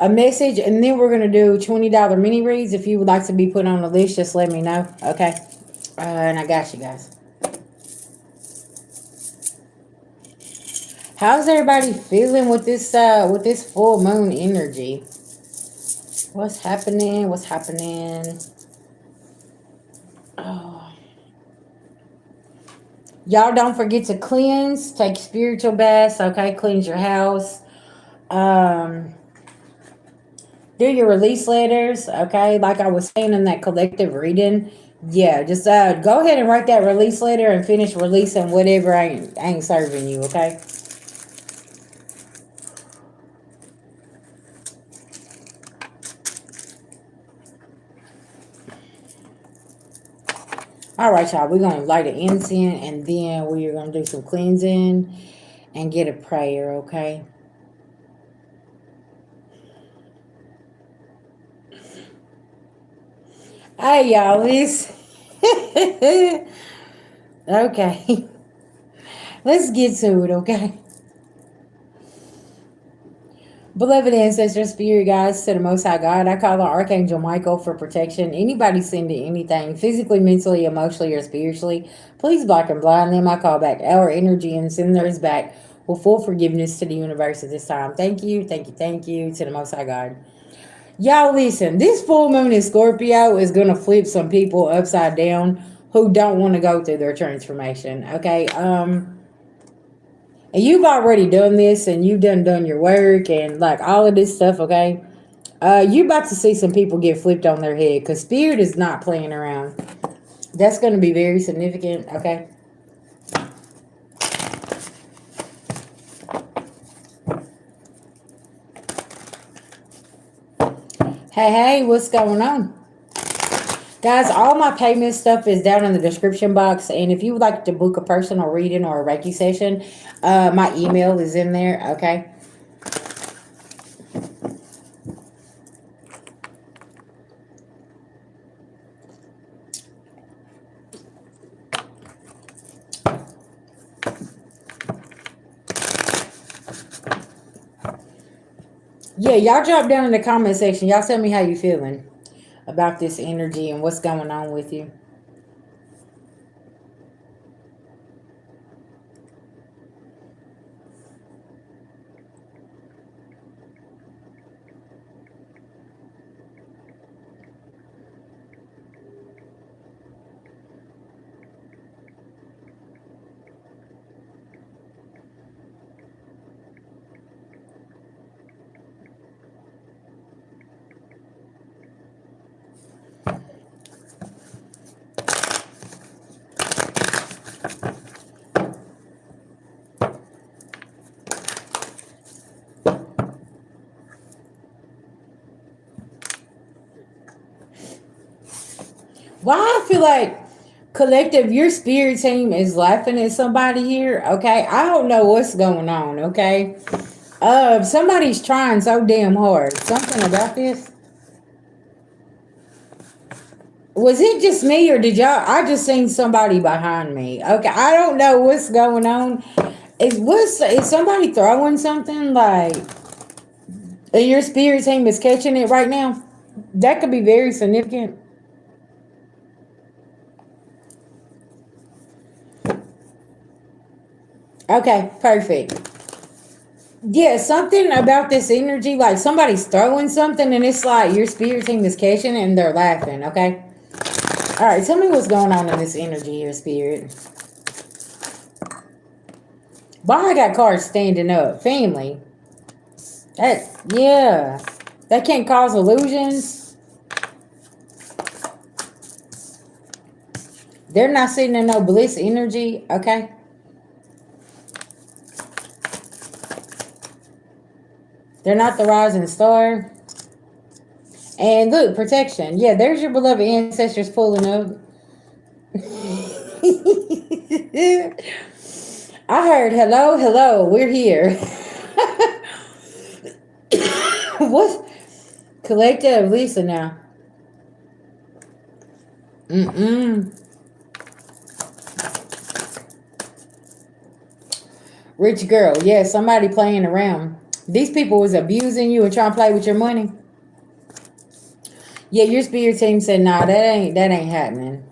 a message, and then we're going to do $20 mini reads. If you would like to be put on the list, just let me know. Okay. And I got you guys. How's everybody feeling with this full moon energy? What's happening? What's happening? Oh. Y'all don't forget to cleanse, take spiritual baths, okay? Cleanse your house. Um, do your release letters, okay? Like I was saying in that collective reading. Yeah, just go ahead and write that release letter and finish releasing whatever ain't serving you, okay? All right, y'all. We're going to light an incense, and then we're going to do some cleansing and get a prayer, okay? Hey, y'all. This. Okay. Let's get to it, okay? Beloved ancestor, spirit guides to the Most High God, I call on Archangel Michael for protection. Anybody sending anything, physically, mentally, emotionally, or spiritually, please block and blind them. I call back our energy and send theirs back with full forgiveness to the universe at this time. Thank you, thank you, thank you to the Most High God. Y'all listen, this full moon in Scorpio is going to flip some people upside down who don't want to go through their transformation, okay? And you've already done this, and you've done your work and like all of this stuff, okay? You're about to see some people get flipped on their head because spirit is not playing around. That's going to be very significant, okay? Hey, what's going on? Guys, all my payment stuff is down in the description box. And if you would like to book a personal reading or a Reiki session, my email is in there, okay? Yeah, y'all drop down in the comment section. Y'all tell me how you feeling about this energy and what's going on with you. Why I feel like collective, your spirit team is laughing at somebody here, okay? I don't know what's going on, okay? Somebody's trying so damn hard. Something about this. Was it just me or did y'all? I just seen somebody behind me. Okay, I don't know what's going on. Is somebody throwing something like? And your spirit team is catching it right now? That could be very significant. Okay, perfect. Yeah, something about this energy, like somebody's throwing something and it's like your spirit team is catching it and they're laughing, okay? All right, tell me what's going on in this energy here, spirit. Why I got cards standing up? Family. That, yeah. That can't cause illusions. They're not sitting in no bliss energy, okay? They're not the rising star. And look, protection. Yeah, there's your beloved ancestors pulling up. I heard hello, hello, we're here. What? Collective, Lisa now. Mm-mm. Rich girl. Yeah, somebody playing around. These people was abusing you and trying to play with your money. Yeah, your spirit team said, nah, that ain't happening.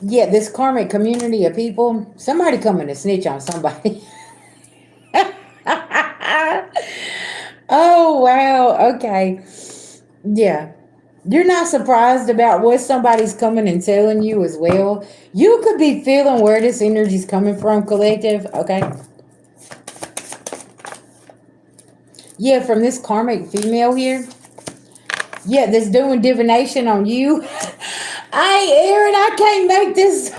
Yeah, this karmic community of people, somebody coming to snitch on somebody. Oh wow, okay. Yeah. You're not surprised about what somebody's coming and telling you as well. You could be feeling where this energy's coming from, collective, okay? Yeah, from this karmic female here. Yeah, that's doing divination on you. Hey, Aaron, I can't make this.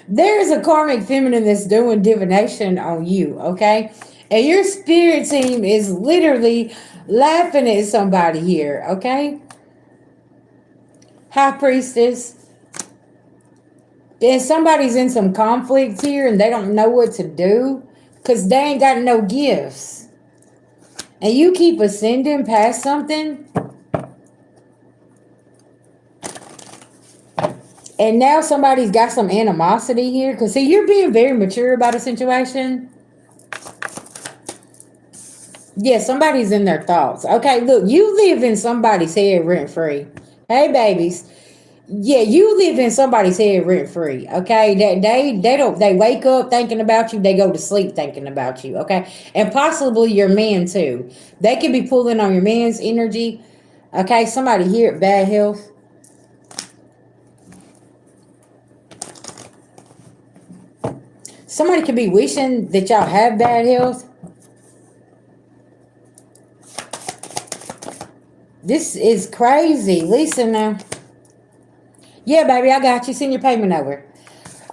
There's a karmic feminine that's doing divination on you, okay? And your spirit team is literally laughing at somebody here, okay? High priestess. Then somebody's in some conflict here and they don't know what to do because they ain't got no gifts. And you keep ascending past something. And now somebody's got some animosity here. Because, see, you're being very mature about a situation. Yeah, somebody's in their thoughts. Okay, look, you live in somebody's head rent free. Hey, babies. Yeah, you live in somebody's head rent free. Okay, they wake up thinking about you. They go to sleep thinking about you. Okay, and possibly your man too. They could be pulling on your man's energy. Okay, somebody here at bad health. Somebody could be wishing that y'all have bad health. This is crazy. Listen now. Yeah, baby, I got you. Send your payment over.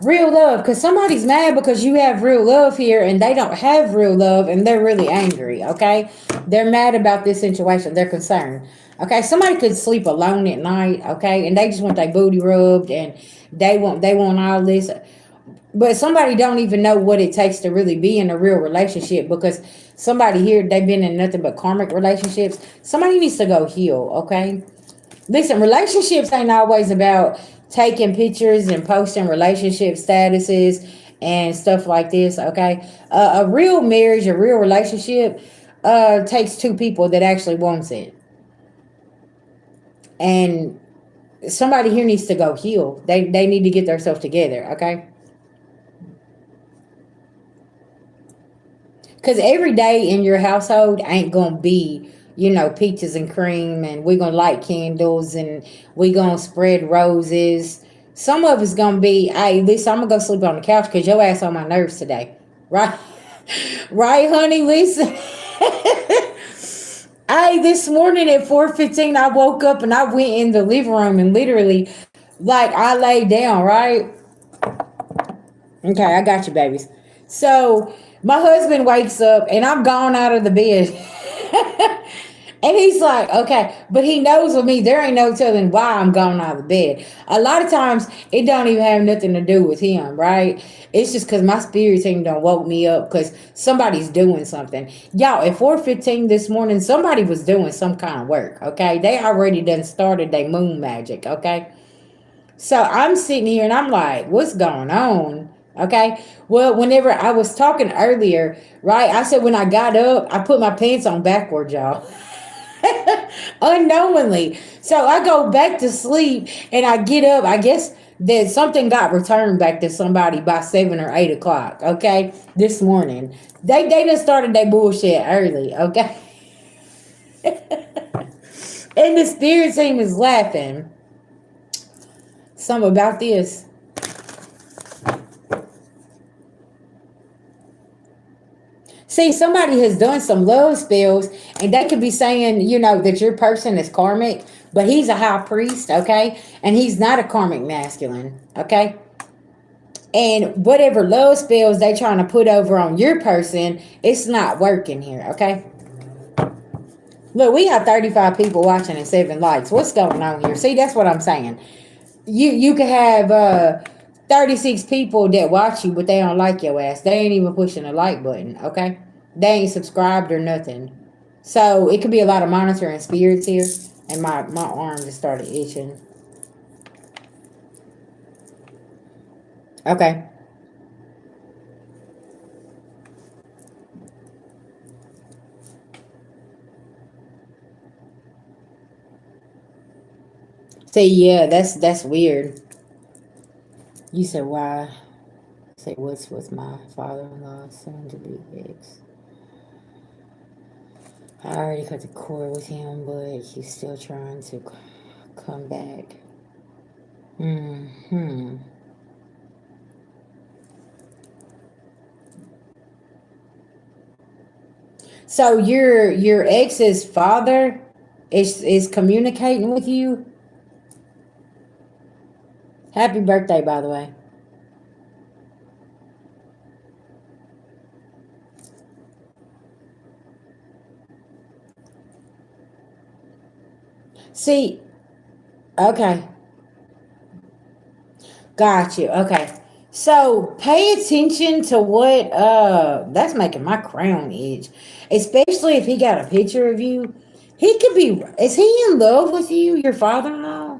Real love, because somebody's mad because you have real love here and they don't have real love and they're really angry, okay? They're mad about this situation. They're concerned. Okay, somebody could sleep alone at night, okay, and they just want their booty rubbed and they want all this. But somebody don't even know what it takes to really be in a real relationship because somebody here, they've been in nothing but karmic relationships. Somebody needs to go heal, okay? Listen, relationships ain't always about taking pictures and posting relationship statuses and stuff like this, okay? A real marriage, a real relationship takes two people that actually wants it. And somebody here needs to go heal. They need to get themselves together, okay? Because every day in your household ain't going to be, peaches and cream, and we're going to light candles, and we're going to spread roses. Some of it's going to be, hey, listen, I'm going to go sleep on the couch because your ass on my nerves today. Right? Right, honey? Listen. Hey, this morning at 4:15, I woke up and I went in the living room and literally, like, I laid down, right? Okay, I got you, babies. So my husband wakes up and I'm gone out of the bed. And he's like, okay, but he knows with me, there ain't no telling why I'm gone out of the bed. A lot of times it don't even have nothing to do with him, right? It's just because my spirit team don't woke me up because somebody's doing something. Y'all, at 4:15 this morning, somebody was doing some kind of work, okay? They already done started their moon magic, okay? So I'm sitting here and I'm like, what's going on? Okay. Well, whenever I was talking earlier, right, I said when I got up, I put my pants on backward, y'all. Unknowingly. So I go back to sleep and I get up. I guess that something got returned back to somebody by 7 or 8 o'clock. Okay. This morning. They just started their bullshit early. Okay. And the spirit team is laughing. Something about this. See, somebody has done some love spells, and they could be saying, that your person is karmic, but he's a high priest, okay? And he's not a karmic masculine, okay? And whatever love spells they trying to put over on your person, it's not working here, okay? Look, we have 35 people watching and 7 likes. What's going on here? See, that's what I'm saying. You could have 36 people that watch you, but they don't like your ass. They ain't even pushing a like button, okay? They ain't subscribed or nothing. So it could be a lot of monitoring spirits here. And my arm just started itching. Okay. Say yeah, that's weird. You said why? Say what's with my father-in-law soon to be ex. I already cut the cord with him, but he's still trying to come back. Hmm. So your ex's father is communicating with you. Happy birthday, by the way. See, okay, got you. Okay, so pay attention to what that's making my crown itch, especially if he got a picture of you. He could be. Is he in love with you, your father-in-law?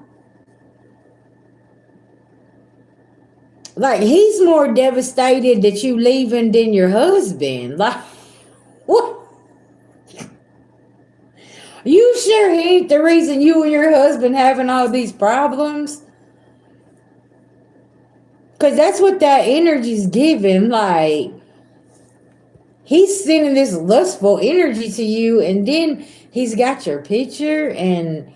Like he's more devastated that you leaving than your husband. Like what? You sure he ain't the reason you and your husband having all these problems? Cause that's what that energy's giving. Like he's sending this lustful energy to you, and then he's got your picture and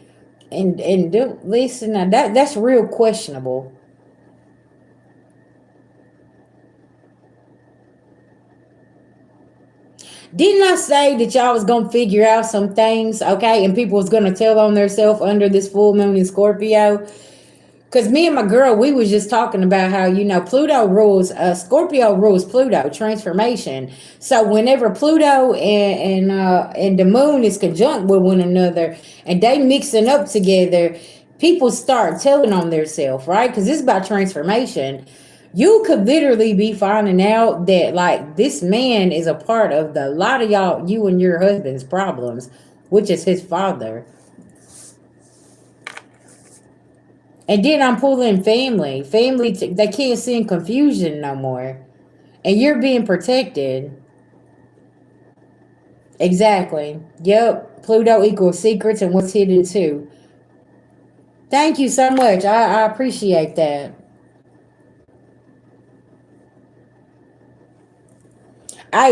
listen now that's real questionable. Didn't I say that y'all was gonna figure out some things, okay? And people was gonna tell on themselves under this full moon in Scorpio. Because me and my girl, we was just talking about how, Pluto rules, Scorpio rules Pluto, transformation. So whenever Pluto and the moon is conjunct with one another and they mixing up together, people start telling on themselves, right? Because it's about transformation. You could literally be finding out that, like, this man is a part of a lot of y'all, you and your husband's problems, which is his father. And then I'm pulling family. Family, they can't see in confusion no more. And you're being protected. Exactly. Yep. Pluto equals secrets and what's hidden too. Thank you so much. I appreciate that.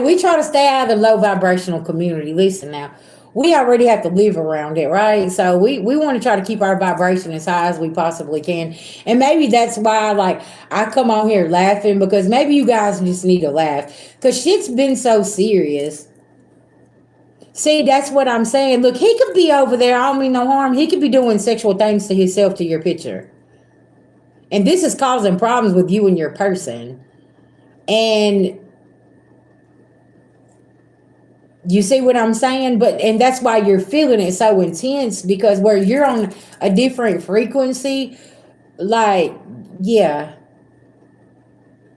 We try to stay out of the low vibrational community. Listen now, we already have to live around it, right? So we want to try to keep our vibration as high as we possibly can. And maybe that's why, like, I come on here laughing because maybe you guys just need to laugh because shit's been so serious. See, that's what I'm saying. Look, he could be over there. I don't mean no harm. He could be doing sexual things to himself to your picture. And this is causing problems with you and your person. And you see what I'm saying? And that's why you're feeling it so intense because where you're on a different frequency, like, yeah.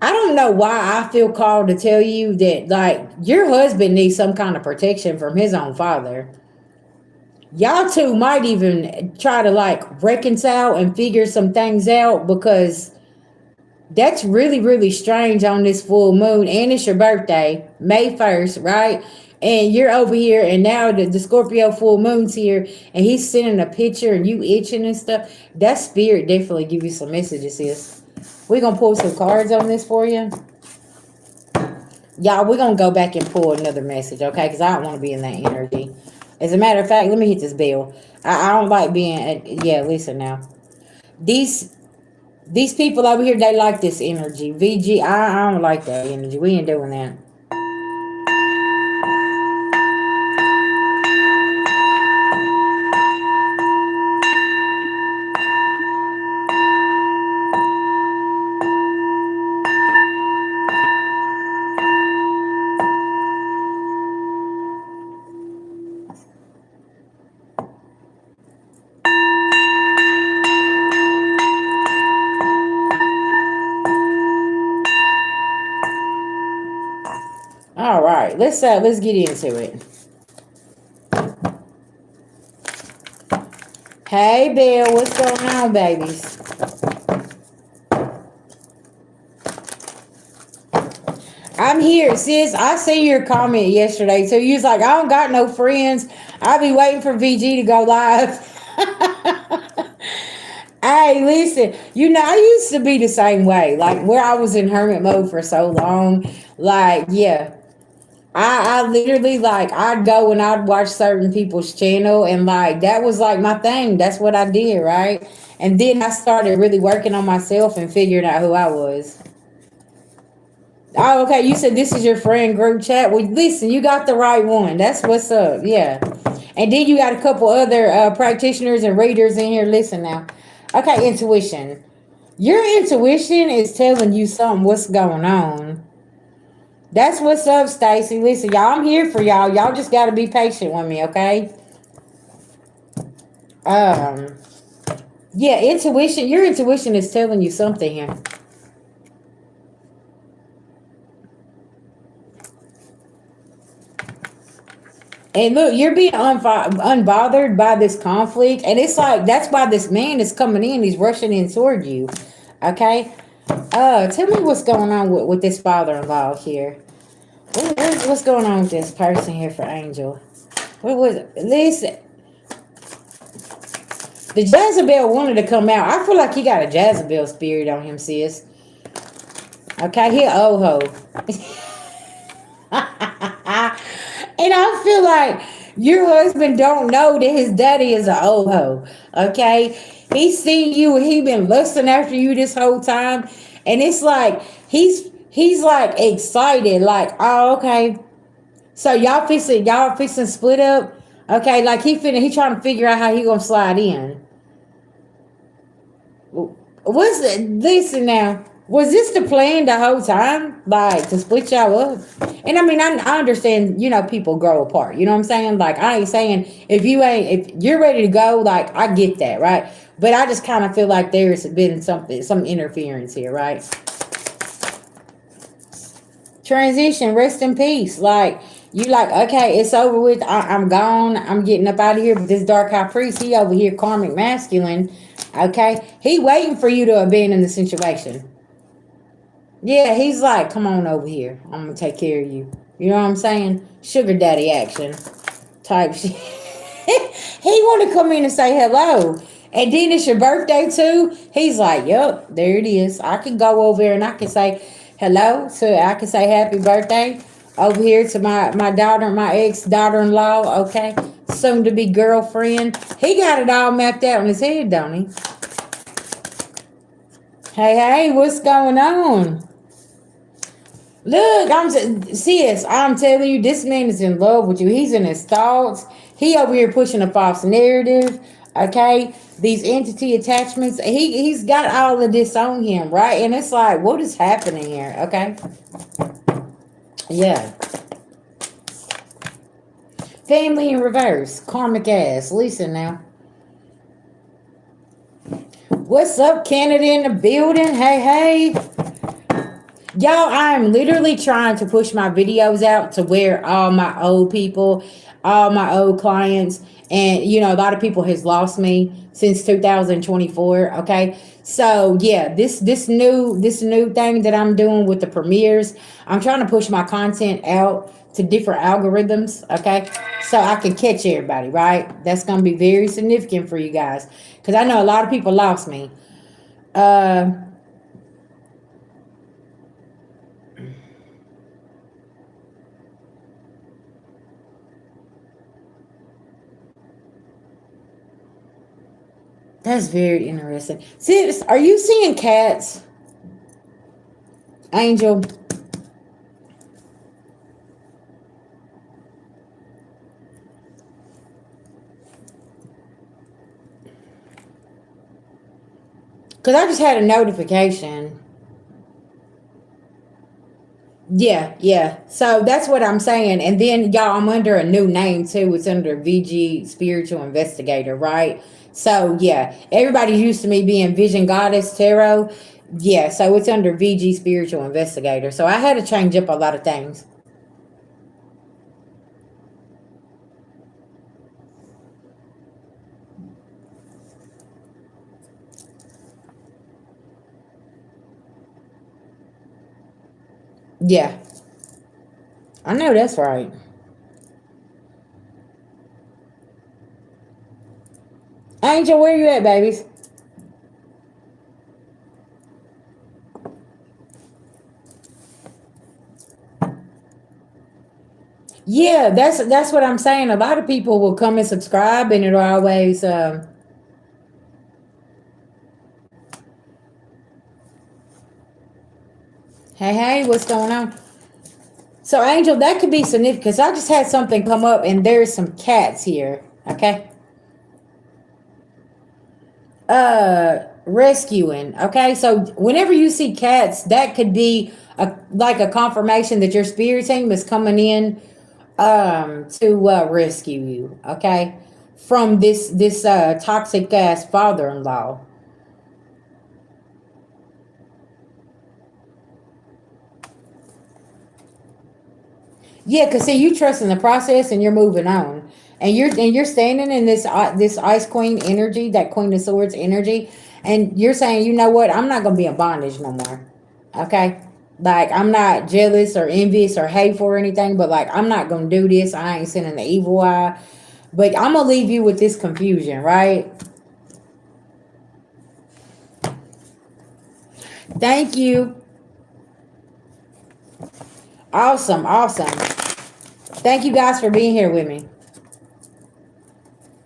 I don't know why I feel called to tell you that, like, your husband needs some kind of protection from his own father. Y'all two might even try to, like, reconcile and figure some things out because that's really, really strange on this full moon. And it's your birthday, May 1st, right? And you're over here, and now the Scorpio full moon's here, and he's sending a picture, and you itching and stuff. That spirit definitely give you some messages, sis. We're going to pull some cards on this for you. Y'all, we're going to go back and pull another message, okay? Because I don't want to be in that energy. As a matter of fact, let me hit this bell. I don't like being, yeah, listen now. These these people over here, they like this energy. VG, I don't like that energy. We ain't doing that. All right, let's get into it. Hey, Bill, what's going on, babies? I'm here, sis. I see your comment yesterday. So you was like, I don't got no friends. I be waiting for VG to go live. Hey, listen, I used to be the same way. Like where I was in hermit mode for so long. Like, yeah. I literally like I'd go and I'd watch certain people's channel and like that was like my thing. That's what I did, right? And then I started really working on myself and figuring out who I was. Oh, okay. You said this is your friend group chat. Well, listen, you got the right one. That's what's up. Yeah. And then you got a couple other practitioners and readers in here. Listen now. Okay, intuition. Your intuition is telling you something. What's going on? That's what's up, Stacy. Listen, y'all, I'm here for y'all. Y'all just got to be patient with me, okay? Um, yeah, intuition. Your intuition is telling you something here. And look, you're being unbothered by this conflict, and it's like that's why this man is coming in. He's rushing in toward you. Okay. Tell me what's going on with this father-in-law here. What's going on with this person here for Angel? What was it? Listen, the Jezebel wanted to come out. I feel like he got a Jezebel spirit on him, sis. Okay, he oh ho. And I feel like your husband don't know that his daddy is a old ho. Okay, he seen you and he been lusting after you this whole time, and it's like he's like excited, like oh okay. So y'all fixing to split up. Okay, like he trying to figure out how he gonna slide in. What's it? Listen now. Was this the plan the whole time? Like to split y'all up? And I mean, I understand, people grow apart. You know what I'm saying? Like, I ain't saying if you're ready to go, like, I get that, right? But I just kind of feel like there's been some interference here, right? Transition, rest in peace. Like, you like, okay, it's over with. I'm gone. I'm getting up out of here. But this dark high priest, he over here, karmic masculine. Okay, he waiting for you to abandon the situation. Yeah, he's like, come on over here. I'm gonna take care of you. You know what I'm saying? Sugar daddy action type shit. He want to come in and say hello. And then it's your birthday too. He's like, yup, there it is. I can go over there and I can say hello. So I can say happy birthday over here to my daughter, my ex daughter-in-law, okay? Soon to be girlfriend. He got it all mapped out in his head, don't he? Hey, what's going on? Look, I'm telling you, this man is in love with you. He's in his thoughts. He over here pushing a false narrative. Okay, these entity attachments. He's got all of this on him, right? And it's like, what is happening here? Okay, yeah. Family in reverse, karmic ass. Listen now. What's up, Canada in the building? Hey. Y'all, I'm literally trying to push my videos out to where all my old people, all my old clients, and a lot of people has lost me since 2024. Okay. So yeah, this new thing that I'm doing with the premieres, I'm trying to push my content out to different algorithms, okay? So I can catch everybody, right? That's gonna be very significant for you guys. Because I know a lot of people lost me. Uh That's very interesting. See, are you seeing cats, Angel? Because I just had a notification. Yeah. So that's what I'm saying. And then, y'all, I'm under a new name too. It's under VG Spiritual Investigator, right? So, yeah, everybody's used to me being Vision Goddess Tarot. Yeah, so it's under VG Spiritual Investigator. So I had to change up a lot of things. Yeah, I know that's right. Angel, where you at, babies? Yeah, that's what I'm saying. A lot of people will come and subscribe, and it'll always, hey, hey, what's going on? So, Angel, that could be significant because I just had something come up, and there's some cats here. Okay, rescuing. Okay, so whenever you see cats, that could be like a confirmation that your spirit team is coming in to rescue you. Okay, from this toxic ass father-in-law. Yeah, cause see, you trust in the process and you're moving on, and you're standing in this ice queen energy, that queen of swords energy, and you're saying, you know what, I'm not gonna be in bondage no more. Okay, like I'm not jealous or envious or hateful or anything, but like I'm not gonna do this. I ain't sending the evil eye, but I'm gonna leave you with this confusion, right? Thank you. Awesome, awesome. Thank you guys for being here with me.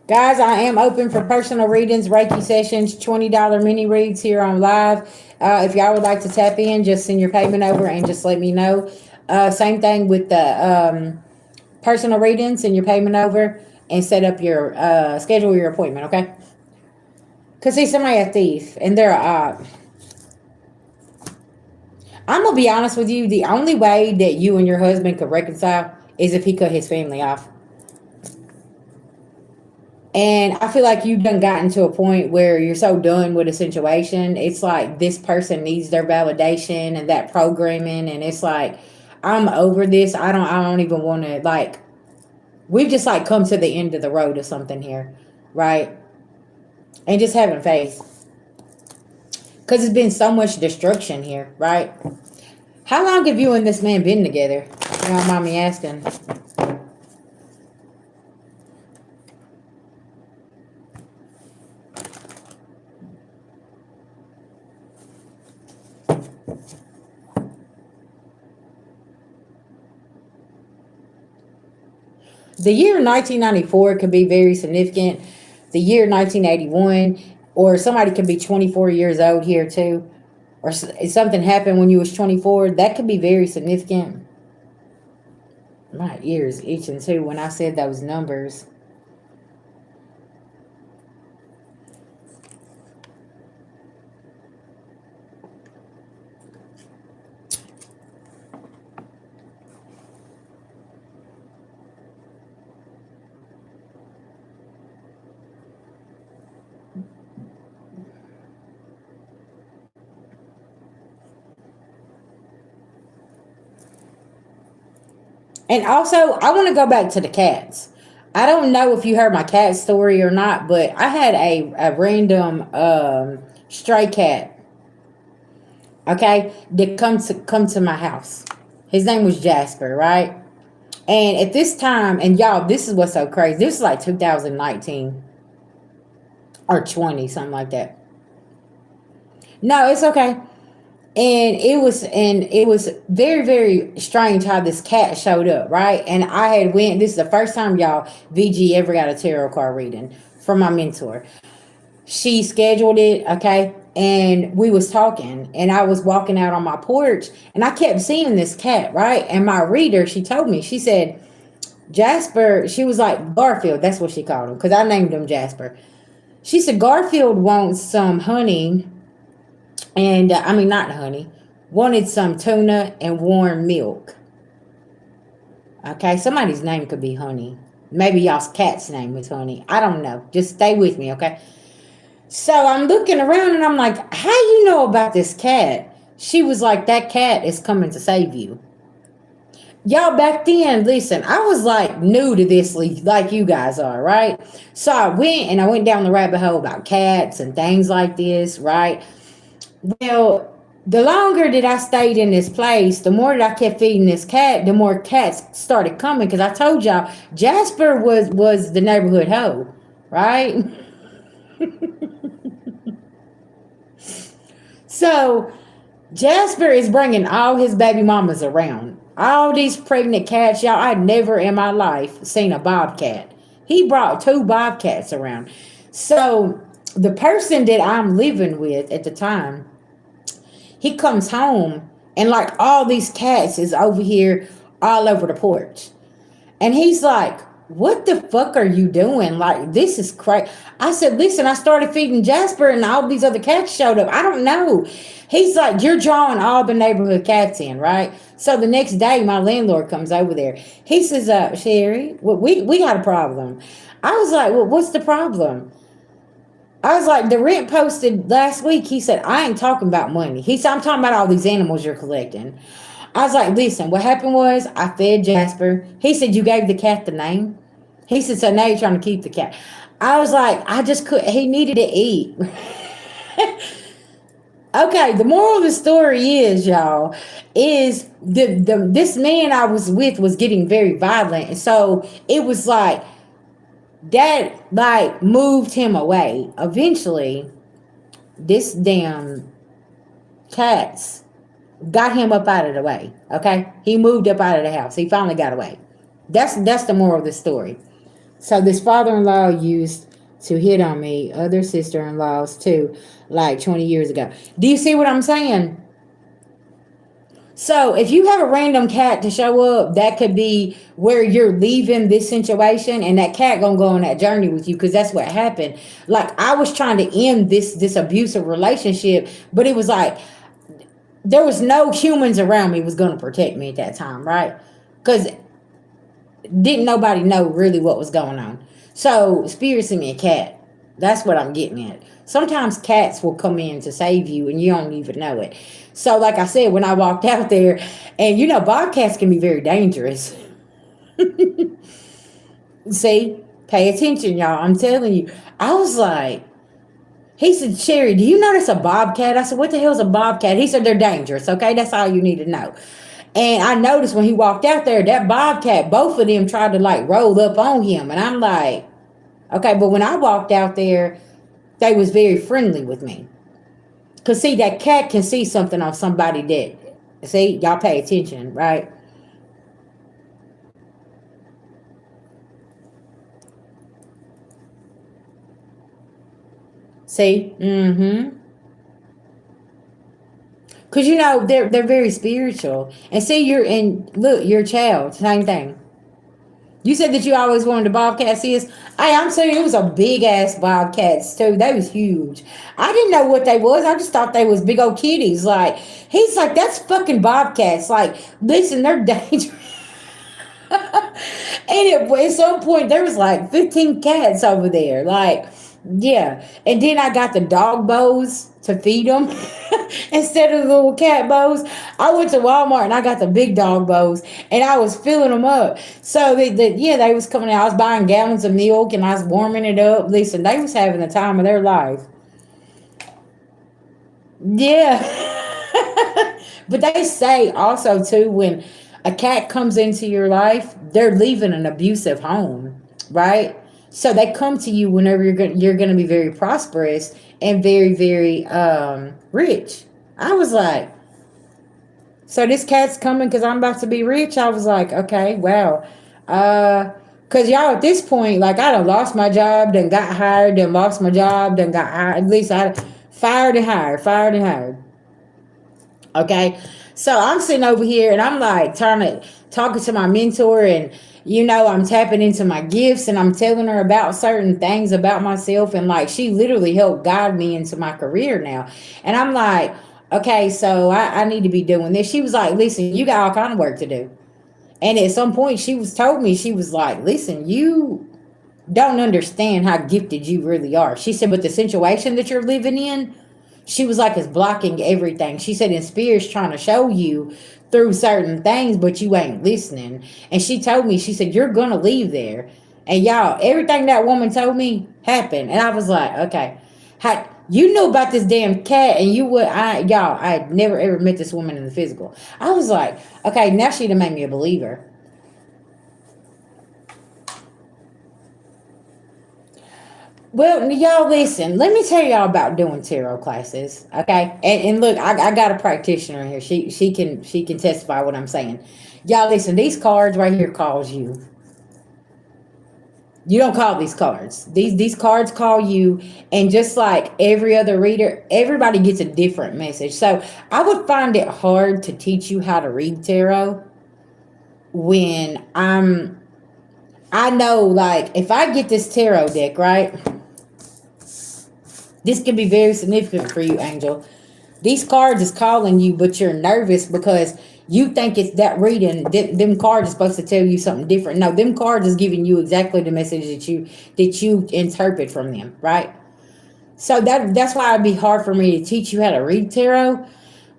Guys, I am open for personal readings, Reiki sessions, $20 mini reads here on live. If y'all would like to tap in, just send your payment over and just let me know. Same thing with the personal readings, send your payment over and set up your schedule your appointment, okay? Because see, somebody a thief and they're I'm gonna be honest with you. The only way that you and your husband could reconcile is if he cut his family off. And I feel like you've done gotten to a point where you're so done with a situation. It's like this person needs their validation and that programming, and it's like I'm over this. I don't even want to like. We've just like come to the end of the road or something here, right? And just having faith because it's been so much destruction here, right? How long have you and this man been together? You don't mind me asking. The year 1994 could be very significant. The year 1981, or somebody could be 24 years old here too, or something happened when you was 24. That could be very significant. My ears itching too when I said those numbers. And also, I want to go back to the cats. I don't know if you heard my cat story or not, but I had a random stray cat, okay, that come to my house. His name was Jasper, right? And at this time, and y'all, this is what's so crazy. This is like 2019 or 20, something like that. No, it's okay. And it was very very strange how this cat showed up, right? And I had went. This is the first time, y'all, VG ever got a tarot card reading from my mentor. She scheduled it, okay, and we was talking, and I was walking out on my porch, and I kept seeing this cat, right? And my reader, she told me, she said, Jasper, she was like, Garfield, that's what she called him, because I named him Jasper. She said, Garfield wants some honey, and I mean, not honey, wanted some tuna and warm milk. Okay, somebody's name could be Honey. Maybe y'all's cat's name is Honey. I don't know. Just stay with me, okay? So I'm looking around and I'm like, how you know about this cat? She was like, that cat is coming to save you. Y'all, back then, listen, I was like new to this, like you guys are, right? So I went down the rabbit hole about cats and things like this, right? Well, The longer that I stayed in this place, the more that I kept feeding this cat, the more cats started coming. Because I told y'all, Jasper was the neighborhood hoe, right? So Jasper is bringing all his baby mamas around. All these pregnant cats, y'all. I never in my life seen a bobcat. He brought two bobcats around. So the person that I'm living with at the time, he comes home and like all these cats is over here all over the porch. And he's like, what the fuck are you doing? Like, this is crazy. I said, listen, I started feeding Jasper and all these other cats showed up. I don't know. He's like, you're drawing all the neighborhood cats in, right? So the next day, my landlord comes over there. He says, Sherry, we got a problem. I was like, well, what's the problem? I was like, the rent posted last week. He said, I ain't talking about money. He said, I'm talking about all these animals you're collecting. I was like, listen, what happened was I fed Jasper. He said, you gave the cat the name? He said, so now you're trying to keep the cat. I was like, I just couldn't. He needed to eat. Okay, the moral of the story is, y'all, is this man I was with was getting very violent. And so it was like, that like moved him away. Eventually, this damn cats got him up out of the way. Okay, he moved up out of the house. He finally got away. That's the moral of the story. So this father-in-law used to hit on me, other sister-in-laws too, like 20 years ago. Do you see what I'm saying? So if you have a random cat to show up, that could be where you're leaving this situation, and that cat gonna go on that journey with you, because that's what happened. Like, I was trying to end this abusive relationship, but it was like there was no humans around me was gonna protect me at that time, right? Because didn't nobody know really what was going on. So spirit sent me a cat. That's what I'm getting at. Sometimes cats will come in to save you and you don't even know it. So like I said, when I walked out there, and you know, bobcats can be very dangerous. See, pay attention, y'all. I'm telling you. I was like, he said, Sherry, do you notice a bobcat? I said, what the hell's a bobcat? He said, they're dangerous. Okay, that's all you need to know. And I noticed when he walked out there, that bobcat, both of them tried to like roll up on him. And I'm like, okay, but when I walked out there, they was very friendly with me. Because see, that cat can see something on somebody that, see, y'all pay attention, right? See? Mm-hmm. Because you know, they're very spiritual. And see, you're in, look, you're a child, same thing. You said that you always wanted a bobcat, sis. Hey, I'm saying it was a big ass bobcats too. They was huge. I didn't know what they was. I just thought they was big old kitties. Like, he's like, that's fucking bobcats. Like, listen, they're dangerous. And at some point there was like 15 cats over there. Like, yeah. And then I got the dog bows to feed them instead of the little cat bows. I went to Walmart and I got the big dog bows, and I was filling them up. So yeah, they was coming out. I was buying gallons of milk and I was warming it up. Listen, they was having the time of their life. Yeah. But they say also too, when a cat comes into your life, they're leaving an abusive home, right? So they come to you whenever you're gonna be very prosperous and very very rich. I was like, so this cat's coming because I'm about to be rich. I was like, okay, wow. Cause y'all at this point, like, I done lost my job, then got hired, then lost my job, then got hired. At least I fired and hired, fired and hired. Okay. So I'm sitting over here and I'm like trying to talking to my mentor, and you know, I'm tapping into my gifts and I'm telling her about certain things about myself, and like she literally helped guide me into my career now. And I'm like, okay, so I need to be doing this. She was like, listen, you got all kind of work to do. And at some point she was told me, she was like, listen, you don't understand how gifted you really are. She said, but the situation that you're living in, she was like, it's blocking everything. She said, and spirit's trying to show you through certain things, but you ain't listening. And she told me, she said, you're gonna leave there. And y'all, everything that woman told me happened. And I was like, okay. You knew about this damn cat, and you would, y'all, I had never ever met this woman in the physical. I was like, okay, now she done made me a believer. Well, y'all, listen. Let me tell y'all about doing tarot classes, okay? And look, I got a practitioner here. She can testify what I'm saying. Y'all, listen. These cards right here calls you. You don't call these cards. These cards call you, and just like every other reader, everybody gets a different message. So I would find it hard to teach you how to read tarot when I know, like, if I get this tarot deck, right, this can be very significant for you, Angel. These cards is calling you, but you're nervous because you think it's that reading. Them cards are supposed to tell you something different. No, them cards is giving you exactly the message that you interpret from them, right? So that's why it'd be hard for me to teach you how to read tarot,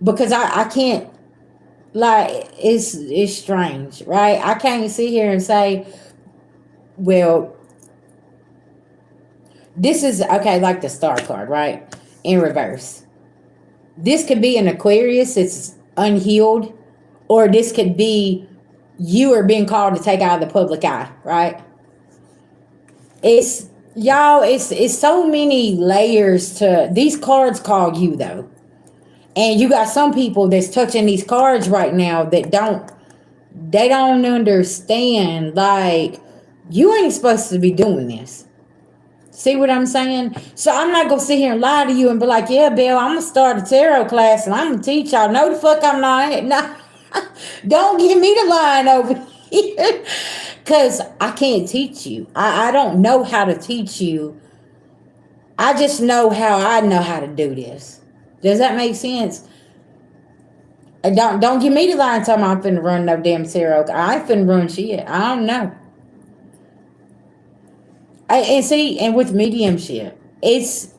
because I can't, like, it's strange, right? I can't sit here and say, well, this is okay, like the star card, right? In reverse. This could be an Aquarius, it's unhealed, or this could be you are being called to take out of the public eye, right? It's y'all, it's so many layers to these cards call you though. And you got some people that's touching these cards right now that don't understand, like, you ain't supposed to be doing this. See what I'm saying? So I'm not gonna sit here and lie to you and be like, yeah, Bill, I'm gonna start a tarot class and I'm gonna teach y'all. No, the fuck I'm not. No, don't give me the line over here, cause I can't teach you. I don't know how to teach you. I just know how to do this. Does that make sense? And don't give me the line and tell me I'm finna run no damn tarot. I ain't finna run shit. I don't know. And see, and with mediumship, it's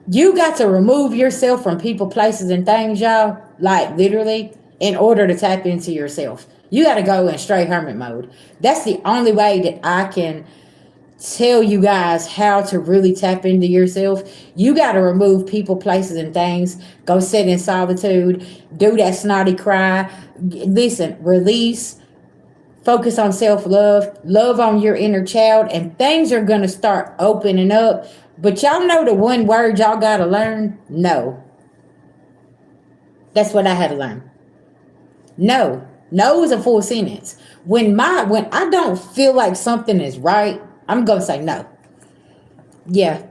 you got to remove yourself from people, places, and things, y'all. Like, literally, in order to tap into yourself, you got to go in straight hermit mode. That's the only way that I can tell you guys how to really tap into yourself. You got to remove people, places, and things. Go sit in solitude. Do that snotty cry. Listen, release. Focus on self-love, love on your inner child, and things are going to start opening up. But y'all know the one word y'all got to learn? No. That's what I had to learn. No. No is a full sentence. When I don't feel like something is right, I'm going to say no. Yeah.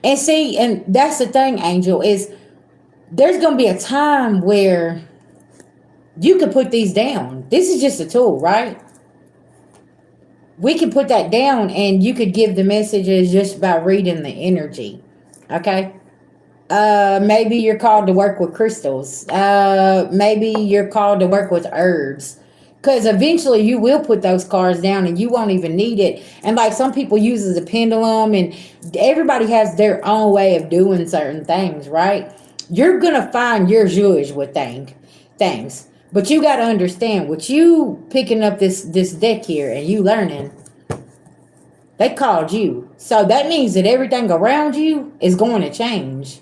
And see, and that's the thing, Angel, is there's going to be a time where you can put these down. This is just a tool, right? We can put that down and you could give the messages just by reading the energy. Okay? Maybe you're called to work with crystals. Maybe you're called to work with herbs. Because eventually you will put those cards down and you won't even need it. And like some people use as a pendulum, and everybody has their own way of doing certain things, right? You're gonna find your zhuzh with things. But you gotta understand, with you picking up this deck here and you learning, they called you. So that means that everything around you is going to change,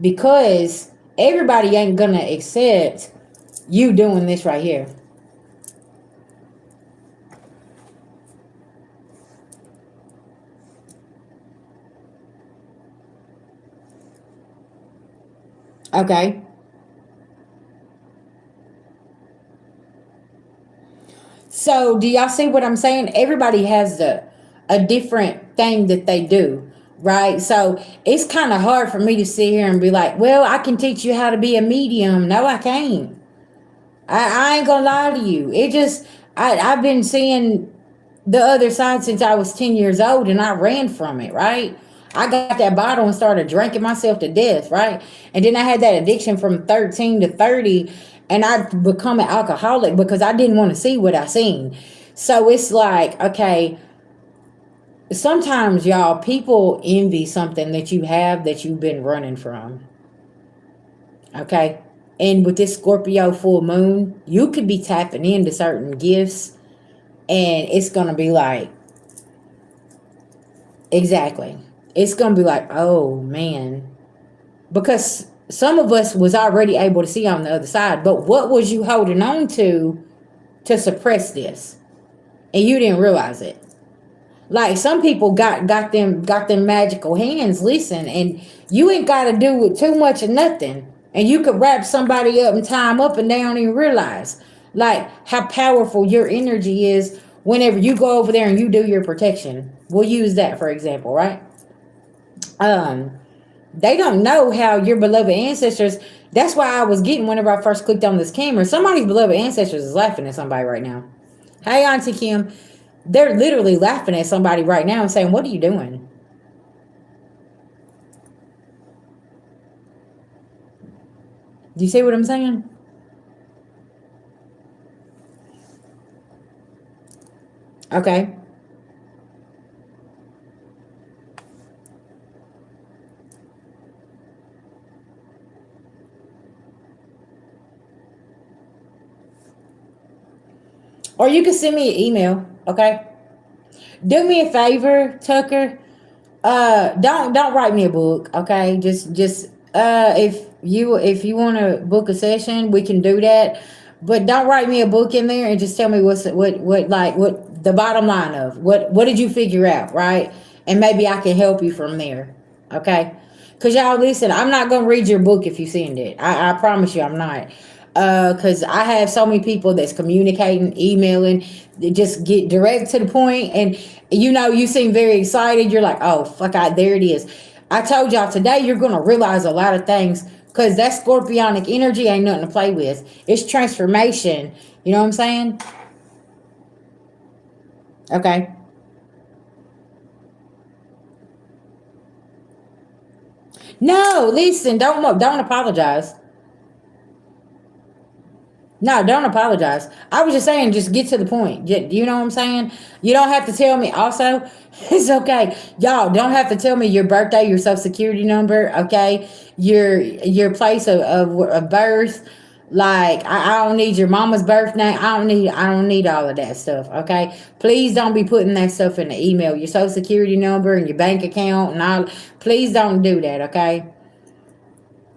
because everybody ain't gonna accept you doing this right here. Okay. So do y'all see what I'm saying? Everybody has a different thing that they do, right? So it's kind of hard for me to sit here and be like, well, I can teach you how to be a medium. No, I can't. I ain't gonna lie to you. It just I've been seeing the other side since I was 10 years old, and I ran from it, right? I got that bottle and started drinking myself to death, right? And then I had that addiction from 13 to 30, and I become an alcoholic because I didn't want to see what I seen. So it's like, okay, sometimes y'all, people envy something that you have that you've been running from. Okay? And with this Scorpio full moon, you could be tapping into certain gifts And it's going to be like, exactly. It's going to be like, oh man. Because some of us was already able to see on the other side. But what was you holding on to suppress this? And you didn't realize it. Like some people got them magical hands, listen, and you ain't gotta do with too much of nothing. And you could wrap somebody up and tie them up and they don't even realize like how powerful your energy is whenever you go over there and you do your protection. We'll use that for example, right? Um, they don't know how your beloved ancestors. That's why I was getting whenever I first clicked on this camera. Somebody's beloved ancestors is laughing at somebody right now. Hey, Auntie Kim. They're literally laughing at somebody right now and saying, "What are you doing?" Do you see what I'm saying? Okay. Or you can send me an email. Okay. Do me a favor, Tucker. Don't write me a book, okay? Just if you want to book a session, we can do that. But don't write me a book in there and just tell me what the bottom line of what did you figure out, right? And maybe I can help you from there, okay? Cause y'all listen, I'm not gonna read your book if you send it. I promise you, I'm not. Cause I have so many people that's communicating, emailing, they just get direct to the point, and you seem very excited. You're like, oh fuck, there it is. I told y'all today you're gonna realize a lot of things, cause that scorpionic energy ain't nothing to play with. It's transformation. You know what I'm saying? Okay. No, listen, don't apologize. No, don't apologize. I was just saying, just get to the point. You know what I'm saying? You don't have to tell me. Also, it's okay. Y'all don't have to tell me your birthday, your social security number, okay? Your place of birth. Like I don't need your mama's birthday. I don't need all of that stuff. Okay. Please don't be putting that stuff in the email. Your social security number and your bank account and all. Please don't do that. Okay.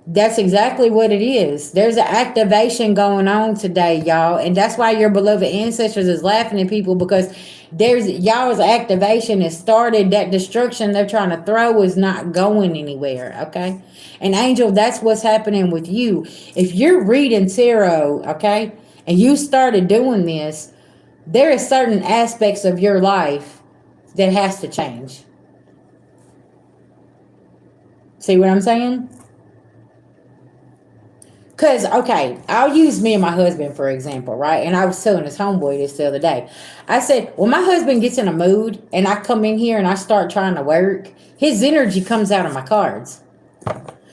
That's exactly what it is. There's an activation going on today, y'all. And that's why your beloved ancestors is laughing at people, because there's y'all's activation has started. That destruction they're trying to throw is not going anywhere. Okay. And Angel, that's what's happening with you. If you're reading tarot, okay, and you started doing this, there are certain aspects of your life that has to change. See what I'm saying? Cause okay, I'll use me and my husband for example, right? And I was telling this homeboy this the other day. I said, when my husband gets in a mood and I come in here and I start trying to work, his energy comes out of my cards.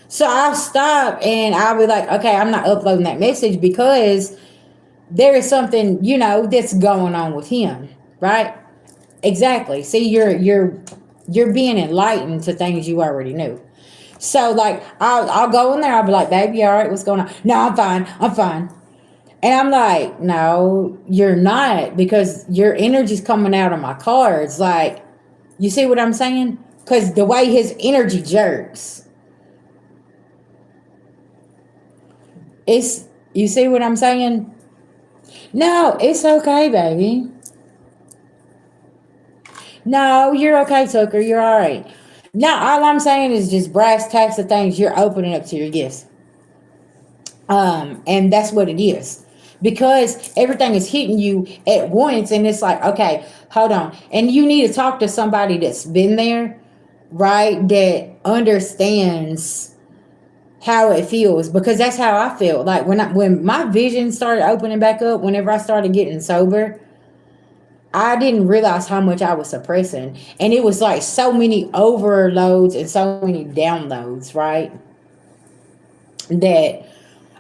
So I'll stop and I'll be like, okay, I'm not uploading that message because there is something, that's going on with him, right? Exactly. See, you're being enlightened to things you already knew. So like I'll go in there, I'll be like, baby, all right, what's going on? No, I'm fine. I'm fine. And I'm like, no, you're not, because your energy's coming out of my cards. Like, you see what I'm saying? Because the way his energy jerks. It's you see what I'm saying? No, it's okay, baby. No, you're okay, Tucker. You're all right. Now, all I'm saying is just brass tacks of things you're opening up to your gifts. And that's what it is. Because everything is hitting you at once, and it's like, okay, hold on. And you need to talk to somebody that's been there, right? That understands how it feels, because that's how I feel. Like when my vision started opening back up, whenever I started getting sober, I didn't realize how much I was suppressing. And it was like so many overloads and so many downloads, right? That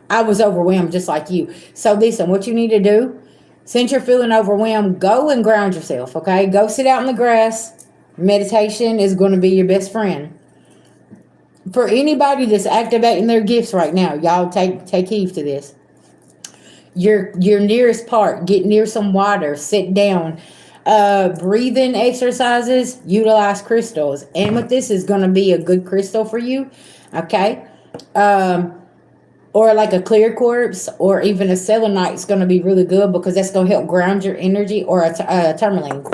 I was overwhelmed just like you. So listen, what you need to do, since you're feeling overwhelmed, go and ground yourself, okay? Go sit out in the grass. Meditation is going to be your best friend. For anybody that's activating their gifts right now, y'all take heed to this. your nearest park, get near some water, sit down. Breathing exercises, utilize crystals. Amethyst is going to be a good crystal for you. Okay. Um, or like a clear quartz or even a selenite is going to be really good because that's going to help ground your energy. Or a tourmaline.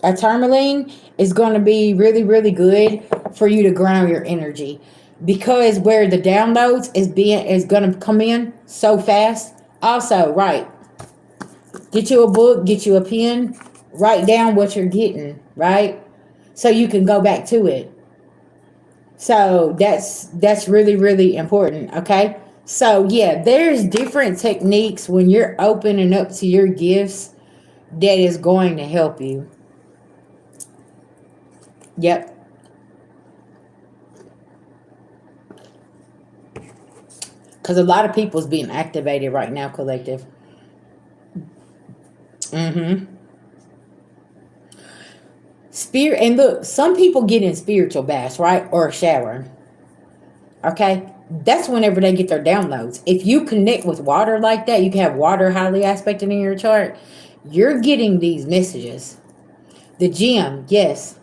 A tourmaline is going to be really, really good for you to ground your energy because where the downloads is going to come in so fast. Also, right, get you a book, get you a pen, write down what you're getting, right? So you can go back to it. So that's really, really important, okay? So yeah, there's different techniques when you're opening up to your gifts that is going to help you. Yep. Because a lot of people's being activated right now, collective. Mm-hmm. Spirit, and look, some people get in spiritual baths, right? Or a shower. Okay? That's whenever they get their downloads. If you connect with water like that, you can have water highly aspected in your chart. You're getting these messages. The gem, yes.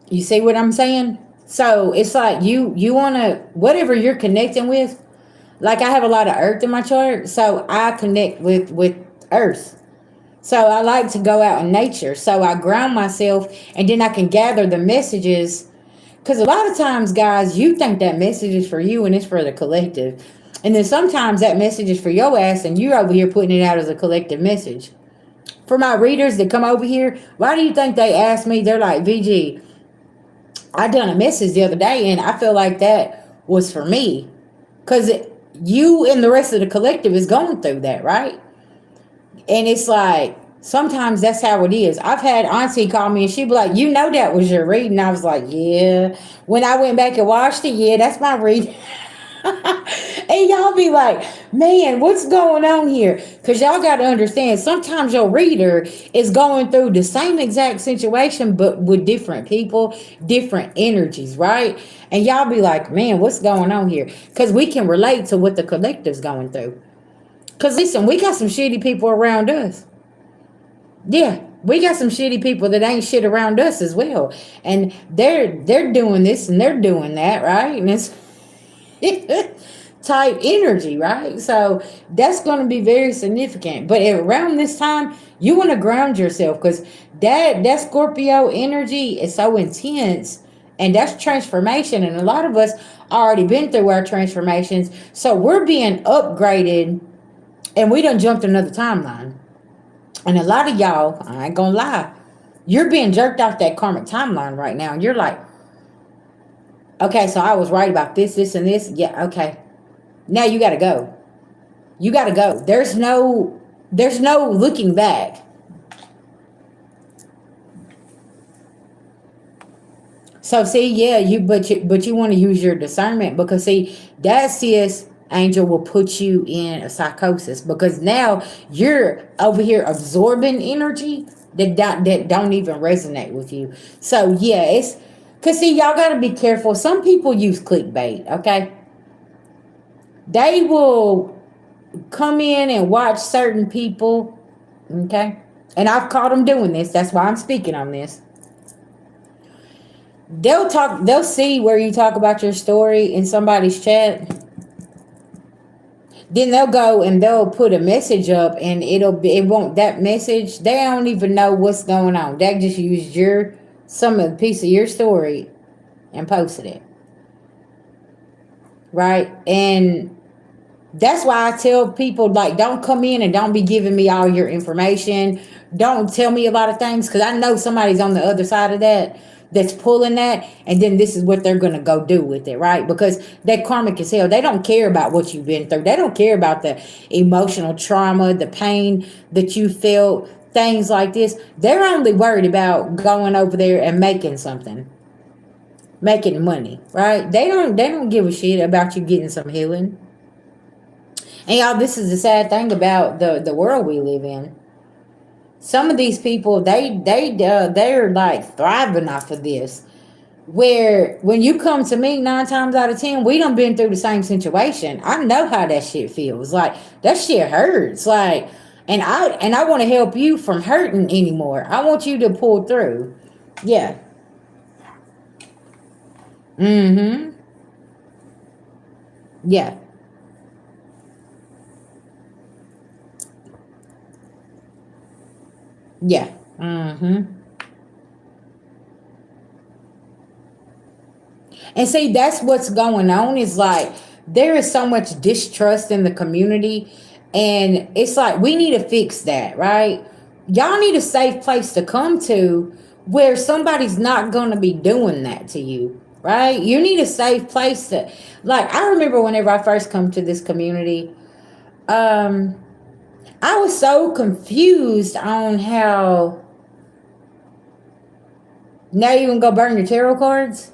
You see what I'm saying? So it's like you wanna whatever you're connecting with. Like I have a lot of earth in my chart, so I connect with earth. So I like to go out in nature. So I ground myself and then I can gather the messages. Because a lot of times, guys, you think that message is for you and it's for the collective. And then sometimes that message is for your ass and you're over here putting it out as a collective message. For my readers that come over here, why do you think they ask me? They're like, VG, I done a message the other day and I feel like that was for me. Because you and the rest of the collective is going through that, right? And it's like, sometimes that's how it is. I've had Auntie call me and she'd be like, you know that was your reading. I was like, yeah. When I went back and watched it, yeah, that's my reading. And y'all be like, man, what's going on here? Because y'all got to understand, sometimes your reader is going through the same exact situation, but with different people, different energies, right? And y'all be like, man, what's going on here? Because we can relate to what the collective's going through. Because listen, we got some shitty people around us. Yeah, we got some shitty people that ain't shit around us as well. And they're doing this and they're doing that, right? And it's type energy, right? So that's going to be very significant. But around this time, you want to ground yourself because that Scorpio energy is so intense, and that's transformation. And a lot of us already been through our transformations, so we're being upgraded, and we done jumped another timeline. And a lot of y'all, I ain't gonna lie, you're being jerked off that karmic timeline right now, and you're like, okay, so I was right about this, and this. Yeah, okay. Now you gotta go. You gotta go. There's no looking back. So see, yeah, you want to use your discernment because see, that sis angel will put you in a psychosis because now you're over here absorbing energy that don't even resonate with you. So yeah, it's because see, y'all gotta be careful. Some people use clickbait, okay? They will come in and watch certain people, okay? And I've caught them doing this. That's why I'm speaking on this. They'll see where you talk about your story in somebody's chat. Then they'll go and they'll put a message up and it won't that message. They don't even know what's going on. They just used some of the piece of your story and posted it. Right? And that's why I tell people, like, don't come in and don't be giving me all your information. Don't tell me a lot of things because I know somebody's on the other side of that that's pulling that, and then this is what they're going to go do with it, right? Because that karmic as hell. They don't care about what you've been through. They don't care about the emotional trauma, the pain that you felt, things like this. They're only worried about going over there and making something, making money, right? They don't give a shit about you getting some healing. And y'all, this is the sad thing about the world we live in. Some of these people, they're like thriving off of this. Where when you come to me 9 times out of 10, we done been through the same situation. I know how that shit feels. Like that shit hurts. Like, and I want to help you from hurting anymore. I want you to pull through. Yeah. Mm-hmm. Yeah. Yeah. Mm-hmm. And see, that's what's going on is like there is so much distrust in the community. And it's like we need to fix that, right? Y'all need a safe place to come to where somebody's not going to be doing that to you, right? You need a safe place to, like, I remember whenever I first come to this community, um, I was so confused on how now you can go burn your tarot cards.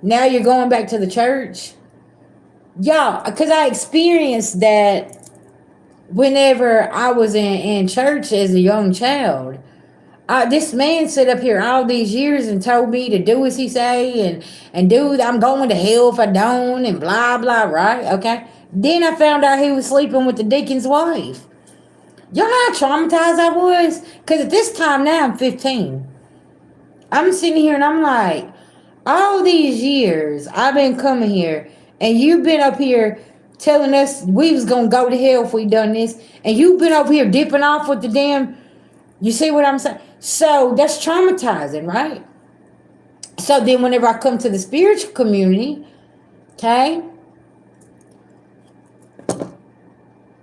Now you're going back to the church. Yeah, because I experienced that whenever I was in church as a young child. This man sat up here all these years and told me to do as he say and do I'm going to hell if I don't and blah blah, right? Okay. Then I found out he was sleeping with the deacon's wife. Y'all know how traumatized I was? Because at this time now I'm 15. I'm sitting here and I'm like, all these years I've been coming here and you've been up here telling us we was gonna go to hell if we done this, and you've been up here dipping off with the damn, you see what I'm saying? So that's traumatizing, right? So then whenever I come to the spiritual community, okay,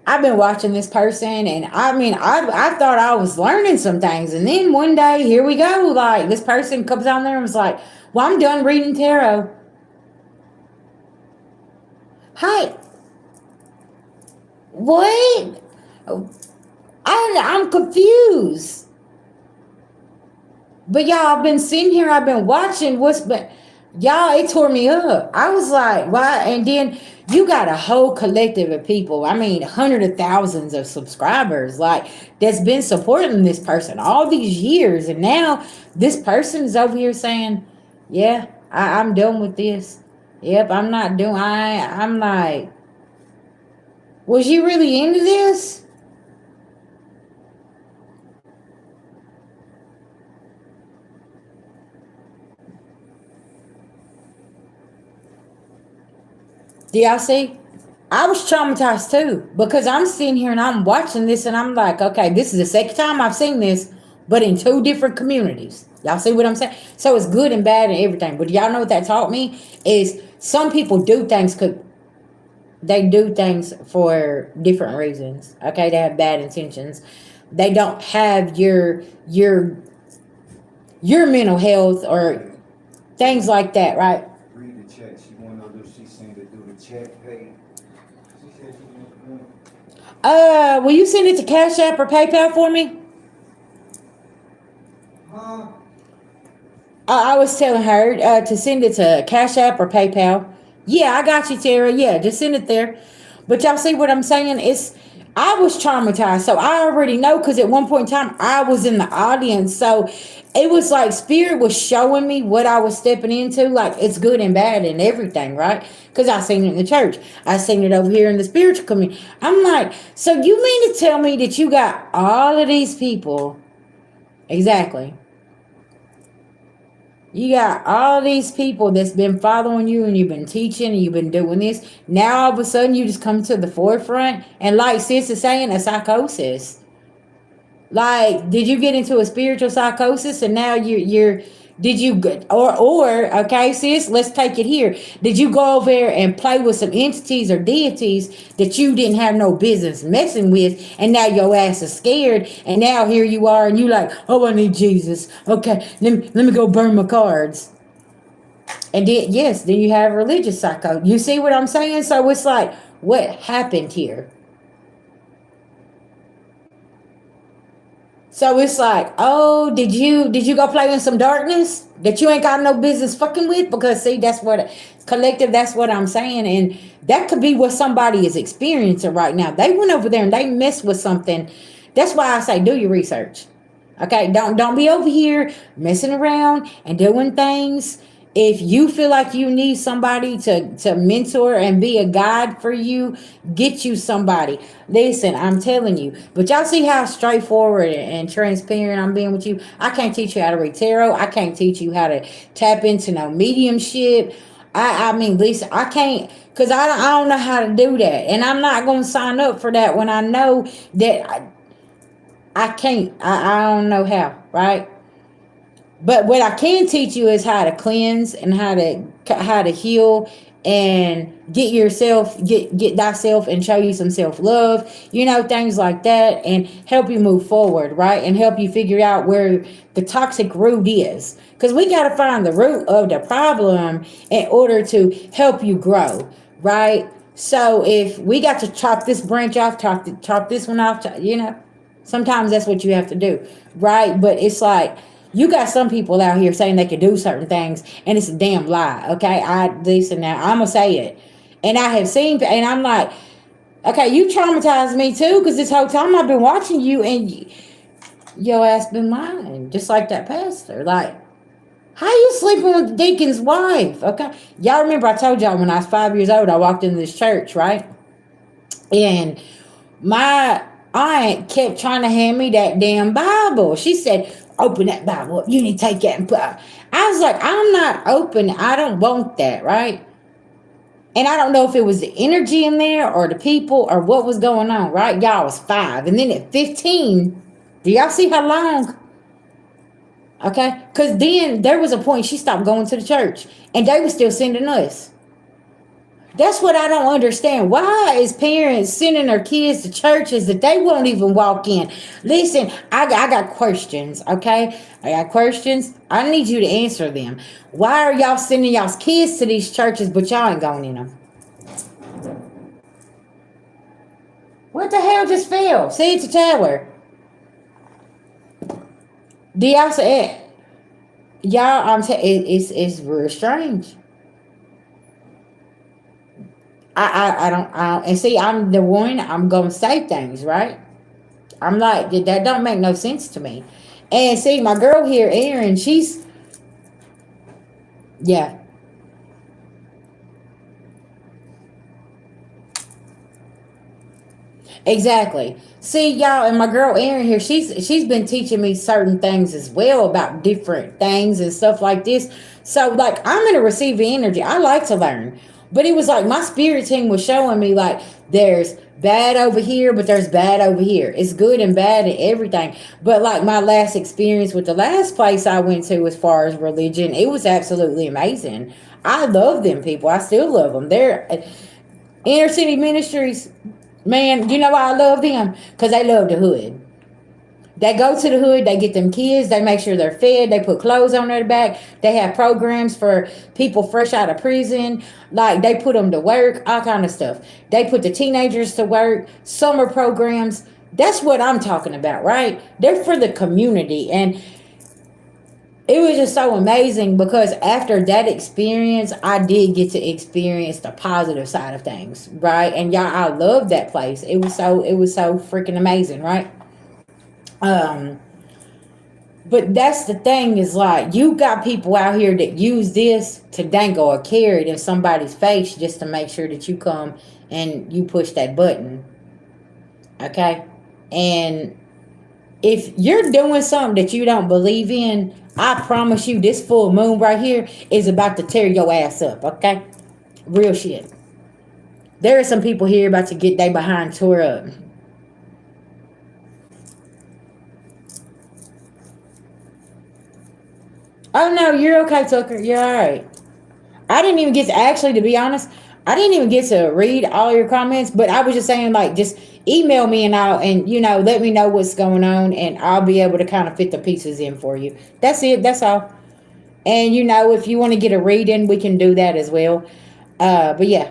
I've been watching this person, and I mean, I thought I was learning some things, and then one day, here we go, like this person comes on there and was like, "Well, I'm done reading tarot." Hi, what? I'm confused. But y'all, I've been sitting here, I've been watching what's been, y'all, it tore me up. I was like, why? And then you got a whole collective of people. I mean, hundreds of thousands of subscribers, like that's been supporting this person all these years. And now this person is over here saying, yeah, I'm done with this. Yep, I'm not doing, I'm like, was you really into this? Do y'all see? I was traumatized too because I'm sitting here and I'm watching this and I'm like, okay, this is the second time I've seen this, but in two different communities. Y'all see what I'm saying? So it's good and bad and everything. But y'all know what that taught me is some people do things they do things for different reasons. Okay, they have bad intentions. They don't have your mental health or things like that, right? Read the chat. She want to know if she's seen to do the chat pay. She said she want to do it. Will you send it to Cash App or PayPal for me? Huh? I was telling her to send it to Cash App or PayPal. Yeah, I got you, Tara. Yeah, just send it there. But y'all see what I'm saying? I was traumatized, so I already know because at one point in time I was in the audience, so it was like spirit was showing me what I was stepping into. Like it's good and bad and everything, right? Because I seen it in the church, I seen it over here in the spiritual community. I'm like, so you mean to tell me that you got all of these people? Exactly. You got all these people that's been following you and you've been teaching and you've been doing this. Now all of a sudden you just come to the forefront and like sis is saying, a psychosis. Like, did you get into a spiritual psychosis and now you're did you or okay, sis, let's take it here. Did you go over there and play with some entities or deities that you didn't have no business messing with, and now your ass is scared, and now here you are and you like, oh, I need Jesus. Okay, let me go burn my cards. And then yes, then you have religious psycho. You see what I'm saying? So it's like, what happened here? So it's like, oh, did you go play in some darkness that you ain't got no business fucking with? Because see, that's what collective. That's what I'm saying, and that could be what somebody is experiencing right now. They went over there and they messed with something. That's why I say do your research. Okay, don't be over here messing around and doing things. If you feel like you need somebody to mentor and be a guide for you, get you somebody. Listen, I'm telling you. But y'all see how straightforward and transparent I'm being with you. I can't teach you how to read tarot. I can't teach you how to tap into no mediumship. I mean, listen, I can't because I don't know how to do that, and I'm not going to sign up for that when I know that I can't. I don't know how, right? But what I can teach you is how to cleanse and how to heal and get thyself and show you some self-love, things like that, and help you move forward, right? And help you figure out where the toxic root is, because we got to find the root of the problem in order to help you grow, right? So if we got to chop this branch off, chop this one off, sometimes that's what you have to do, right? But it's like you got some people out here saying they can do certain things, and it's a damn lie. Okay, I listen now. I'm gonna say it, and I have seen, and I'm like, okay, you traumatized me too, because this whole time I've been watching you, and your ass been lying, just like that pastor. Like, how you sleeping with the deacon's wife? Okay, y'all remember I told y'all when I was 5 years old, I walked into this church, right, and my aunt kept trying to hand me that damn Bible. She said, open that Bible up. You need to take that and put. I was like, I'm not open. I don't want that, right? And I don't know if it was the energy in there or the people or what was going on, right? Y'all was 5. And then at 15, do y'all see how long? Okay? Because then there was a point she stopped going to the church. And they were still sending us. That's what I don't understand. Why is parents sending their kids to churches that they won't even walk in? Listen, I got questions, okay? I got questions. I need you to answer them. Why are y'all sending y'all's kids to these churches, but y'all ain't going in them? What the hell just fell? See, it's a tower. Do y'all say it? Y'all, it's real strange. I don't, and see, I'm the one, I'm gonna say things, right? I'm like, that don't make no sense to me. And see, my girl here, Erin, yeah, exactly. See, y'all, and my girl Erin here, she's been teaching me certain things as well about different things and stuff like this. So, like, I'm in a receiving energy. I like to learn. But it was like my spirit team was showing me, like, there's bad over here, but there's bad over here. It's good and bad and everything. But like my last experience with the last place I went to as far as religion, it was absolutely amazing. I love them people. I still love them. They're inner city ministries. Man, you know why I love them? Because they love the hood. They go to the hood, they get them kids, they make sure they're fed, they put clothes on their back, they have programs for people fresh out of prison, like they put them to work, all kind of stuff. They put the teenagers to work, summer programs. That's what I'm talking about, right? They're for the community. And it was just so amazing because after that experience, I did get to experience the positive side of things, right? And y'all, I love that place. It was so freaking amazing, right? Um, but that's the thing is like you got people out here that use this to dangle a carrot in somebody's face just to make sure that you come and you push that button, okay? And if you're doing something that you don't believe in, I promise you this full moon right here is about to tear your ass up, okay? Real shit. There are some people here about to get they behind tore up. Oh no, you're okay, Tucker. You're all right. I didn't even get to actually, to be honest, I didn't even get to read all your comments, but I was just saying, like, just email me and let me know what's going on, and I'll be able to kind of fit the pieces in for you. That's it. That's all. And if you want to get a reading, we can do that as well. But yeah,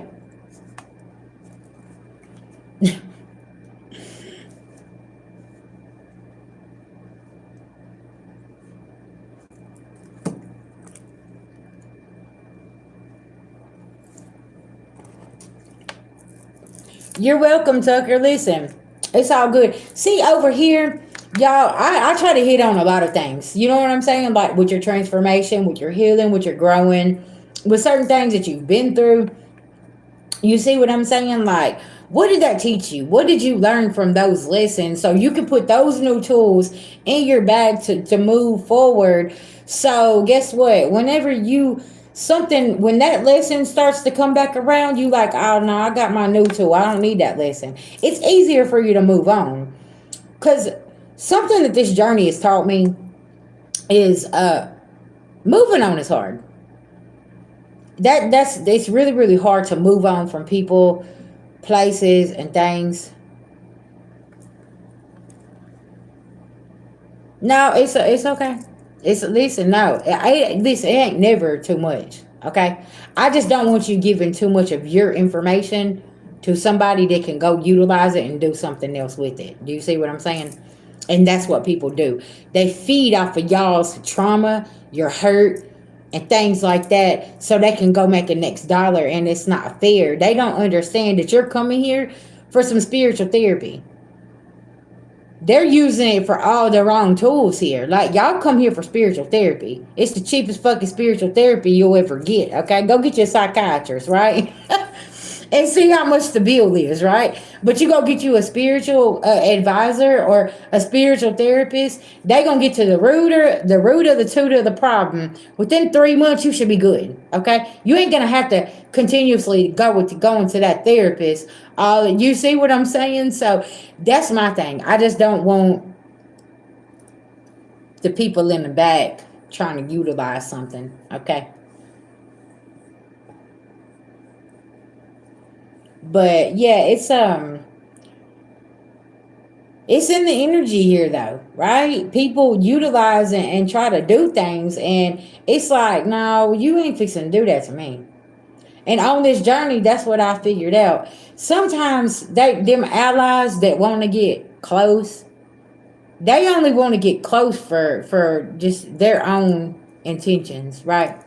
you're welcome, Tucker. Listen, it's all good. See over here, Y'all, I try to hit on a lot of things. You know what I'm saying? Like with your transformation, with your healing, with your growing, with certain things that you've been through. You see what I'm saying? Like, what did that teach you? What did you learn from those lessons? So you can put those new tools in your bag to move forward. So guess what? Whenever you something when that lesson starts to come back around, you like, oh no, I got my new tool. I don't need that lesson. It's easier for you to move on. Cause something that this journey has taught me is moving on is hard. That's it's really hard to move on from people, places, and things. No, it's okay. It's listen. No, listen. It ain't never too much. Okay, I just don't want you giving too much of your information to somebody that can go utilize it and do something else with it. Do you see what I'm saying? And that's what people do. They feed off of y'all's trauma, your hurt, and things like that, so they can go make a next dollar. And it's not fair. They don't understand that you're coming here for some spiritual therapy. They're using it for all the wrong tools here. Like, y'all come here for spiritual therapy. It's the cheapest fucking spiritual therapy you'll ever get. Okay, go get your psychiatrist, right? And see how much the bill is, right? But you go get you a spiritual advisor or a spiritual therapist. They gonna get to the root of the toot of the problem. Within 3 months, you should be good. Okay, you ain't gonna have to continuously going to that therapist. You see what I'm saying? So that's my thing. I just don't want the people in the back trying to utilize something. Okay. But yeah, it's in the energy here though, right? People utilize and try to do things, and it's like, no, you ain't fixing to do that to me. And on this journey, that's what I figured out. Sometimes them allies that want to get close, they only want to get close for just their own intentions, right?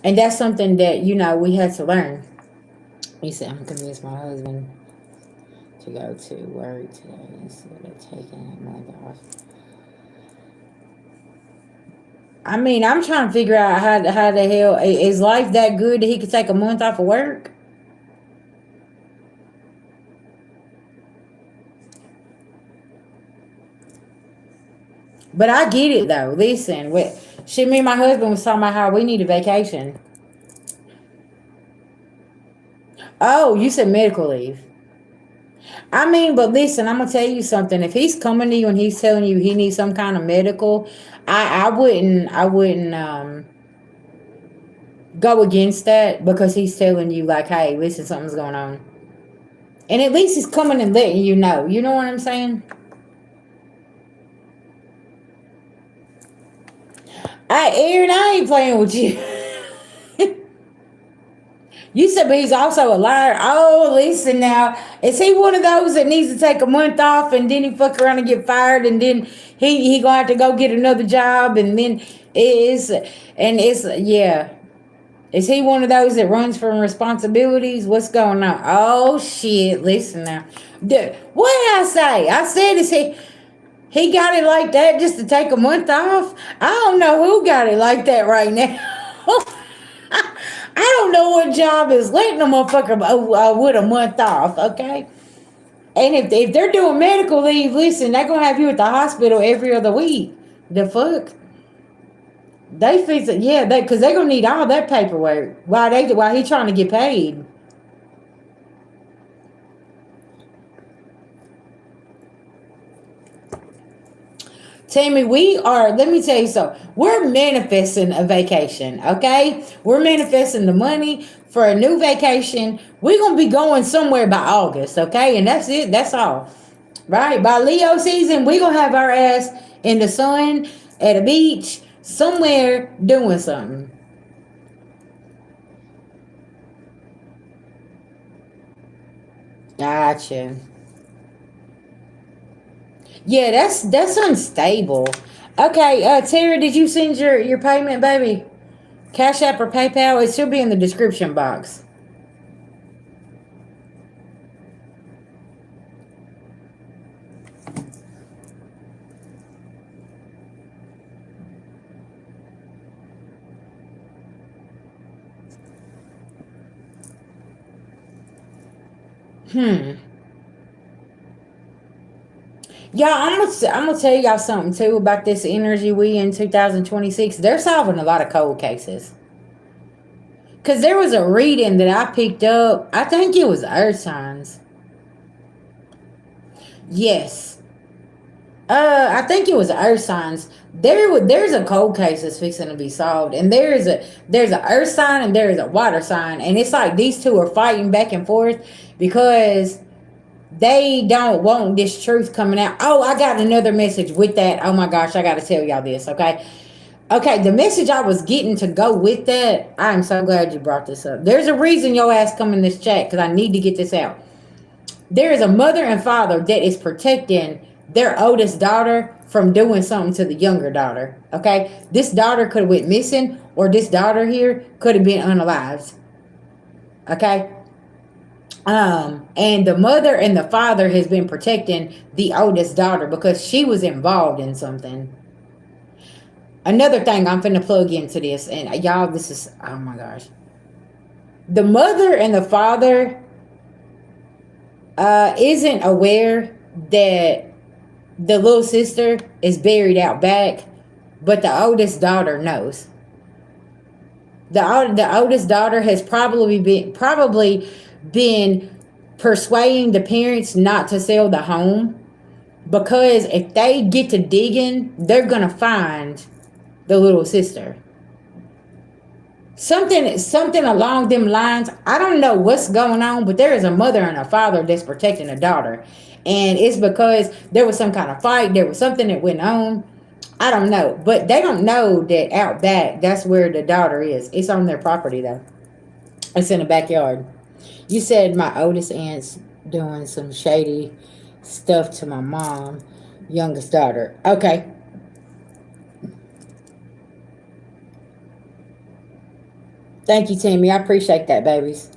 And that's something that we had to learn. You said, I'm convinced my husband to go to work today instead of taking a month off. I mean, I'm trying to figure out how the hell is life that good that he could take a month off of work? But I get it though. Listen, me and my husband was talking about how we need a vacation. Oh, you said medical leave. I mean, but listen, I'm gonna tell you something. If he's coming to you and he's telling you he needs some kind of medical, I wouldn't go against that, because he's telling you like, hey, listen, something's going on. And at least he's coming and letting you know. You know what I'm saying? Aaron, I ain't playing with you. You said, but he's also a liar. Oh, listen now. Is he one of those that needs to take a month off and then he fuck around and get fired, and then he gonna have to go get another job, and then it's yeah. Is he one of those that runs from responsibilities? What's going on? Oh shit! Listen now. What did I say? I said, is he got it like that just to take a month off? I don't know who got it like that right now. I don't know what job is letting a motherfucker with a month off, okay? And if they're doing medical leave, listen, they're gonna have you at the hospital every other week. The fuck? They fix it, yeah, because they're gonna need all that paperwork while he trying to get paid. Tammy, let me tell you something. We're manifesting a vacation, okay? We're manifesting the money for a new vacation. We're going to be going somewhere by August, okay? And that's it. That's all. Right? By Leo season, we're going to have our ass in the sun, at a beach, somewhere doing something. Gotcha. Yeah, that's unstable. Okay, Tara, did you send your payment, baby? Cash App or PayPal? It should be in the description box. Hmm. Y'all, I'm gonna tell y'all something too about this energy we in 2026. They're solving a lot of cold cases. Cause there was a reading that I picked up. I think it was Earth signs. Yes. I think it was Earth signs. There's a cold case that's fixing to be solved, and there's a Earth sign and there's a water sign, and it's like these two are fighting back and forth because they don't want this truth coming out. Oh, I got another message with that. Oh my gosh, I got to tell y'all this. Okay, okay. The message I was getting to go with that. I am so glad you brought this up. There's a reason your ass come in this chat because I need to get this out. There is a mother and father that is protecting their oldest daughter from doing something to the younger daughter. Okay, this daughter could have went missing, or this daughter here could have been unalived. Okay, and the mother and the father has been protecting the oldest daughter because she was involved in something. Another thing I'm finna plug into this, and y'all, this is, oh my gosh. The mother and the father isn't aware that the little sister is buried out back, but the oldest daughter knows. The oldest daughter has probably been persuading the parents not to sell the home because if they get to digging, they're gonna find the little sister. Something along them lines. I don't know what's going on, but there is a mother and a father that's protecting a daughter, and it's because there was some kind of fight. There was something that went on. I don't know, but they don't know that out back. That's where the daughter is. It's on their property though. It's in the backyard. You said my oldest aunt's doing some shady stuff to my mom, youngest daughter. Okay. Thank you, Timmy. I appreciate that, babies.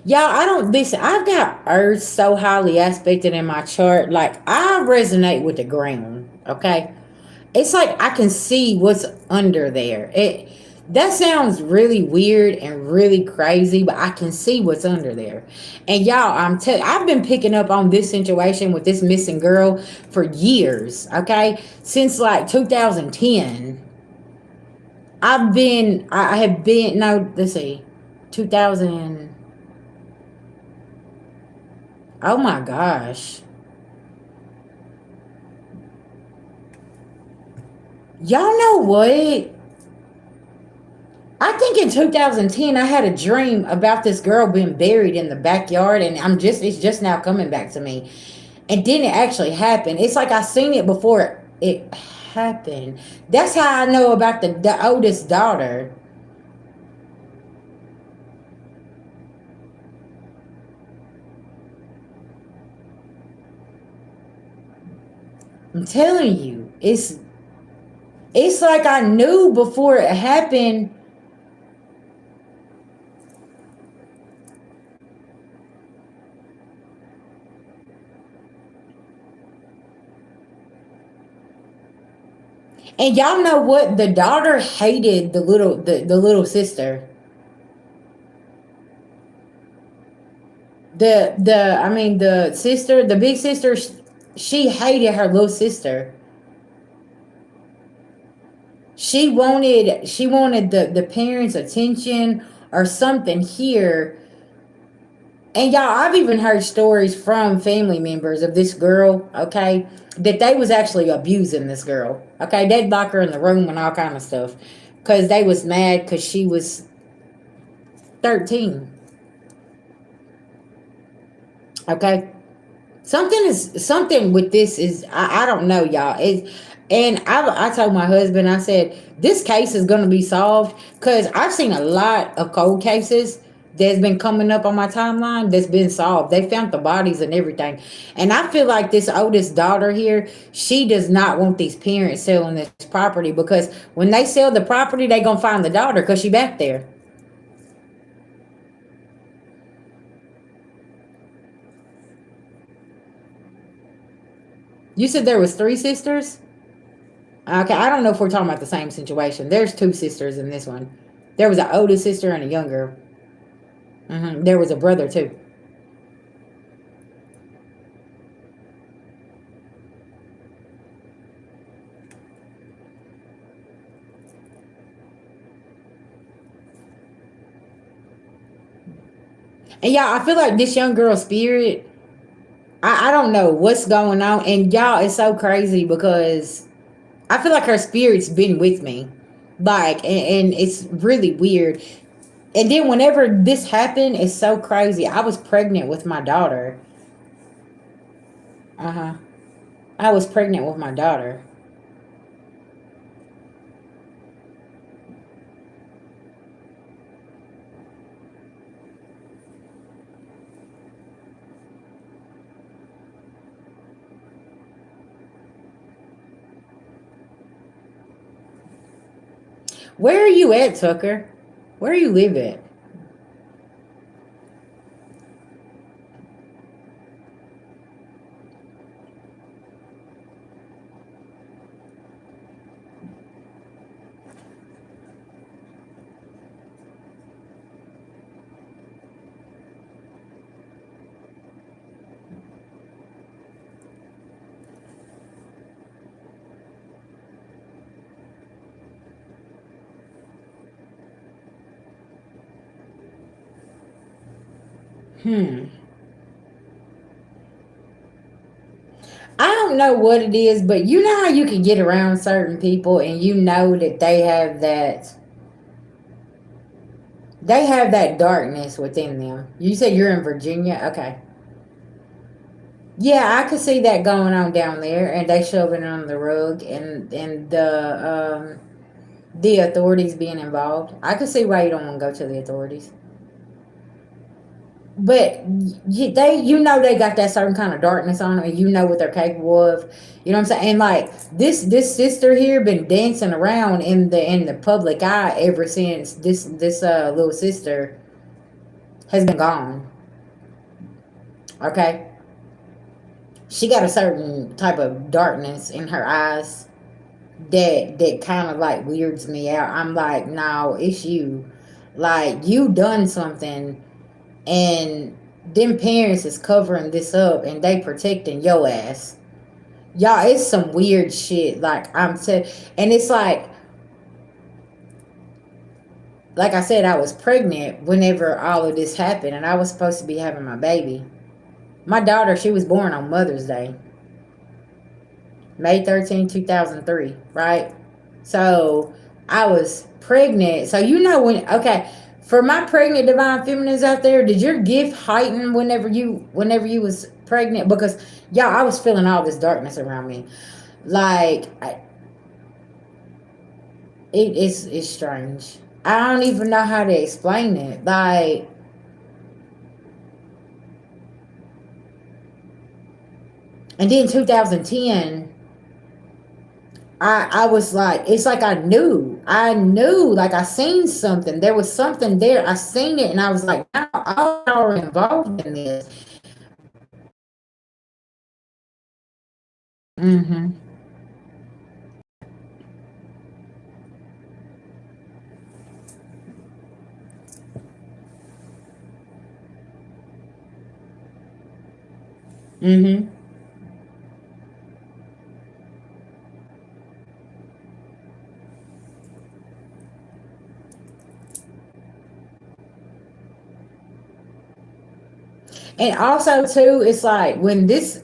Y'all, I don't listen. I've got Earth so highly aspected in my chart. Like, I resonate with the ground. Okay. It's like I can see what's under there. That sounds really weird and really crazy, but I can see what's under there. And y'all, I've been picking up on this situation with this missing girl for years, okay? Since like 2010. I have been, no, let's see, 2000, oh my gosh. Y'all know what? I think in 2010 I had a dream about this girl being buried in the backyard, and it's just now coming back to me. And didn't actually happen. It's like I seen it before it happened. That's how I know about the oldest daughter. I'm telling you, it's like I knew before it happened. And y'all know what? The daughter hated the little sister. The sister, the big sister, she hated her little sister. She wanted the parents' attention or something here. And y'all, I've even heard stories from family members of this girl, okay, that they was actually abusing this girl. Okay, they'd lock her in the room and all kind of stuff. Cause they was mad because she was 13. Okay. Something with this is I don't know, y'all. And I told my husband, I said this case is gonna be solved because I've seen a lot of cold cases that's been coming up on my timeline that's been solved. They found the bodies and everything, and I feel like this oldest daughter here, she does not want these parents selling this property because when they sell the property, they gonna find the daughter because she back there. You said there was three sisters. Okay, I don't know if we're talking about the same situation. There's two sisters in this one. There was an older sister and a younger. There was a brother too. And y'all, I feel like this young girl's spirit, I don't know what's going on. And y'all, it's so crazy because I feel like her spirit's been with me. Like, and it's really weird. And then whenever this happened, it's so crazy. I was pregnant with my daughter. Uh huh. I was pregnant with my daughter. Where are you at, Tucker? Where you live at? Hmm. I don't know what it is, but you know how you can get around certain people and you know that they have that darkness within them. You said you're in Virginia, okay? Yeah, I could see that going on down there, and they shoving it on the rug, and the authorities being involved. I could see why you don't want to go to the authorities. But you know they got that certain kind of darkness on them, and you know what they're capable of. You know what I'm saying? And like this sister here been dancing around in the public eye ever since this little sister has been gone. Okay, she got a certain type of darkness in her eyes that kind of like weirds me out. I'm like, no, it's you. Like you done something, and them parents is covering this up, and they protecting your ass. Y'all, it's some weird shit. And it's like I said, I was pregnant whenever all of this happened, and I was supposed to be having my baby. My daughter, she was born on Mother's Day, May 13th, 2003, right? So I was pregnant. So you know when okay, for my pregnant divine feminines out there, did your gift heighten whenever you was pregnant? Because y'all, I was feeling all this darkness around me. Like it's strange. I don't even know how to explain it. Like, and then 2010, I was like, it's like I knew, like I seen something. There was something there. I seen it, and I was like, now all y'all are involved in this. Mm-hmm. Mm-hmm. And also too, it's like when this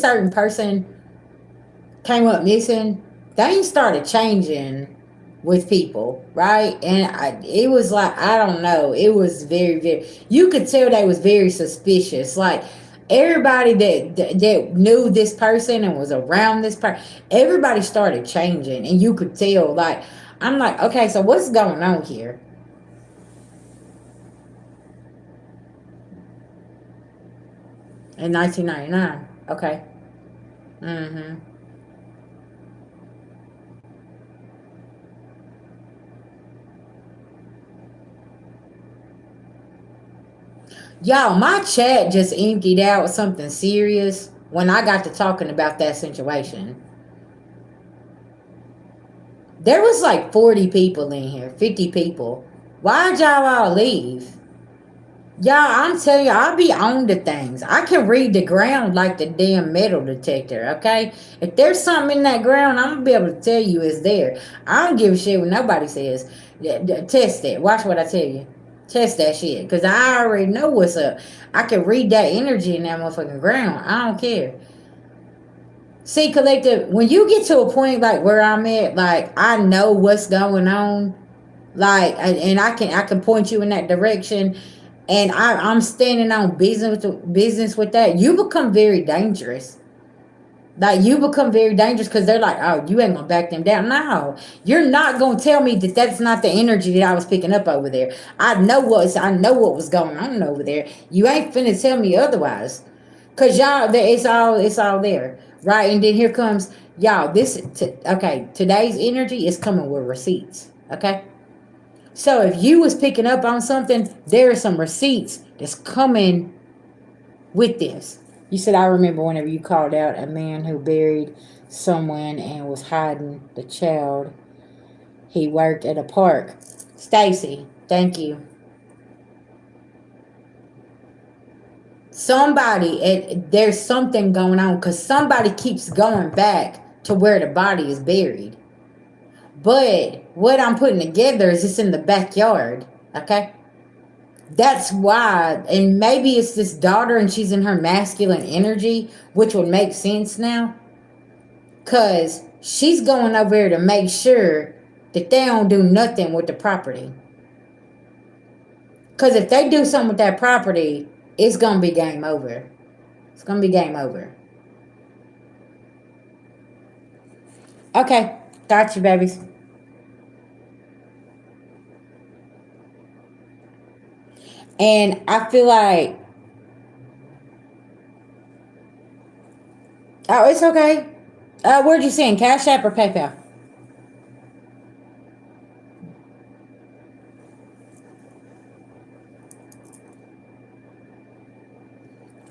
certain person came up missing, things started changing with people, right? And it was like, I don't know, it was very, very. You could tell they was very suspicious. Like everybody that knew this person and was around this person, everybody started changing, and you could tell. Like I'm like, okay, so what's going on here? In 1999, okay. Mm-hmm. Y'all, my chat just emptied out something serious when I got to talking about that situation. There was like 40 people in here, 50 people. Why'd y'all all leave? Yeah, I'm telling you, I'll be on to things. I can read the ground like the damn metal detector, okay? If there's something in that ground, I'm gonna be able to tell you it's there. I don't give a shit what nobody says. Test it. Watch what I tell you. Test that shit. Because I already know what's up. I can read that energy in that motherfucking ground. I don't care. See, collective, when you get to a point like where I'm at, like I know what's going on, like and I can point you in that direction, and I'm standing on business with that. You become very dangerous. Like you become very dangerous because they're like, oh, you ain't gonna back them down. No, you're not gonna tell me that that's not the energy that I was picking up over there. I know what was going on over there. You ain't finna tell me otherwise, cause y'all, it's all there, right? And then here comes y'all. Okay. Today's energy is coming with receipts. Okay. So if you was picking up on something, there are some receipts that's coming with this. You said, I remember whenever you called out a man who buried someone and was hiding the child. He worked at a park. Stacy, thank you. There's something going on because somebody keeps going back to where the body is buried. But what I'm putting together is it's in the backyard. Okay? That's why, and maybe it's this daughter and she's in her masculine energy, which would make sense now. Because she's going over there to make sure that they don't do nothing with the property. Because if they do something with that property, it's going to be game over. It's going to be game over. Okay. Got you, babies. And I feel like, oh, it's okay. Where'd you send? Cash App or PayPal?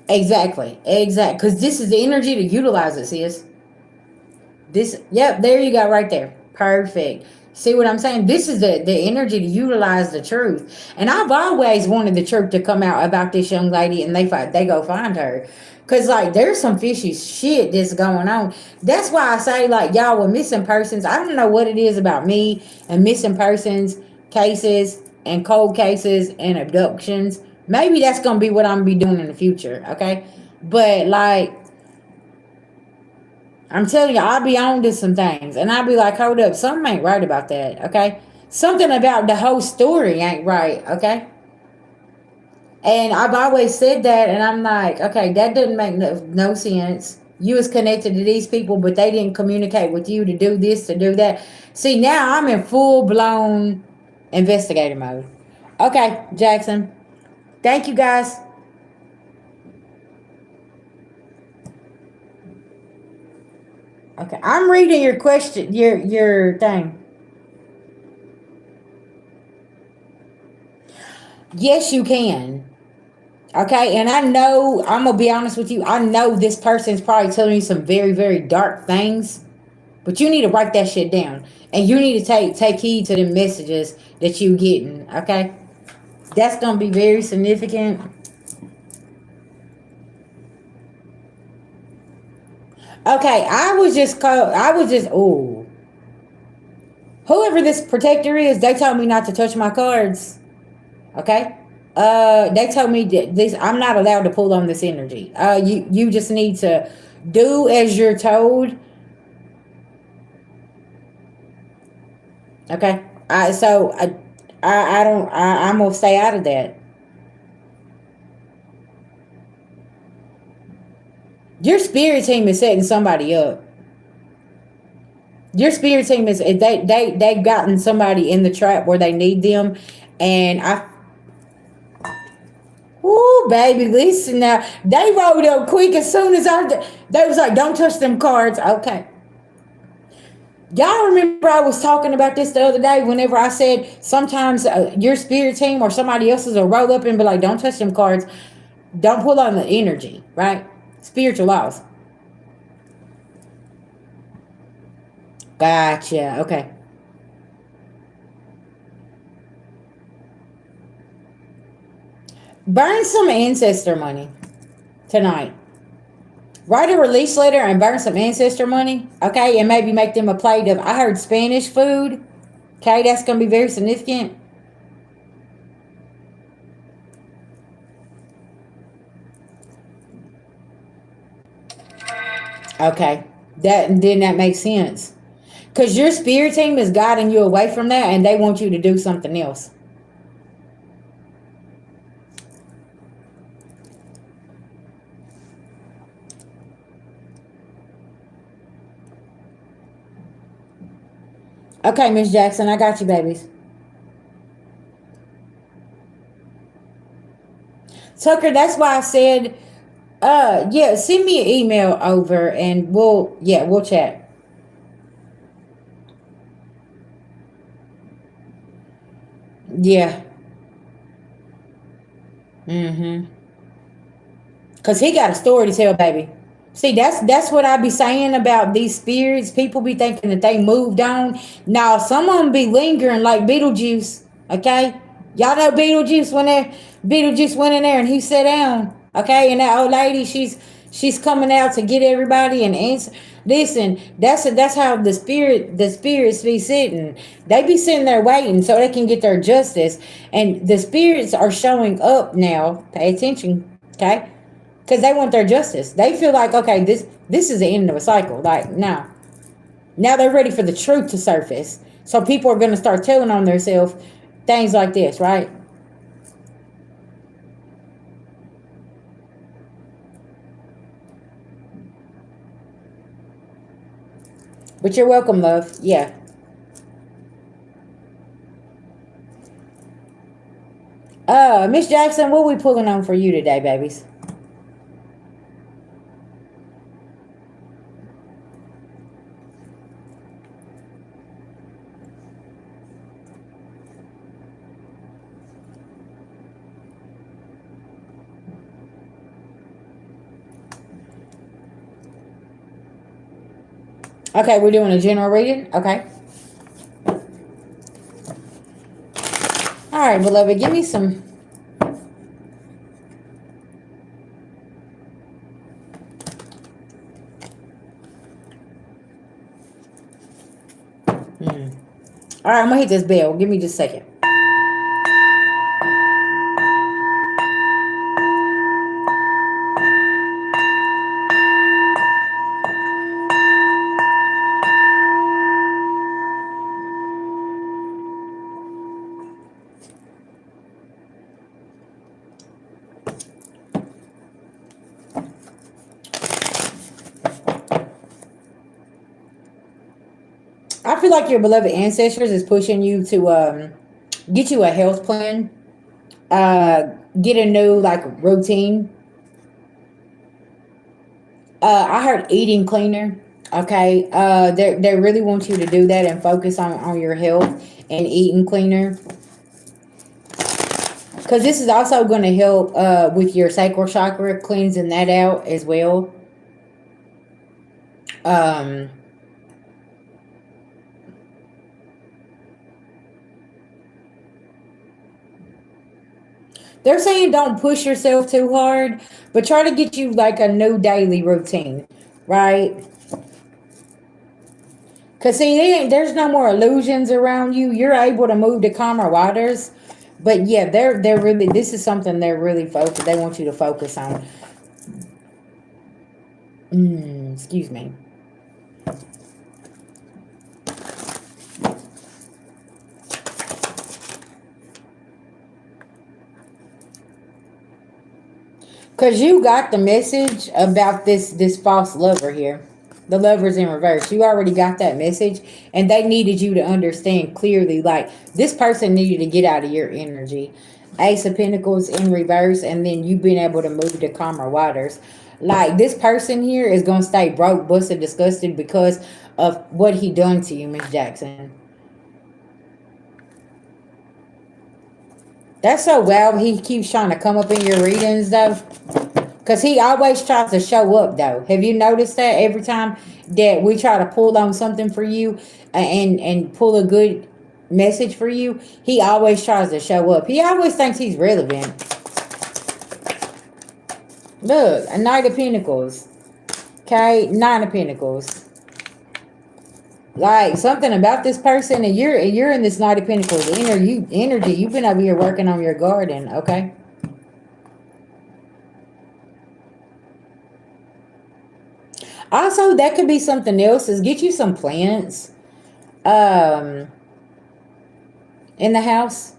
Exactly. Exactly. Because this is the energy to utilize it, sis. Yep, there you go, right there. Perfect. See what I'm saying? This is the energy to utilize the truth. And I've always wanted the truth to come out about this young lady, and they go find her. Cause like there's some fishy shit that's going on. That's why I say like y'all with missing persons. I don't know what it is about me and missing persons cases and cold cases and abductions. Maybe that's gonna be what I'm gonna be doing in the future. Okay, but like I'm telling you, I'll be on to some things, and I'll be like, hold up, something ain't right about that, okay? Something about the whole story ain't right, okay? And I've always said that, and I'm like, okay, that doesn't make no sense. You was connected to these people, but they didn't communicate with you to do this, to do that. See, now I'm in full blown investigator mode. Okay, Jackson. Thank you guys. Okay, I'm reading your question, your thing. Yes, you can. Okay, and I know I'm gonna be honest with you. I know this person's probably telling you some very, very dark things, but you need to write that shit down, and you need to take heed to the messages that you getting. Okay, that's gonna be very significant. Okay, I was just oh, whoever this protector is, they told me not to touch my cards. Okay, they told me that this I'm not allowed to pull on this energy. You just need to do as you're told. Okay. I don't I'm gonna stay out of that. Your spirit team is setting somebody up. Your spirit team is they've gotten somebody in the trap where they need them, and I. Ooh, baby, listen now. They rolled up quick as soon as they was like, don't touch them cards. Okay. Y'all remember I was talking about this the other day whenever I said sometimes your spirit team or somebody else's will roll up and be like, don't touch them cards. Don't pull on the energy, right? Spiritual laws. Gotcha. Okay. Burn some ancestor money tonight. Write a release letter and burn some ancestor money, okay? And maybe make them a plate of, I heard Spanish food, okay? That's going to be very significant. Okay, that makes sense. Because your spirit team is guiding you away from that and they want you to do something else. Okay, Miss Jackson, I got you, babies. Tucker, that's why I said, yeah, send me an email over and we'll chat. Yeah. Mm-hmm. Cause he got a story to tell, baby. See, that's what I be saying about these spirits. People be thinking that they moved on. Now, some of them be lingering like Beetlejuice. Okay, y'all know Beetlejuice went in there and he sat down. Okay, and that old lady, she's coming out to get everybody and answer. Listen, that's how the spirits be sitting. They be sitting there waiting so they can get their justice. And the spirits are showing up now. Pay attention, okay? Because they want their justice. They feel like, okay, this is the end of a cycle. Like now they're ready for the truth to surface. So people are going to start telling on themselves things like this, right? But you're welcome, love. Yeah. Miss Jackson, what we pulling on for you today, babies? Okay, we're doing a general reading. Okay. All right, beloved, give me some. All right, I'm gonna hit this bell. Give me just a second. I feel like your beloved ancestors is pushing you to get you a health plan, uh, get a new like routine. I heard eating cleaner. Okay, they really want you to do that and focus on your health and eating cleaner because this is also going to help with your sacral chakra, cleansing that out as well. Um, they're saying don't push yourself too hard, but try to get you like a new daily routine, right? Cause see, there's no more illusions around you. You're able to move to calmer waters. But yeah, they're really, this is something they're really focused. They want you to focus on. Excuse me. Cause you got the message about this false lover here. The lover's in reverse. You already got that message, and they needed you to understand clearly. Like this person needed to get out of your energy. Ace of Pentacles in reverse, and then you being able to move to calmer waters. Like this person here is gonna stay broke, busted, disgusted because of what he done to you, Miss Jackson. That's so wild. He keeps trying to come up in your readings though. Because he always tries to show up, though. Have you noticed that every time that we try to pull on something for you and pull a good message for you, he always tries to show up. He always thinks he's relevant. Look, a Knight of Pentacles. Okay, Nine of Pentacles. Like something about this person, and you're in this Knight of Pentacles energy. You've been over here working on your garden, okay? Also, that could be something else. Is get you some plants, um, in the house.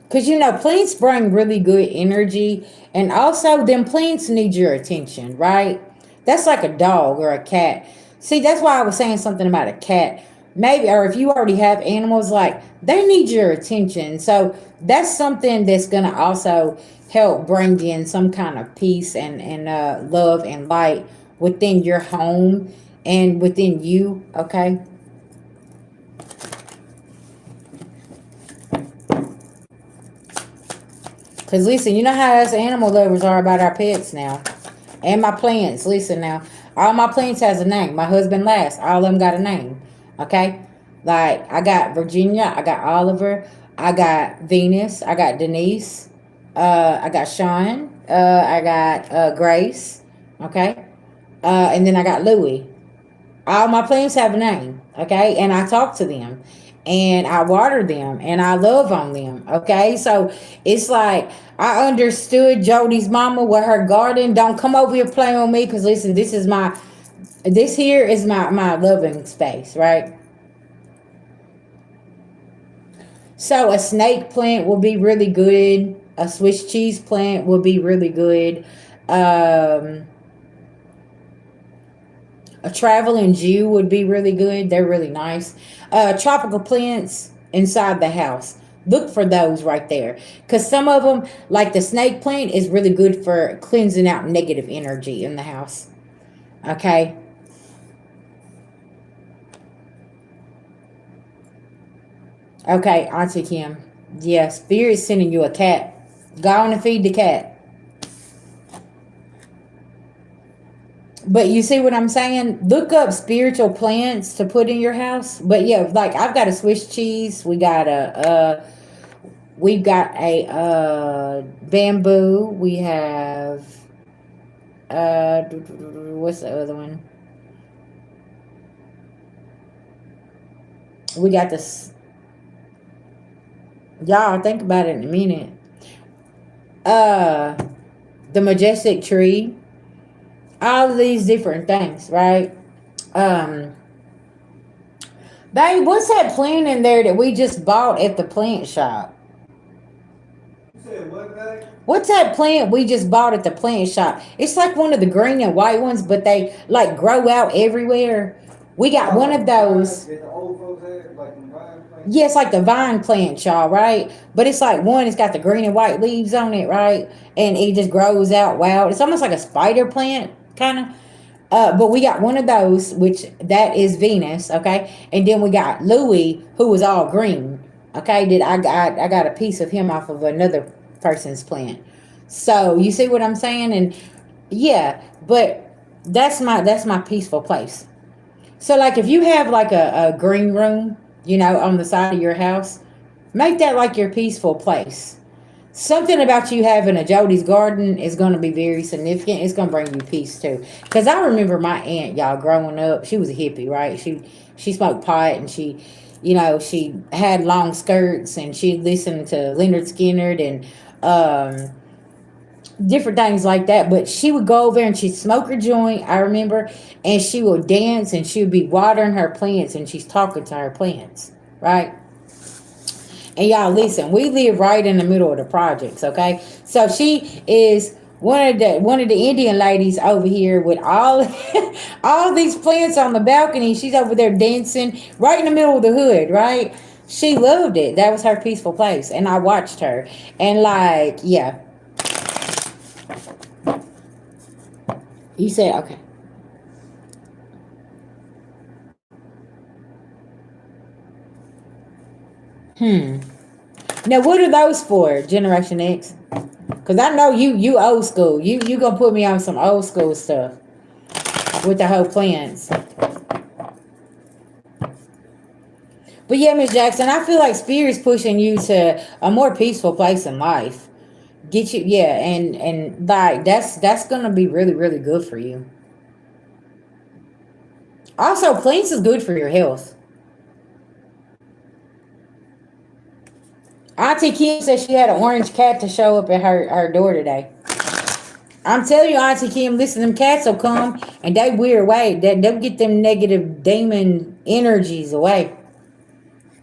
Because, plants bring really good energy. And also, them plants need your attention, right? That's like a dog or a cat. See, that's why I was saying something about a cat. Maybe, or if you already have animals, like, they need your attention. So, that's something that's going to also help bring in some kind of peace and love and light within your home and within you, okay? Because listen, you know how us animal lovers are about our pets now. And my plants. Listen now. All my plants has a name. My husband last. All of them got a name. Okay? Like, I got Virginia. I got Oliver. I got Venus. I got Denise. I got Sean. I got Grace. Okay? And then I got Louie. All my plants have a name, okay? And I talk to them and I water them and I love on them, okay? So it's like I understood Jody's mama with her garden. Don't come over here playing on me because listen, this here is my loving space, right? So a snake plant will be really good. A Swiss cheese plant will be really good. Um, A traveling Jew would be really good. They're really nice. Tropical plants inside the house. Look for those right there. Because some of them, like the snake plant, is really good for cleansing out negative energy in the house. Okay? Okay, Auntie Kim. Yeah, Spirit's sending you a cat. Go on and feed the cat. But you see what I'm saying? Look up spiritual plants to put in your house. But yeah, like I've got a Swiss cheese. We've got a bamboo. We have what's the other one? We got this. Y'all think about it in a minute. Uh, the majestic tree. All of these different things, right? Um, Babe, what's that plant in there that we just bought at the plant shop? You said what, guy? What's that plant we just bought at the plant shop? It's like one of the green and white ones, but they like grow out everywhere. We got one of those. That the old folks had, like the vine plant? Yes, like the vine plant, y'all, right? But it's like one, it's got the green and white leaves on it, right? And it just grows out wild. It's almost like a spider plant, kind of. But we got one of those, which that is Venus, okay? And then we got Louis, who was all green, okay? Did I got a piece of him off of another person's plant. So you see what I'm saying? And yeah, but that's my peaceful place. So like if you have like a green room, on the side of your house, make that like your peaceful place. Something about you having a Jody's garden is going to be very significant. It's going to bring you peace too. Because I remember my aunt, y'all, growing up. She was a hippie, right? She smoked pot and she had long skirts and she listened to Leonard Skinner and different things like that. But she would go over there and she'd smoke her joint, I remember, and she would dance and she would be watering her plants and she's talking to her plants, right? And y'all listen, we live right in the middle of the projects, okay? So she is one of the Indian ladies over here with all all these plants on the balcony. She's over there dancing right in the middle of the hood, right? She loved it. That was her peaceful place. And I watched her. And like, yeah. You said okay. Now, what are those for, Generation X? Because I know you old school. You gonna put me on some old school stuff with the whole plants. But yeah, Miss Jackson, I feel like Spirit's pushing you to a more peaceful place in life. Get you, yeah, and like that's gonna be really really good for you. Also, plants is good for your health. Auntie Kim said she had an orange cat to show up at her door today. I'm telling you, Auntie Kim, listen, them cats will come and they weird away. They'll get them negative demon energies away.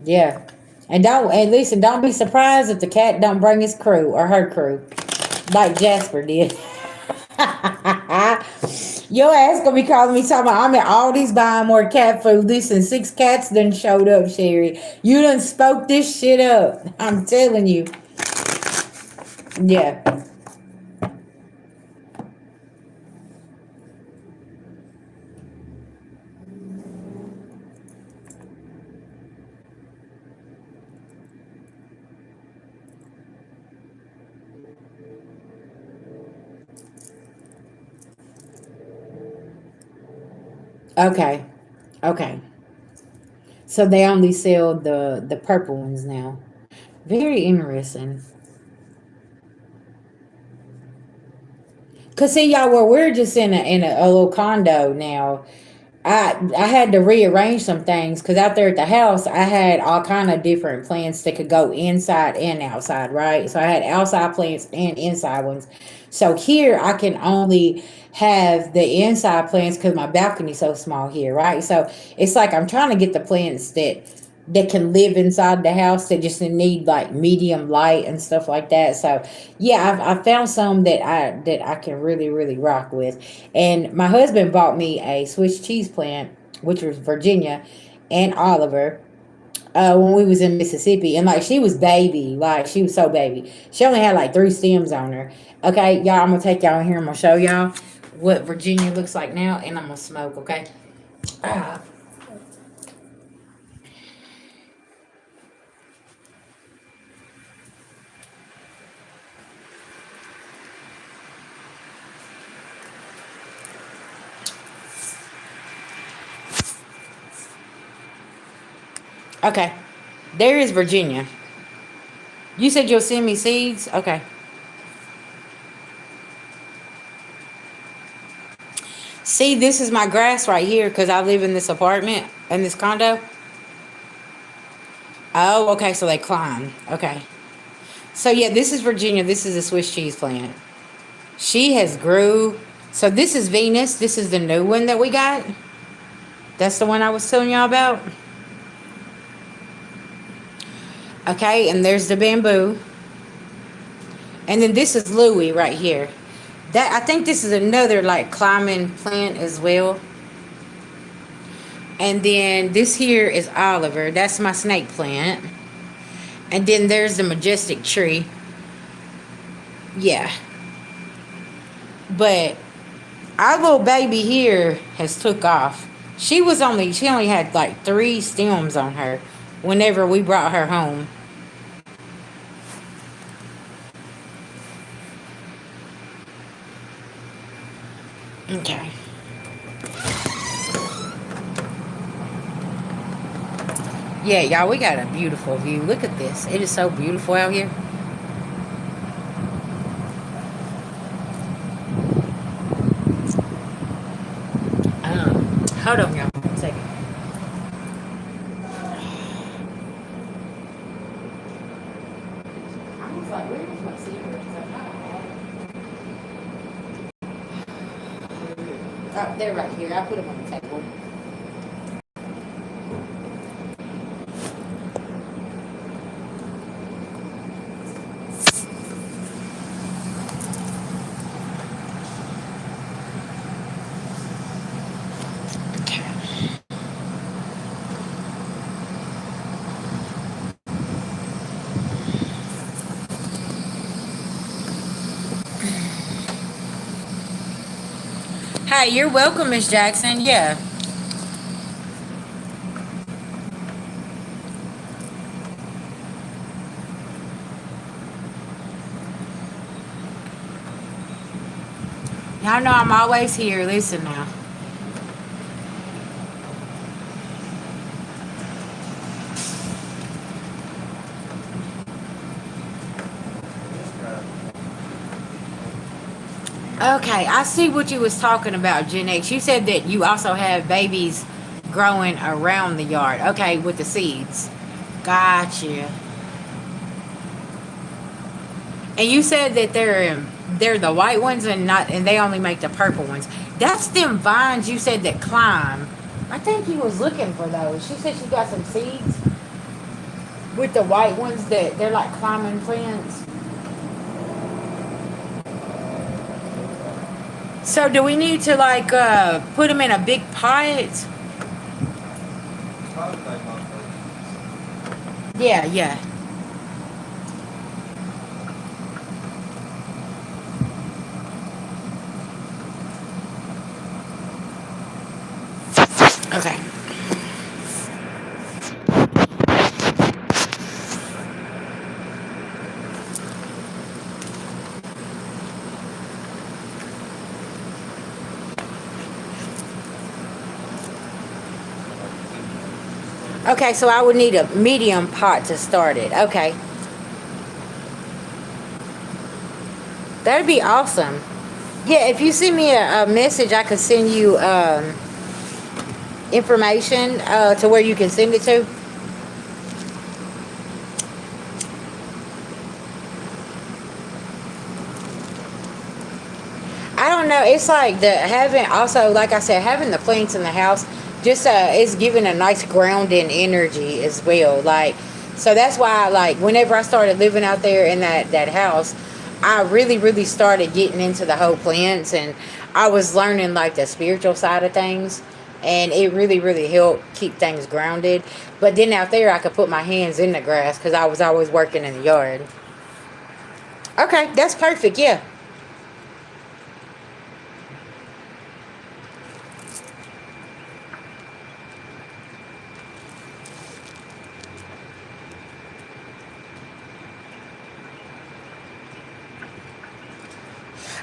Yeah. And listen, don't be surprised if the cat don't bring his crew or her crew. Like Jasper did. Your ass gonna be calling me talking about I'm at Aldi's buying more cat food. Listen, 6 cats done showed up, Sherry. You done spoke this shit up. I'm telling you. Yeah. Okay. Okay. So they only sell the purple ones now. Very interesting. Cause see y'all, where we're just in a little condo now. I had to rearrange some things because out there at the house I had all kind of different plants that could go inside and outside, right? So I had outside plants and inside ones. So here I can only have the inside plants because my balcony's so small here, right? So it's like I'm trying to get the plants that can live inside the house that just need like medium light and stuff like that. So yeah, I found some that I can really really rock with. And my husband bought me a Swiss cheese plant, which was Virginia and Oliver, when we was in Mississippi. And like she was baby, like she was so baby. She only had like 3 stems on her. Okay, y'all, I'm gonna take y'all in here. I'm gonna show y'all what Virginia looks like now, and I'm gonna smoke. Okay. Ah, okay. There is Virginia. You said you'll send me seeds. Okay. See, this is my grass right here because I live in this apartment in this condo. Oh, okay. So they climb. Okay. So yeah, this is Virginia. This is a Swiss cheese plant. She has grew. So this is Venus. This is the new one that we got. That's the one I was telling y'all about. Okay, and there's the bamboo. And then this is Louis right here. That I think this is another like climbing plant as well. And then this here is Oliver. That's my snake plant. And then there's the majestic tree. Yeah. But our little baby here has took off. She only had like 3 stems on her whenever we brought her home. Okay. Yeah, y'all, we got a beautiful view. Look at this. It is so beautiful out here. Hold on, y'all. One second. I was like, where is my cigarettes? Oh, they're right here. I put them on the table. Hi, you're welcome, Miss Jackson. Yeah. Y'all know I'm always here. Listen now. Okay, I see what you was talking about, Gen X. You said that you also have babies growing around the yard. Okay, with the seeds. Gotcha. And you said that they're the white ones and not, and they only make the purple ones. That's them vines you said that climb. I think he was looking for those. She said she got some seeds with the white ones that they're like climbing plants. So do we need to like put them in a big pot? Probably like my first. Yeah, yeah. Okay. Okay, so I would need a medium pot to start it. Okay. That'd be awesome. Yeah, if you send me a message, I could send you information to where you can send it to. I don't know. It's like the having also, like I said, having the plants in the house just it's giving a nice grounding energy as well. Like, so that's why like whenever I started living out there in that house, I really started getting into the whole plants, and I was learning like the spiritual side of things, and it really helped keep things grounded. But then out there, I could put my hands in the grass because I was always working in the yard. Okay, that's perfect. Yeah.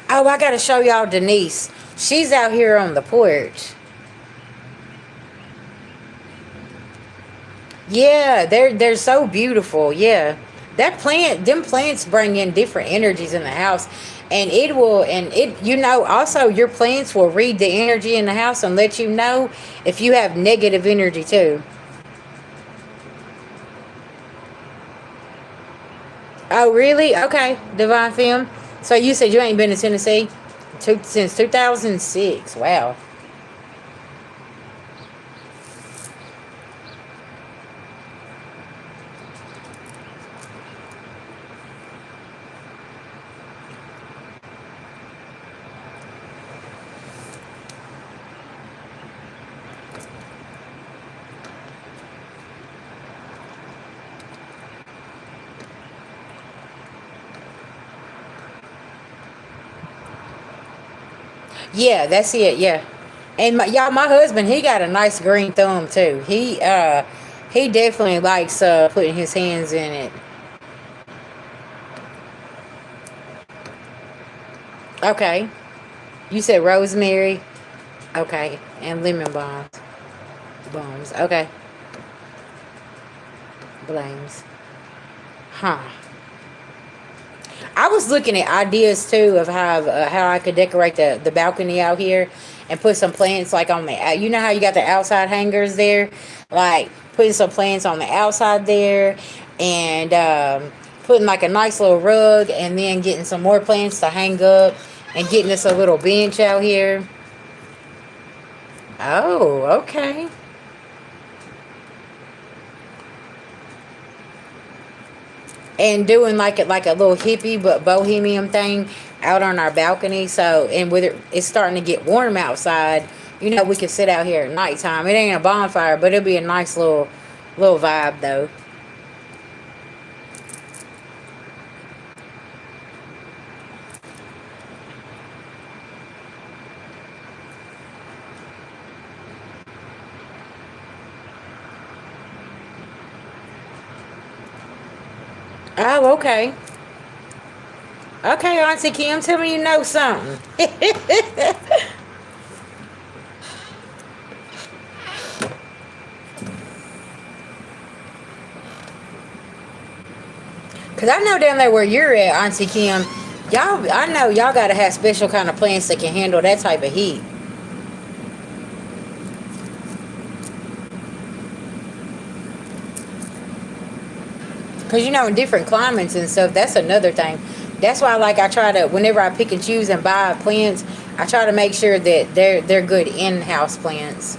Oh, I gotta show y'all Denise. She's out here on the porch. Yeah, they're so beautiful. Yeah. Them plants bring in different energies in the house. And it will, and it, also your plants will read the energy in the house and let you know if you have negative energy too. Oh, really? Okay, Divine Film. So you said you ain't been to Tennessee since 2006. Wow. Yeah, that's it. Yeah. And y'all, my husband, he got a nice green thumb too. He definitely likes putting his hands in it. Okay. You said rosemary. Okay. And lemon balms. Bombs. Okay. Blames. Huh. I was looking at ideas too of how I could decorate the balcony out here and put some plants like on the you know how you got the outside hangers there, like putting some plants on the outside there, and putting like a nice little rug, and then getting some more plants to hang up, and getting us a little bench out here. Oh, okay. And doing like a little hippie but bohemian thing out on our balcony. So, and with it's starting to get warm outside, we can sit out here at nighttime. It ain't a bonfire, but it'll be a nice little vibe though. Oh, okay. Okay, Auntie Kim, tell me you know something. Cause I know down there where you're at, Auntie Kim, Y'all, I know y'all gotta have special kind of plants that can handle that type of heat. Cause you know, in different climates and stuff, that's another thing. That's why, like, I try to whenever I pick and choose and buy plants, I try to make sure that they're good in-house plants.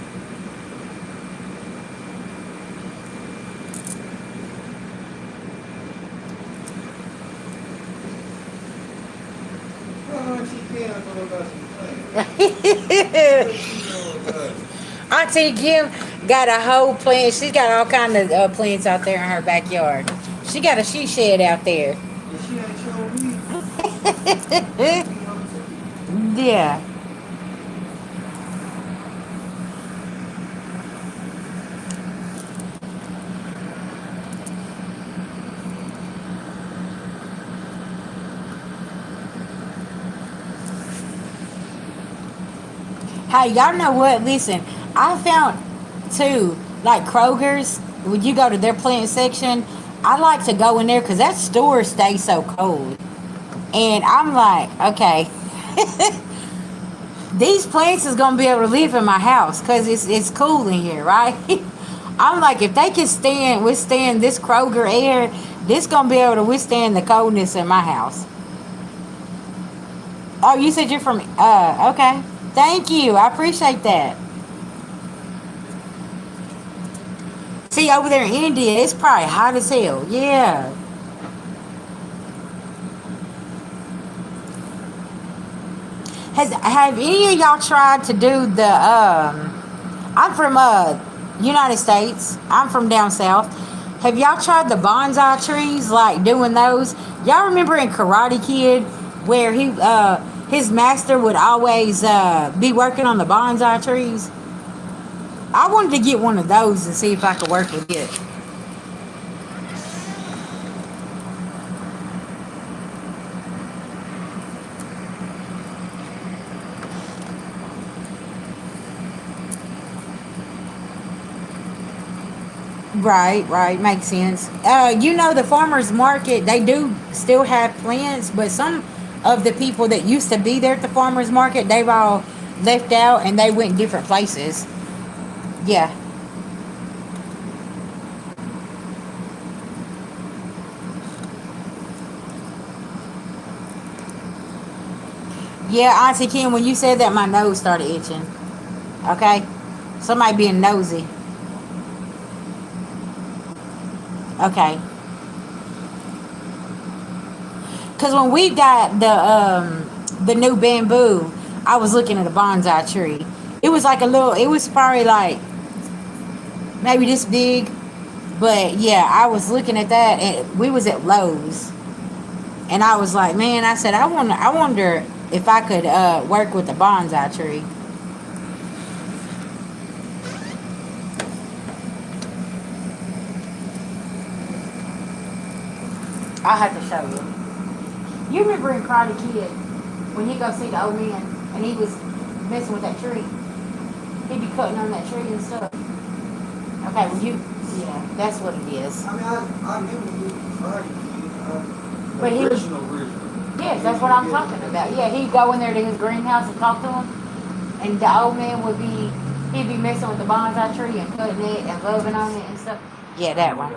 Oh, she can't know about some plants. What she know about it? Auntie Kim got a whole plant. She's got all kind of plants out there in her backyard. She got a she shed out there. And she ain't showed me. Yeah. Hey, y'all know what? Listen, I found too, like Kroger's, when you go to their plant section, I like to go in there because that store stays so cold. And I'm like, okay, these plants is gonna be able to live in my house because it's cool in here, right? I'm like, if they can withstand this Kroger air, this gonna be able to withstand the coldness in my house. Oh, you said you're from okay. Thank you. I appreciate that. See, over there in India, it's probably hot as hell. Yeah. Have any of y'all tried to do the I'm from United States. I'm from down south. Have y'all tried the bonsai trees, like doing those? Y'all remember in Karate Kid where he his master would always be working on the bonsai trees? I wanted to get one of those and see if I could work with it. Right, right, makes sense. You know, the farmers market, they do still have plants, but some of the people that used to be there at the farmers market, they've all left out and they went different places. Yeah, yeah, Auntie Kim, when you said that, my nose started itching. Okay, somebody being nosy. Okay, because when we got the new bamboo, I was looking at a bonsai tree. It was like a little. It was probably like maybe this big. But yeah, I was looking at that, and we was at Lowe's, and I was like, man, I said, I wonder if I could work with the bonsai tree. I'll have to show you. You remember in Karate Kid when he go see the old man and he was messing with that tree? He'd be cutting on that tree and stuff. Okay, well yeah, that's what it is. I mean, I remember you Friday, But he was, original. yes, that's what I'm talking about. Yeah, he'd go in there to his greenhouse and talk to him, and the old man he'd be messing with the bonsai tree and cutting it and rubbing on it and stuff. Yeah, that one.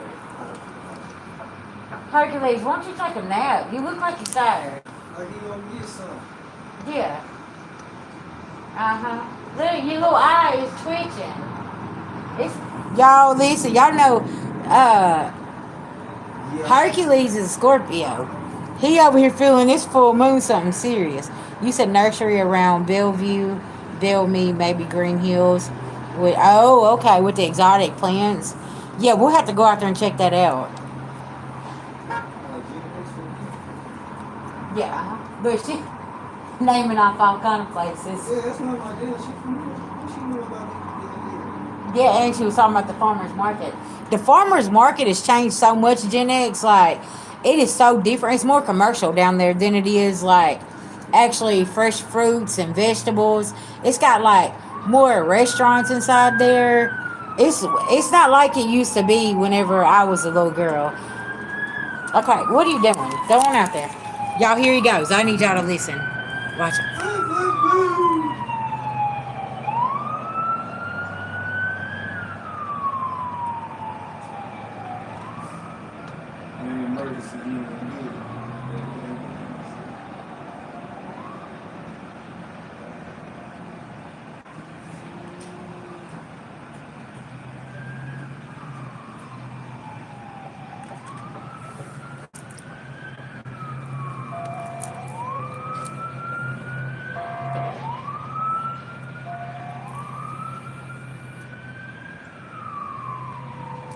Hercules, why don't you take a nap? You look like you're tired. Like he gonna get some. Yeah. Uh-huh. Look, your little eye is twitching. It's y'all listen, y'all know Yeah. Hercules is a Scorpio. He over here feeling this full moon something serious. You said nursery around Bellevue, Bellmead, maybe Green Hills. With okay, with the exotic plants. Yeah, we'll have to go out there and check that out. Yeah, but she naming off all kind of places. Yeah, that's one of my deals. She from here. She knew about it. Yeah, and she was talking about the farmers market. The farmers market has changed so much, Gen X. Like, it is so different. It's more commercial down there than it is like actually fresh fruits and vegetables. It's got like more restaurants inside there. It's not like it used to be whenever I was a little girl. Okay, what are you doing? Go on out there. Y'all, here he goes. I need y'all to listen. Watch it. An emergency even here.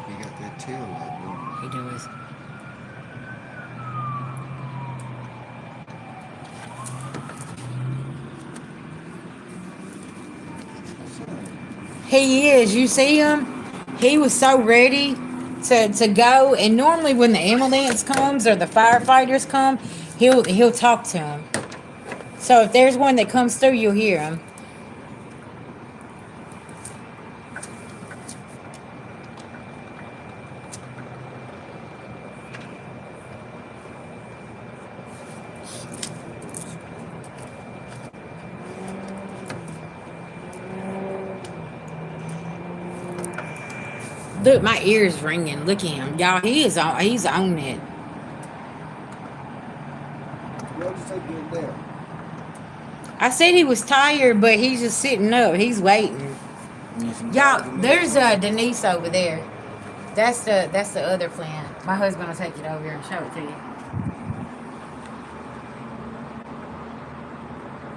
He got that tail light, He does. He is. You see him? He was so ready to go. And normally when the ambulance comes or the firefighters come, he'll talk to him. So if there's one that comes through, you'll hear him. Look, my ears ringing. Look at him, y'all. He is on. He's on it. What did you say get there? I said he was tired, but he's just sitting up. He's waiting. Y'all, there's Denise over there. That's the other plant. My husband will take it over here and show it to you.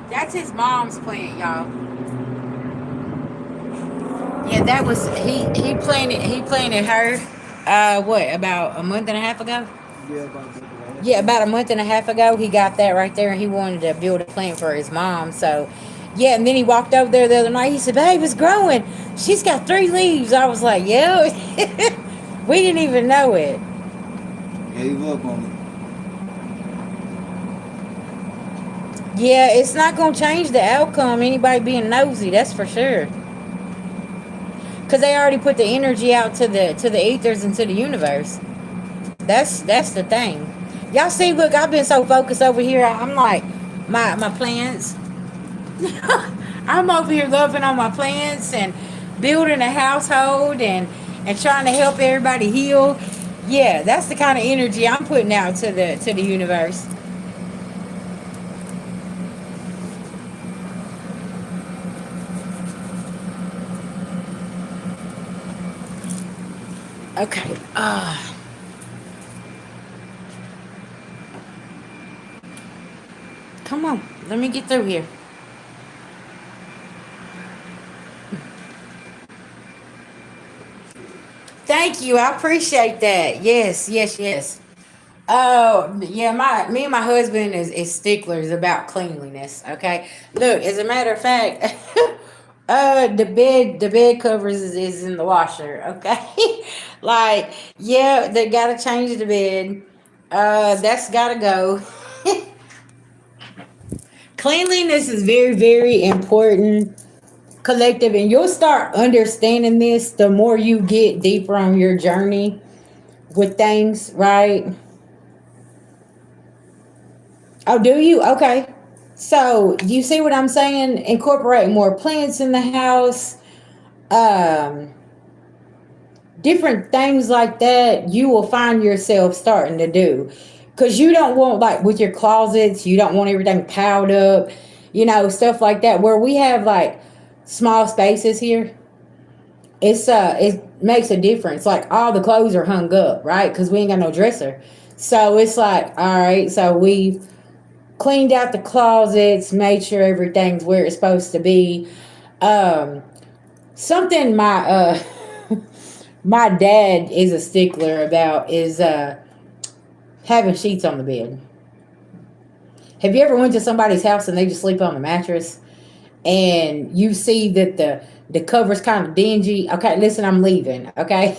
That's his mom's plant, y'all. Yeah, that was he planted her what, about a month and a half ago? Yeah, about that. Yeah, about a month and a half ago, he got that right there, and he wanted to build a plant for his mom. So, yeah, and then he walked over there the other night. He said, "Babe, it's growing. She's got 3 leaves." I was like, "Yeah." We didn't even know it. Gave up on Yeah, it's not gonna change the outcome. Anybody being nosy, that's for sure. Cause they already put the energy out to the ethers and to the universe. That's the thing. Y'all see, look, I've been so focused over here. I'm like, my plants. I'm over here loving on my plants and building a household and trying to help everybody heal. Yeah, that's the kind of energy I'm putting out to the universe. Okay. Come on. Let me get through here. Thank you. I appreciate that. Yes, yes, yes. Oh, yeah, my me and my husband is sticklers about cleanliness, okay? Look, as a matter of fact, the bed covers is in the washer, okay? Like, yeah, they gotta change the bed. That's gotta go. Cleanliness is very, very important, collective, and you'll start understanding this the more you get deeper on your journey with things, right? Oh, do you? Okay. So you see what I'm saying? Incorporate more plants in the house, um, different things like that. You will find yourself starting to do, because you don't want, like with your closets, you don't want everything piled up, stuff like that. Where we have like small spaces here, it makes a difference. Like all the clothes are hung up, right? Because we ain't got no dresser. So it's like, all right, so we cleaned out the closets, made sure everything's where it's supposed to be. Um, Something my dad is a stickler about is having sheets on the bed. Have you ever went to somebody's house and they just sleep on the mattress, and you see that the cover's kind of dingy? Okay, listen, I'm leaving. Okay,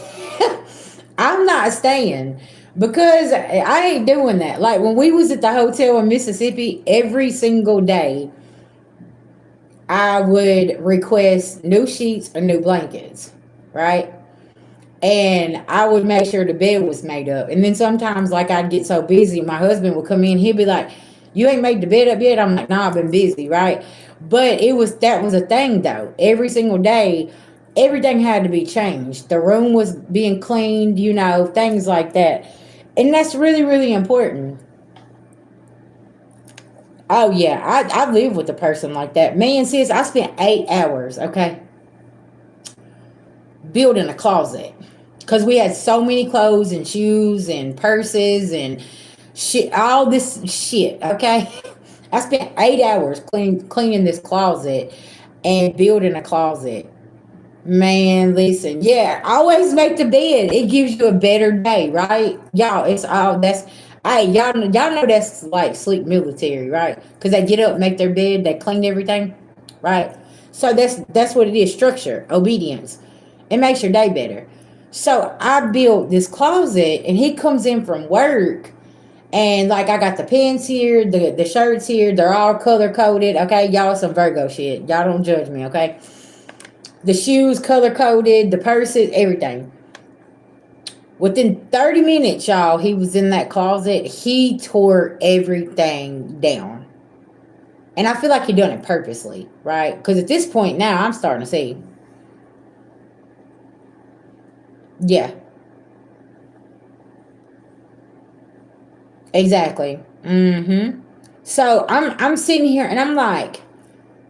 I'm not staying because I ain't doing that. Like when we was at the hotel in Mississippi, every single day I would request new sheets or new blankets, right? And I would make sure the bed was made up. And then sometimes, like, I'd get so busy, my husband would come in, he'd be like, "You ain't made the bed up yet?" I'm like, "Nah, I've been busy," right? But that was a thing though. Every single day, everything had to be changed. The room was being cleaned, things like that. And that's really, really important. Oh yeah, I live with a person like that. Man, sis, I spent 8 hours, okay, building a closet because we had so many clothes and shoes and purses and shit, all this shit. Okay, I spent 8 hours cleaning this closet and building a closet. Man, listen, yeah, always make the bed. It gives you a better day, right? Y'all, it's all that's. Hey, y'all know that's like sleep military, right? Because they get up, make their bed, they clean everything, right? So that's what it is. Structure, obedience. It makes your day better. So I built this closet, and he comes in from work, and like I got the pants here, the shirts here. They're all color coded. Okay, y'all, some Virgo shit. Y'all don't judge me, okay? The shoes color coded, the purses, everything. Within 30 minutes, y'all, he was in that closet. He tore everything down. And I feel like he done it purposely, right? Because at this point now, I'm starting to see. Yeah, exactly. Mm-hmm. So I'm sitting here and I'm like,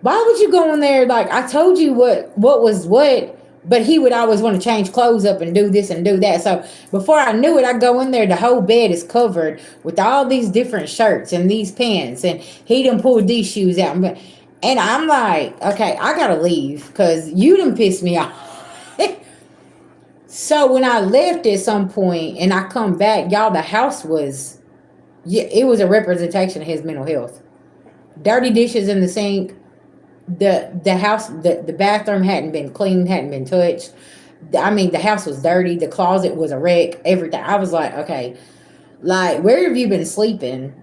why would you go in there? Like, I told you what was what, but he would always want to change clothes up and do this and do that. So before I knew it, I go in there, the whole bed is covered with all these different shirts and these pants, and he done pulled these shoes out. And I'm like, okay, I gotta leave because you done pissed me off. So when I left at some point and I come back, y'all, the house was, yeah, it was a representation of his mental health. Dirty dishes in the sink, the house, the bathroom hadn't been cleaned, hadn't been touched. I mean, the house was dirty, the closet was a wreck, everything. I was like, okay, like, where have you been sleeping?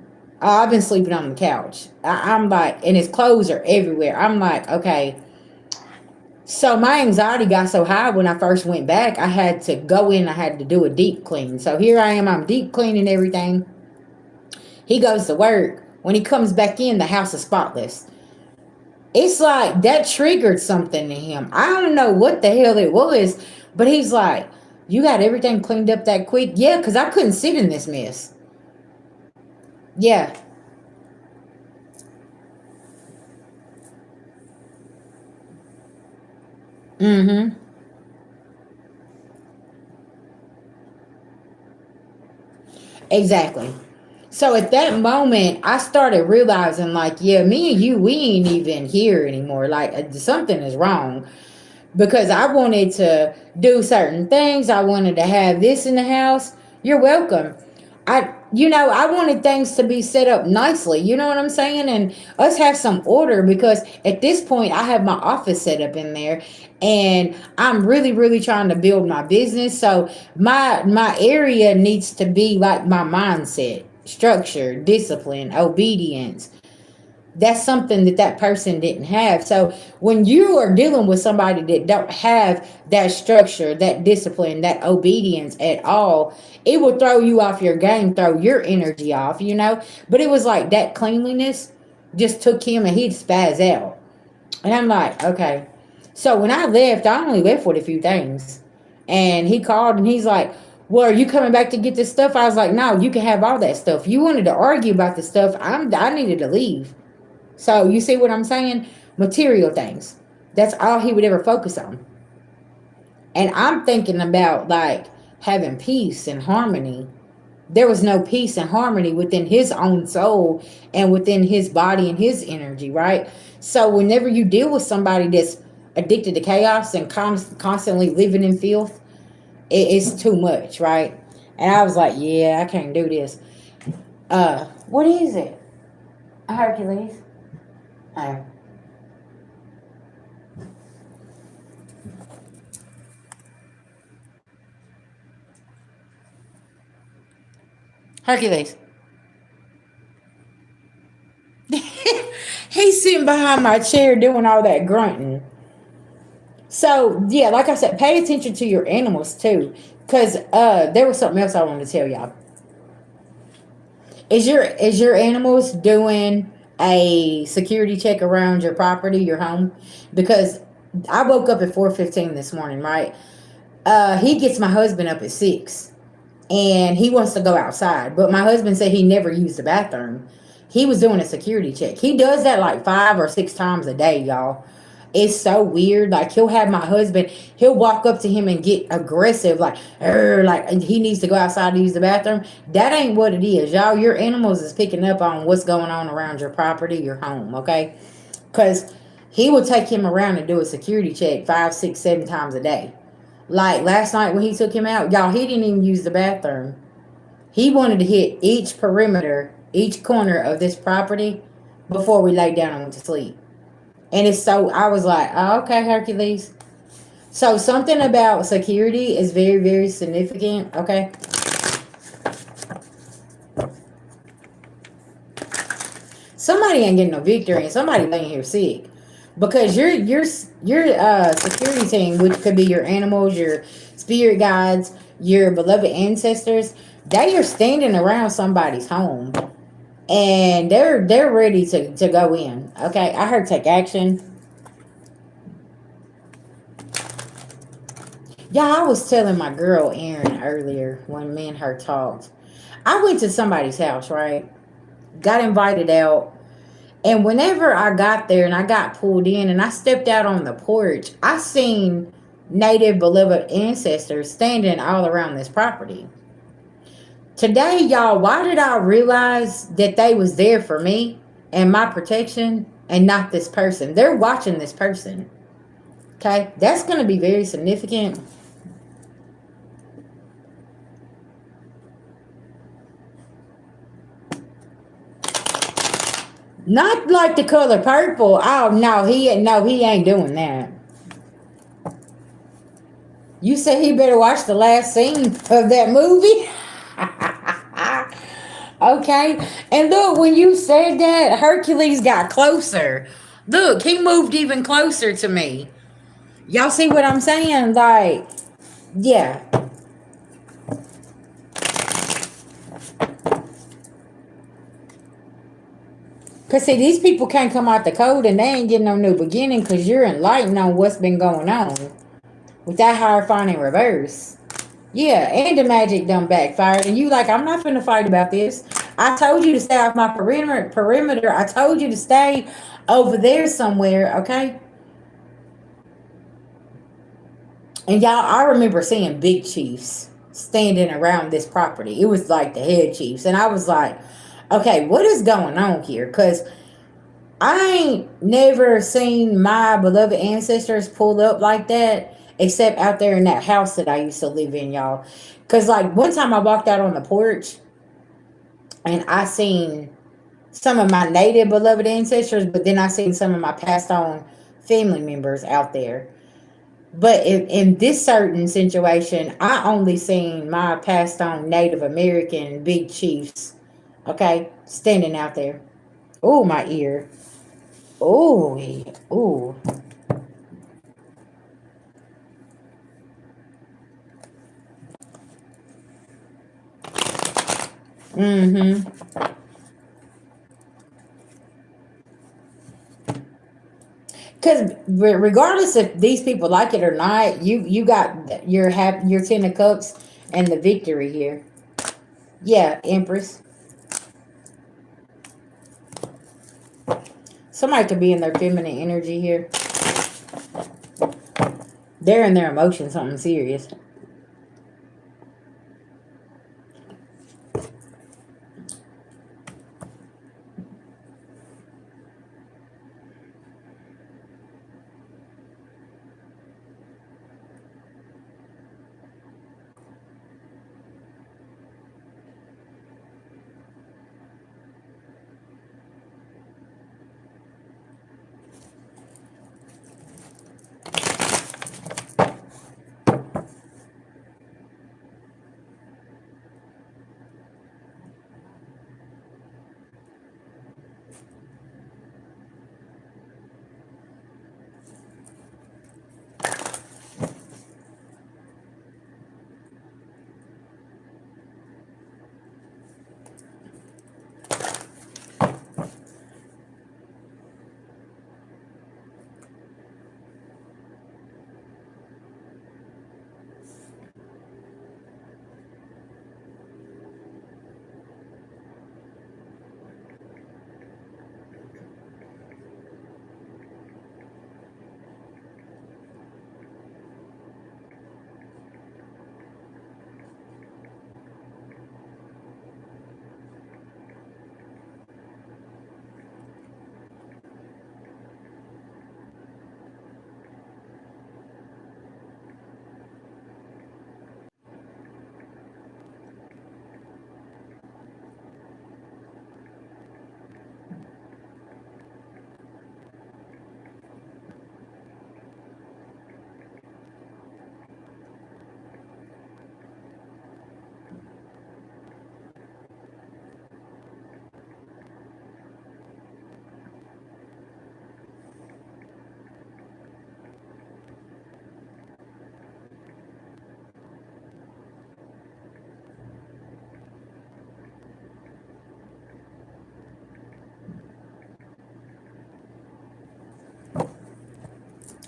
Oh, I've been sleeping on the couch. I'm like, and his clothes are everywhere. I'm like, okay. So my anxiety got so high when I first went back, I had to go in, I had to do a deep clean. So here I am, I'm deep cleaning everything. He goes to work. When he comes back in, the house is spotless. It's like that triggered something in him. I don't know what the hell it was, but he's like, "You got everything cleaned up that quick?" Yeah, because I couldn't sit in this mess. Yeah. Mm-hmm. Exactly. So at that moment, I started realizing, like, yeah, me and you, we ain't even here anymore. Like, something is wrong. Because I wanted to do certain things. I wanted to have this in the house. You're welcome. I wanted things to be set up nicely. You know what I'm saying? And us have some order because at this point I have my office set up in there and I'm really, really trying to build my business. So my area needs to be like my mindset, structure, discipline, obedience. That's something that person didn't have. So when you are dealing with somebody that don't have that structure, that discipline, that obedience at all, it will throw you off your game, throw your energy off. But it was like that cleanliness just took him and he'd spaz out. And I'm like, okay. So when I left, I only left with a few things. And he called and he's like, "Well, are you coming back to get this stuff?" I was like, "No, you can have all that stuff. You wanted to argue about the stuff. I needed to leave." So you see what I'm saying? Material things. That's all he would ever focus on. And I'm thinking about like having peace and harmony. There was no peace and harmony within his own soul and within his body and his energy, right? So whenever you deal with somebody that's addicted to chaos and constantly living in filth, it's too much, right? And I was like, yeah, I can't do this. What is it? A Hercules? Uh, Hercules. He's sitting behind my chair doing all that grunting. So yeah, like I said, pay attention to your animals too, because there was something else I wanted to tell y'all. Is your animals doing a security check around your property, your home? Because I woke up at 4:15 this morning, right? He gets my husband up at 6, and he wants to go outside, but my husband said he never used the bathroom. He was doing a security check. He does that like 5 or 6 times a day, y'all. It's so weird. Like he'll have my husband, he'll walk up to him and get aggressive, like, like he needs to go outside to use the bathroom. That ain't what it is, y'all. Your animals is picking up on what's going on around your property, your home, okay? Because he will take him around and do a security check 5, 6, 7 times a day. Like last night when he took him out, y'all, he didn't even use the bathroom. He wanted to hit each perimeter, each corner of this property before we laid down and went to sleep. And it's so, I was like, oh, okay, Hercules. So something about security is very, very significant, okay? Somebody ain't getting no victory and somebody laying here sick. Because your security team, which could be your animals, your spirit guides, your beloved ancestors, they are standing around somebody's home and they're ready to go in. Okay, I heard take action. Yeah, I was telling my girl Erin earlier when me and her talked. I went to somebody's house, right? Got invited out. And whenever I got there and I got pulled in and I stepped out on the porch, I seen native beloved ancestors standing all around this property. Today, y'all, why did I realize that they was there for me and my protection and not this person? They're watching this person. Okay? That's going to be very significant. Not like the color purple. Oh no, he ain't doing that. You said he better watch the last scene of that movie. Okay. And look, when you said that, Hercules got closer. Look, he moved even closer to me. Y'all see what I'm saying? Like, yeah. Because, see, these people can't come out the code and they ain't getting no new beginning because you're enlightened on what's been going on with that Hierophant in reverse. Yeah, and the magic done backfired. And you like, I'm not finna fight about this. I told you to stay off my perimeter. I told you to stay over there somewhere, okay? And y'all, I remember seeing big chiefs standing around this property. It was like the head chiefs. And I was like, okay, what is going on here? Because I ain't never seen my beloved ancestors pull up like that, except out there in that house that I used to live in, y'all. Because, like, one time I walked out on the porch and I seen some of my native beloved ancestors, but then I seen some of my passed on family members out there. But in this certain situation, I only seen my passed on Native American big chiefs, okay, standing out there. Oh, my ear. Oh, oh. Mm-hmm. Because regardless if these people like it or not, you got your 10 of cups and the victory here. Yeah, Empress. Somebody could be in their feminine energy here. They're in their emotions, something serious.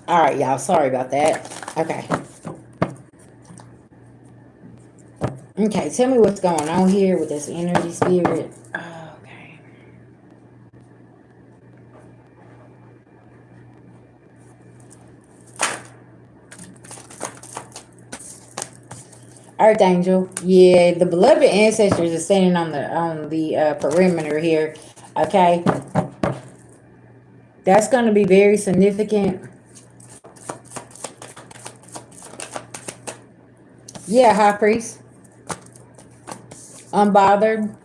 All right, y'all. Sorry about that. Okay. Okay, tell me what's going on here with this energy spirit. Okay. Earth Angel. Yeah, the beloved ancestors are standing on the perimeter here. Okay. That's going to be very significant. Yeah, High Priest. Unbothered.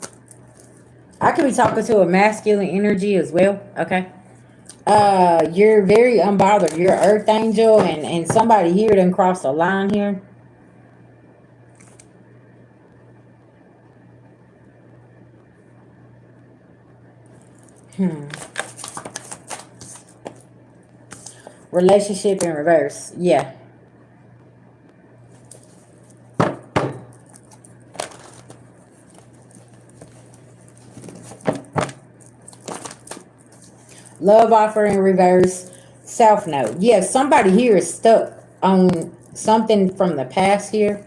I could be talking to a masculine energy as well. Okay. You're very unbothered. You're an Earth Angel, and somebody here didn't cross the line here. Hmm. Relationship in reverse. Yeah. Love offer in reverse. South node. Yeah, somebody here is stuck on something from the past here.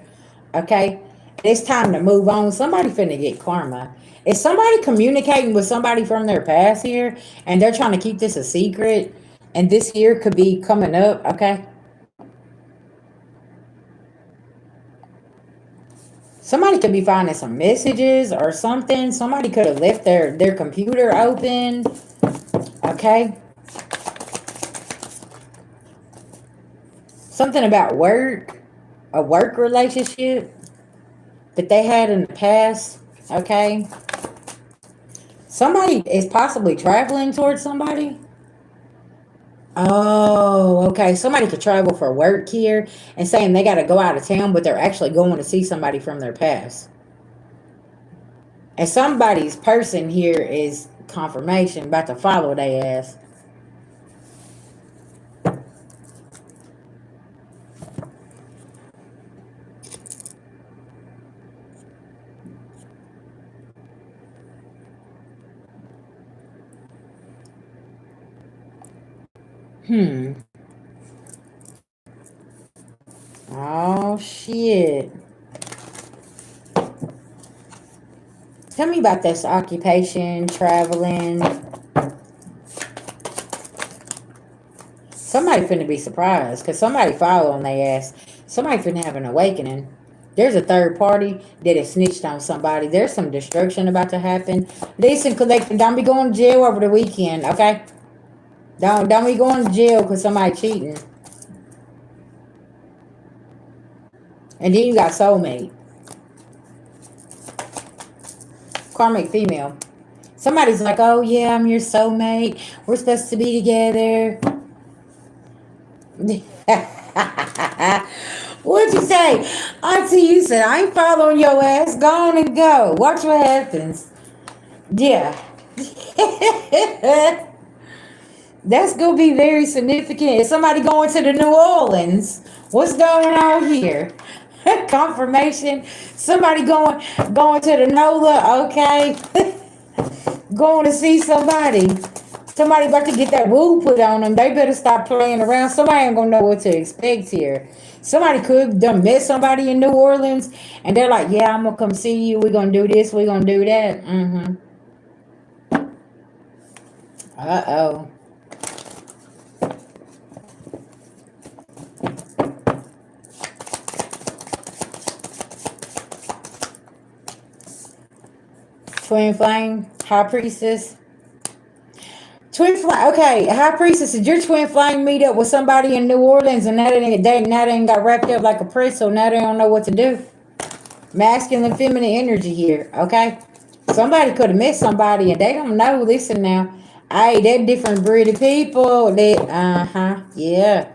Okay. It's time to move on. Somebody finna get karma. Is somebody communicating with somebody from their past here and they're trying to keep this a secret? And this year could be coming up. Okay. Somebody could be finding some messages or something. Somebody could have left their computer open. Okay. Something about work, a work relationship that they had in the past. Okay. Somebody is possibly traveling towards somebody. Oh, okay. Somebody could travel for work here and saying they got to go out of town, but they're actually going to see somebody from their past. And somebody's person here is confirmation about to follow their ass. Hmm. Oh, shit. Tell me about this occupation, traveling. Somebody finna be surprised because somebody following their ass. Somebody finna have an awakening. There's a third party that has snitched on somebody. There's some destruction about to happen. Listen, collective, don't be going to jail over the weekend, okay? Don't be going to jail because somebody cheating. And then you got soulmate. Karmic female. Somebody's like, oh yeah, I'm your soulmate. We're supposed to be together. What'd you say? Auntie, you said, I ain't following your ass. Go on and go. Watch what happens. Yeah. That's going to be very significant. Is somebody going to the New Orleans? What's going on here? Confirmation. Somebody going to the NOLA. Okay. Going to see somebody. Somebody about to get that woo put on them. They better stop playing around. Somebody ain't gonna know what to expect here. Somebody could done met somebody in New Orleans and they're like, yeah, I'm gonna come see you. We're gonna do this. We're gonna do that. Uh-oh. Twin flame, high priestess. Twin flame. Okay, high priestess. Did your twin flame meet up with somebody in New Orleans and now they ain't got wrapped up like a prince, so now they don't know what to do? Masculine, feminine energy here. Okay, somebody could have met somebody and they don't know. Listen now, hey, they're different breed of people. They, yeah,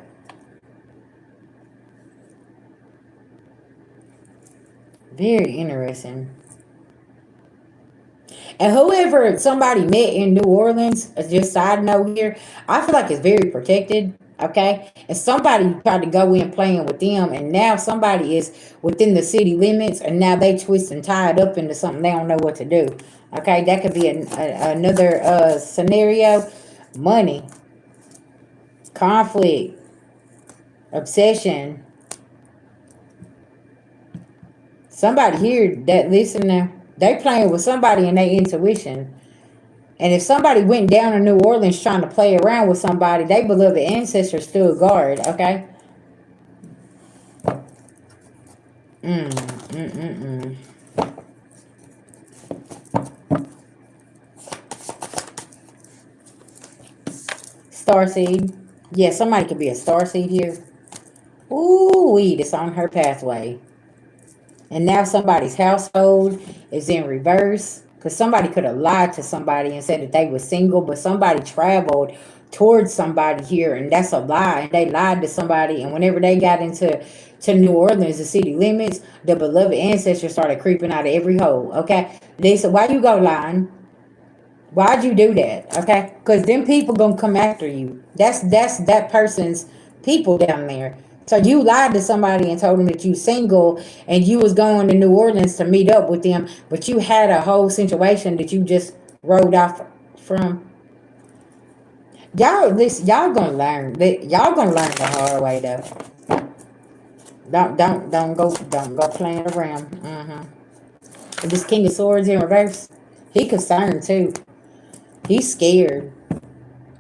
very interesting. And whoever somebody met in New Orleans, just side note here, I feel like it's very protected. Okay. And somebody tried to go in playing with them, and now somebody is within the city limits, and now they twist and tied up into something they don't know what to do. Okay. That could be another scenario. Money, conflict. Obsession. Somebody here that listen now, they playing with somebody in their intuition. And if somebody went down to New Orleans trying to play around with somebody, they beloved ancestors stood guard, okay? Mm, mm, mm, Starseed. Yeah, somebody could be a starseed here. Ooh, it's on her pathway. And now somebody's household is in reverse. Because somebody could have lied to somebody and said that they were single, but somebody traveled towards somebody here, and that's a lie. And they lied to somebody, and whenever they got to New Orleans, the city limits, the beloved ancestors started creeping out of every hole. Okay, they said, "Why you go lying? Why'd you do that?" Okay, because them people gonna come after you. That's that person's people down there. So you lied to somebody and told them that you single and you was going to New Orleans to meet up with them, but you had a whole situation that you just rode off from. Y'all, listen, y'all gonna learn. Y'all gonna learn the hard way though. Don't go playing around. This King of Swords in reverse. He concerned too. He's scared.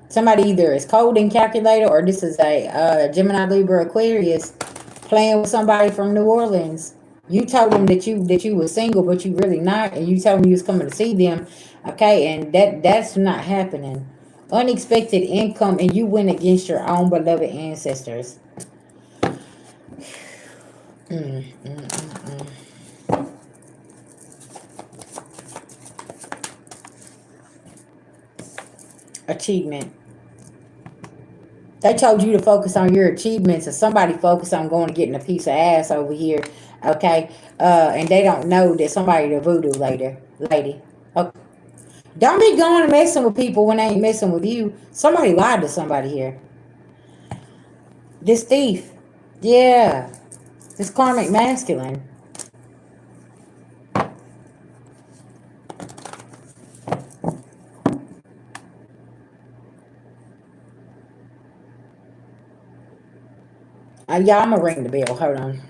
Somebody either is cold and calculator, or this is a Gemini, Libra, Aquarius playing with somebody from New Orleans. You told them that you were single, but you really not, and you told them you was coming to see them. Okay, and that's not happening. Unexpected income, and you went against your own beloved ancestors. Mm, mm, mm, Achievement. They told you to focus on your achievements, and somebody focused on going and getting a piece of ass over here, okay? And they don't know that somebody the voodoo lady. Okay. Don't be going and messing with people when they ain't messing with you. Somebody lied to somebody here. This thief, yeah, this karmic masculine. Yeah, I'm gonna ring the bell. Hold on.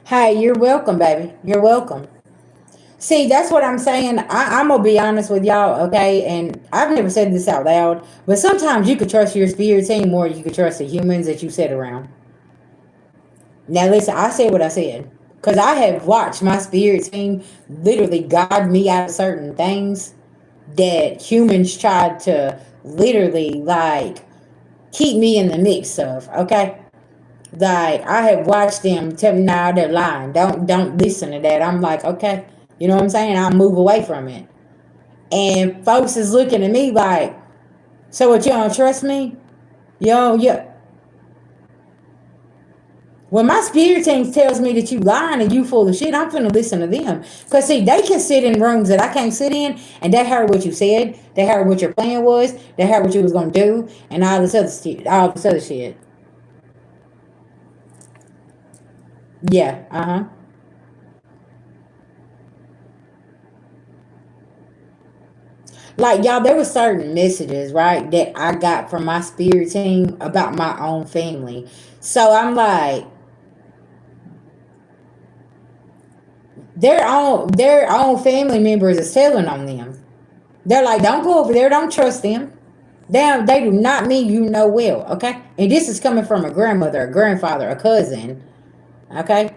Hey, you're welcome, baby. You're welcome. See, that's what I'm saying. I'm gonna be honest with y'all, okay? And I've never said this out loud, but sometimes you could trust your spirit team more than you could trust the humans that you sit around. Now, listen, I said what I said because I have watched my spirit team literally guide me out of certain things that humans tried to literally like keep me in the mix of. Okay, like I have watched them tell me now they're lying. Don't listen to that. I'm like, okay, you know what I'm saying? I'll move away from it. And folks is looking at me like, so what, you don't trust me? Yo, yeah. When my spirit team tells me that you lying and you full of shit, I'm finna listen to them. Cause see, they can sit in rooms that I can't sit in, and they heard what you said. They heard what your plan was. They heard what you was gonna do, and all this other shit. All this other shit. Yeah. Like y'all, there were certain messages, right, that I got from my spirit team about my own family. So I'm like, their own family members is telling on them. They're like, don't go over there, don't trust them. They do not mean you know well, okay? And this is coming from a grandmother, a grandfather, a cousin, okay?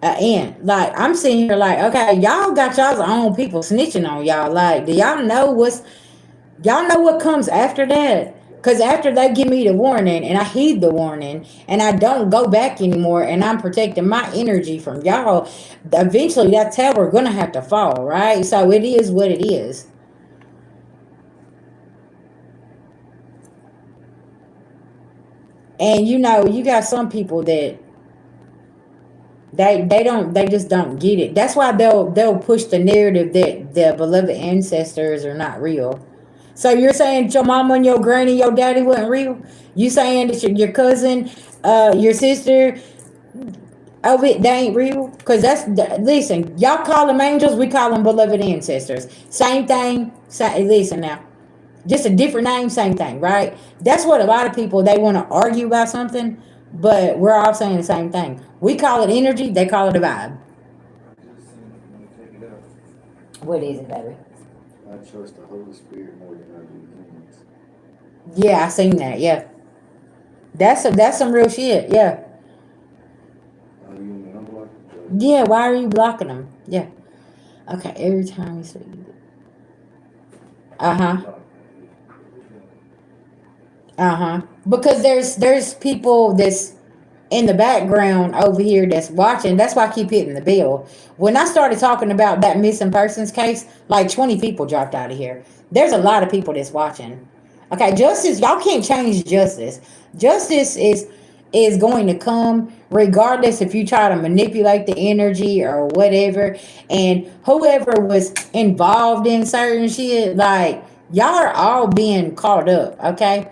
An aunt. Like, I'm sitting here like, okay, y'all got y'all's own people snitching on y'all. Like, do y'all know what's Y'all know what comes after that? Because after they give me the warning and I heed the warning and I don't go back anymore and I'm protecting my energy from y'all, eventually that's how we're going to have to fall, right? So it is what it is. And you know, you got some people that they just don't get it. That's why they'll push the narrative that the beloved ancestors are not real. So you're saying your mama and your granny, your daddy wasn't real? You saying that your cousin, your sister, oh, they ain't real? Because listen, y'all call them angels, we call them beloved ancestors. Same thing. Listen now, just a different name, same thing, right? That's what a lot of people they want to argue about something, but we're all saying the same thing. We call it energy, they call it a vibe. I just seen it when they take it out. What is it, baby? I trust the Holy Spirit more than I do humans. Yeah, I seen that. Yeah, that's some real shit. Yeah, Are you in the unblock? yeah. Why are you blocking them? Yeah. Okay. Every time you say, uh huh. Block. Uh-huh. Because there's people that's in the background over here that's watching. That's why I keep hitting the bell. When I started talking about that missing persons case, like 20 people dropped out of here. There's a lot of people that's watching. Okay, justice, y'all can't change justice. Justice is going to come regardless if you try to manipulate the energy or whatever. And whoever was involved in certain shit, like y'all are all being caught up, okay?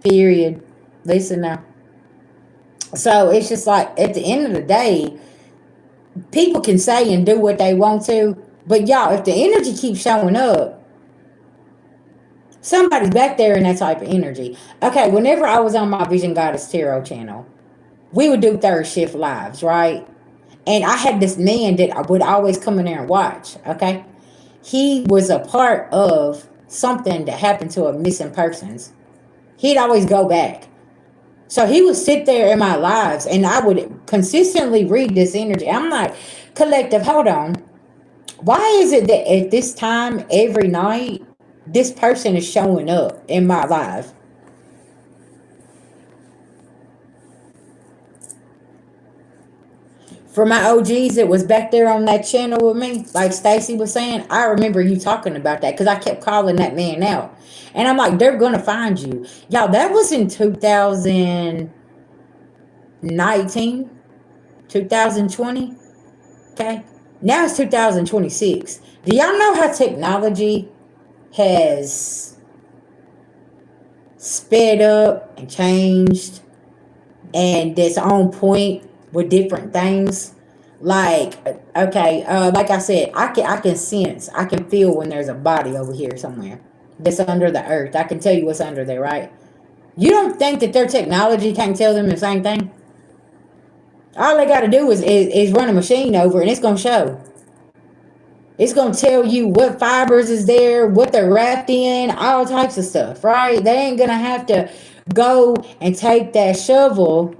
Period. Listen now. So it's just like at the end of the day, people can say and do what they want to, but y'all, if the energy keeps showing up, somebody's back there in that type of energy. Okay, whenever I was on my Vision Goddess Tarot channel, we would do third shift lives, right? And I had this man that I would always come in there and watch. Okay, he was a part of something that happened to a missing persons. He'd always go back. So he would sit there in my lives and I would consistently read this energy. I'm like, collective, hold on. Why is it that at this time every night this person is showing up in my life? For my OGs that was back there on that channel with me, like Stacy was saying, I remember you talking about that because I kept calling that man out. And I'm like, they're gonna find you. Y'all, that was in 2019, 2020. Okay. Now it's 2026. Do y'all know how technology has sped up and changed and that's on point with different things? Like, okay, like I said, I can sense, I can feel when there's a body over here somewhere that's under the earth. I can tell you what's under there, right? You don't think that their technology can't tell them the same thing? All they got to do is run a machine over and it's going to show. It's gonna tell you what fibers is there, what they're wrapped in, all types of stuff, right? They ain't gonna have to go and take that shovel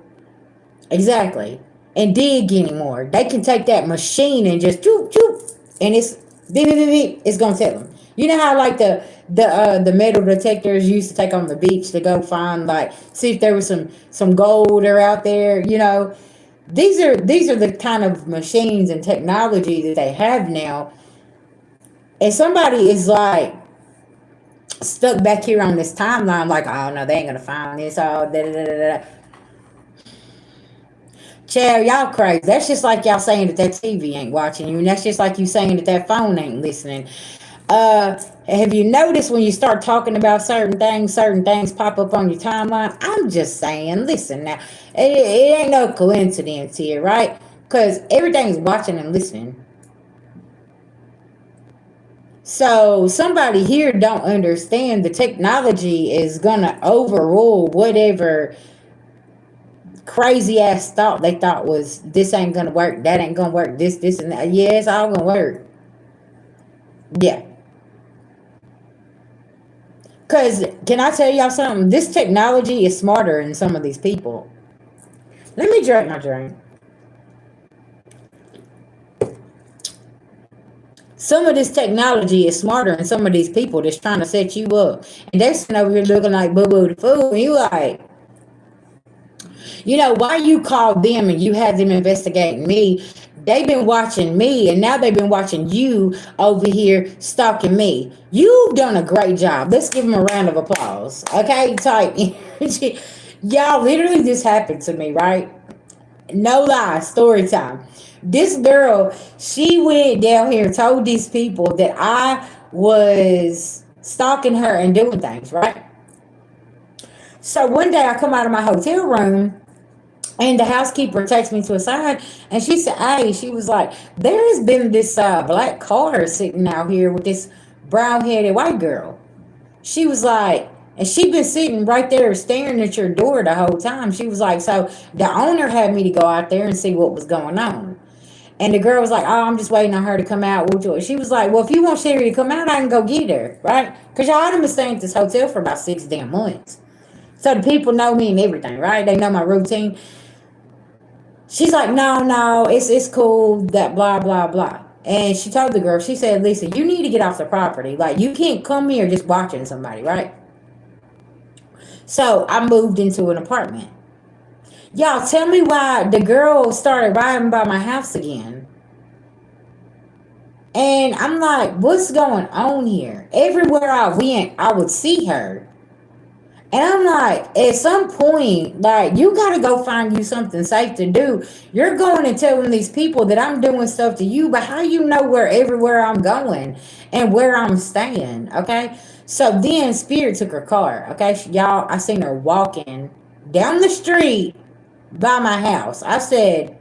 exactly and dig anymore. They can take that machine and just choop choop, and it's beep, beep, beep, beep, it's gonna tell them. You know how like the metal detectors used to take on the beach to go find like see if there was some gold or out there, you know. These are the kind of machines and technology that they have now, and somebody is like stuck back here on this timeline, like, oh no, they ain't gonna find this. Oh, da da da da. Chad, y'all crazy. That's just like y'all saying that that TV ain't watching you, and that's just like you saying that that phone ain't listening. Have you noticed when you start talking about certain things pop up on your timeline? I'm just saying, listen now, it ain't no coincidence here, right? Because everything's watching and listening. So somebody here don't understand the technology is gonna overrule whatever crazy ass thought they thought was this ain't gonna work, that ain't gonna work, this and that. Yeah, it's all gonna work. Yeah. Cause can I tell y'all something? This technology is smarter than some of these people. Let me drink my drink. Some of this technology is smarter than some of these people that's trying to set you up. And they're sitting over here looking like boo boo the fool. And you like, why you called them and you had them investigate me? They've been watching me and now they've been watching you over here stalking me. You've done a great job. Let's give them a round of applause. Okay, type. Y'all, literally this happened to me, right? No lie, story time. This girl, she went down here and told these people that I was stalking her and doing things, right? So one day I come out of my hotel room and the housekeeper takes me to a side and she said, hey, she was like, there has been this black car sitting out here with this brown headed white girl. She was like, and she'd been sitting right there staring at your door the whole time. She was like, so the owner had me to go out there and see what was going on. And the girl was like, oh, I'm just waiting on her to come out. She was like, well, if you want Sherry to come out, I can go get her, right? Because y'all had been staying at this hotel for about 6 damn months. So the people know me and everything, right? They know my routine. She's like, no, no, it's cool, that blah, blah, blah. And she told the girl, she said, Lisa, you need to get off the property. Like, you can't come here just watching somebody, right? So I moved into an apartment. Y'all, tell me why the girl started riding by my house again. And I'm like, what's going on here? Everywhere I went, I would see her. And I'm like, at some point, like, you got to go find you something safe to do. You're going and telling these people that I'm doing stuff to you, but how you know where everywhere I'm going and where I'm staying, okay? So then Spirit took her car, okay? Y'all, I seen her walking down the street by my house. I said,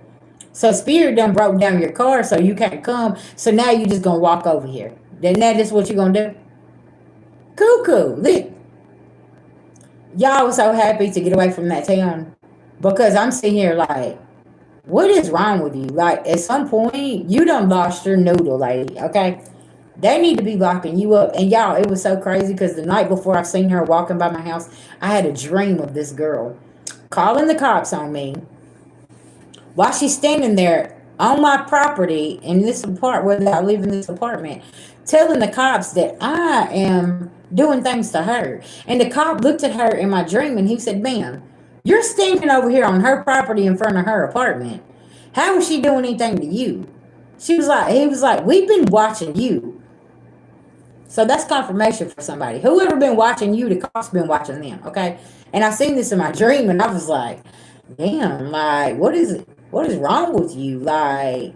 so Spirit done broke down your car so you can't come. So now you just going to walk over here. Then that is what you're going to do? Cuckoo. Look. Y'all was so happy to get away from that town because I'm sitting here like, what is wrong with you? Like, at some point, you done lost your noodle, lady, okay? They need to be locking you up. And y'all, it was so crazy because the night before I seen her walking by my house, I had a dream of this girl calling the cops on me while she's standing there on my property in this apartment, where I live in this apartment, telling the cops that I am doing things to her. And the cop looked at her in my dream and he said, ma'am, you're standing over here on her property in front of her apartment. How is she doing anything to you? He was like, we've been watching you. So that's confirmation for somebody. Whoever been watching you, the cops been watching them, okay? And I seen this in my dream and I was like, damn, like, what is wrong with you? Like,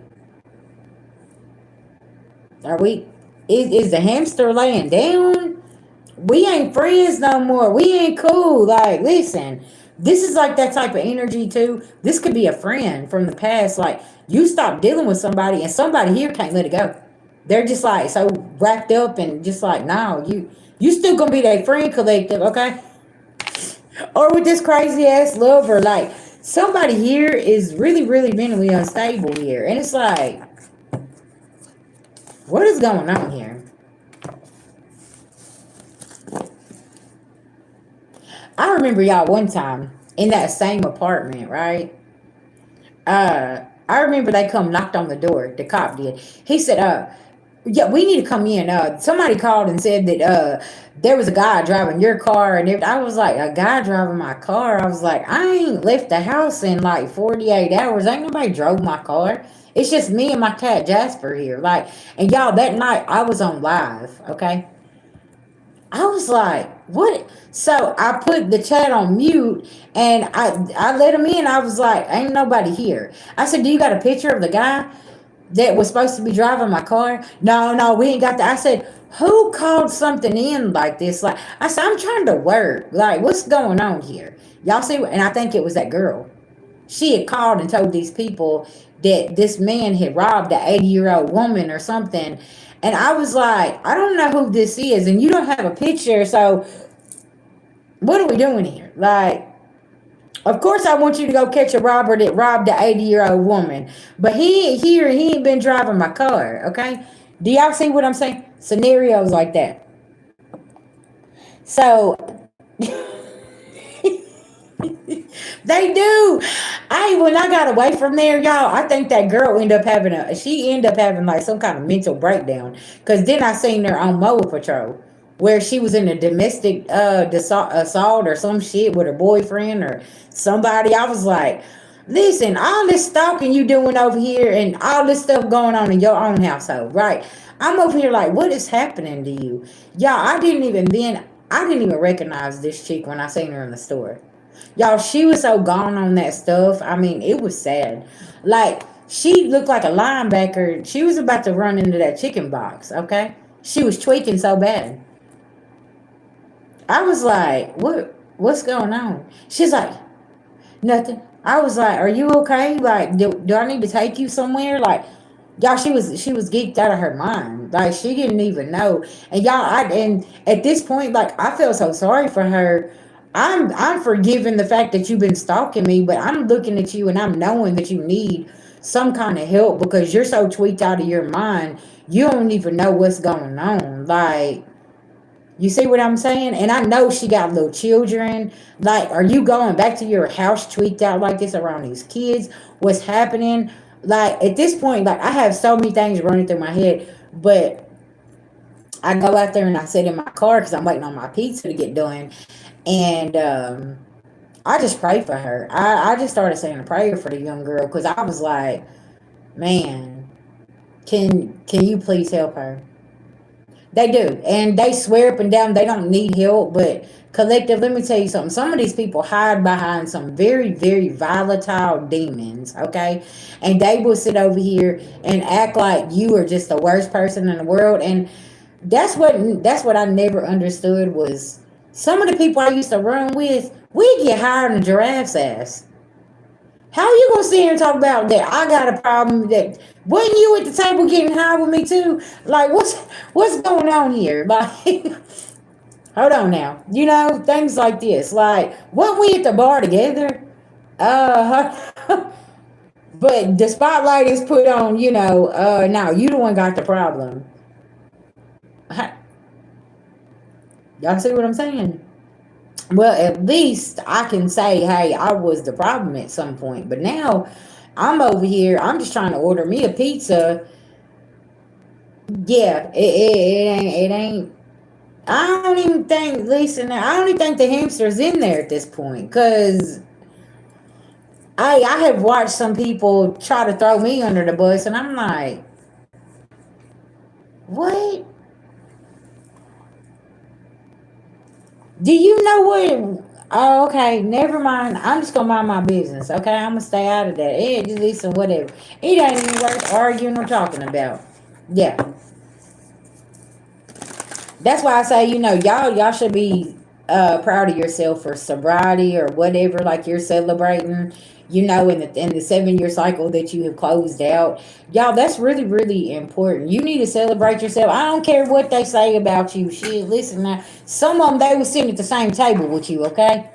are we, is the hamster laying down? We ain't friends no more. We ain't cool. Like, listen, this is like that type of energy too. This could be a friend from the past. Like, you stop dealing with somebody and somebody here can't let it go. They're just like so wrapped up and just like, no, you still gonna be that friend collective, okay? Or with this crazy ass lover, like somebody here is really, really mentally unstable here. And it's like, what is going on here? I remember y'all one time in that same apartment, right? I remember they come knocked on the door. The cop did. He said, yeah, we need to come in. Somebody called and said that there was a guy driving your car, and I was like, a guy driving my car. I was like, I ain't left the house in like 48 hours. Ain't nobody drove my car. It's just me and my cat Jasper here. Like, and y'all, that night I was on live. Okay, I was like, what? So I put the chat on mute and I let him in. I was like, ain't nobody here. I said, do you got a picture of the guy that was supposed to be driving my car? No, no, we ain't got that. I said, who called something in like this? Like, I said, I'm trying to work. Like, what's going on here? Y'all see? And I think it was that girl. She had called and told these people that this man had robbed an 80-year-old woman or something. And I was like, I don't know who this is. And you don't have a picture. So what are we doing here? Like, of course, I want you to go catch a robber that robbed an 80-year-old woman. But he ain't here. He ain't been driving my car. Okay. Do y'all see what I'm saying? Scenarios like that. So They do. When I got away from there, y'all, I think that girl ended up having like some kind of mental breakdown. Cause then I seen her on mobile patrol, where she was in a domestic assault or some shit with her boyfriend or somebody. I was like, listen, all this stalking you doing over here and all this stuff going on in your own household, right? I'm over here like, what is happening to you? Y'all, I didn't even recognize this chick when I seen her in the store. Y'all, she was so gone on that stuff. I mean, it was sad. Like, she looked like a linebacker. She was about to run into that chicken box, okay? She was tweaking so bad. I was like, what's going on? She's like, nothing. I was like, are you okay? Like, do I need to take you somewhere? Like, y'all, she was geeked out of her mind. Like, she didn't even know. And y'all, and at this point, like, I feel so sorry for her. I'm forgiving the fact that you've been stalking me, but I'm looking at you and I'm knowing that you need some kind of help because you're so tweaked out of your mind. You don't even know what's going on. Like, you see what I'm saying? And I know she got little children. Like, are you going back to your house tweaked out like this around these kids? What's happening? Like, at this point, like, I have so many things running through my head. But I go out there and I sit in my car because I'm waiting on my pizza to get done. And I just pray for her. I just started saying a prayer for the young girl because I was like, man, can you please help her? They do. And they swear up and down they don't need help. But collective, let me tell you something. Some of these people hide behind some very, very volatile demons, okay? And they will sit over here and act like you are just the worst person in the world. And that's what I never understood was some of the people I used to run with, we get higher than a giraffe's ass. How you gonna sit here and talk about that? I got a problem that wasn't you at the table getting high with me too? Like what's going on here? Like hold on now. You know, things like this. Like, weren't we at the bar together? But the spotlight is put on, now you the one got the problem. Y'all see what I'm saying? Well, at least I can say, hey, I was the problem at some point. But now I'm over here. I'm just trying to order me a pizza. Yeah, it ain't. I don't even think. Listen, I don't even think the hamster's in there at this point. Cause I have watched some people try to throw me under the bus, and I'm like, what? Do you know what? Oh, okay, never mind. I'm just gonna mind my business. Okay, I'm gonna stay out of that. Just listen, whatever. It ain't even worth arguing or talking about. Yeah, that's why I say, y'all should be proud of yourself for sobriety or whatever, like you're celebrating. In the 7 year cycle that you have closed out, y'all, that's really really important. You need to celebrate yourself. I don't care what they say about you. Shit, listen now. Some of them they was sitting at the same table with you, okay?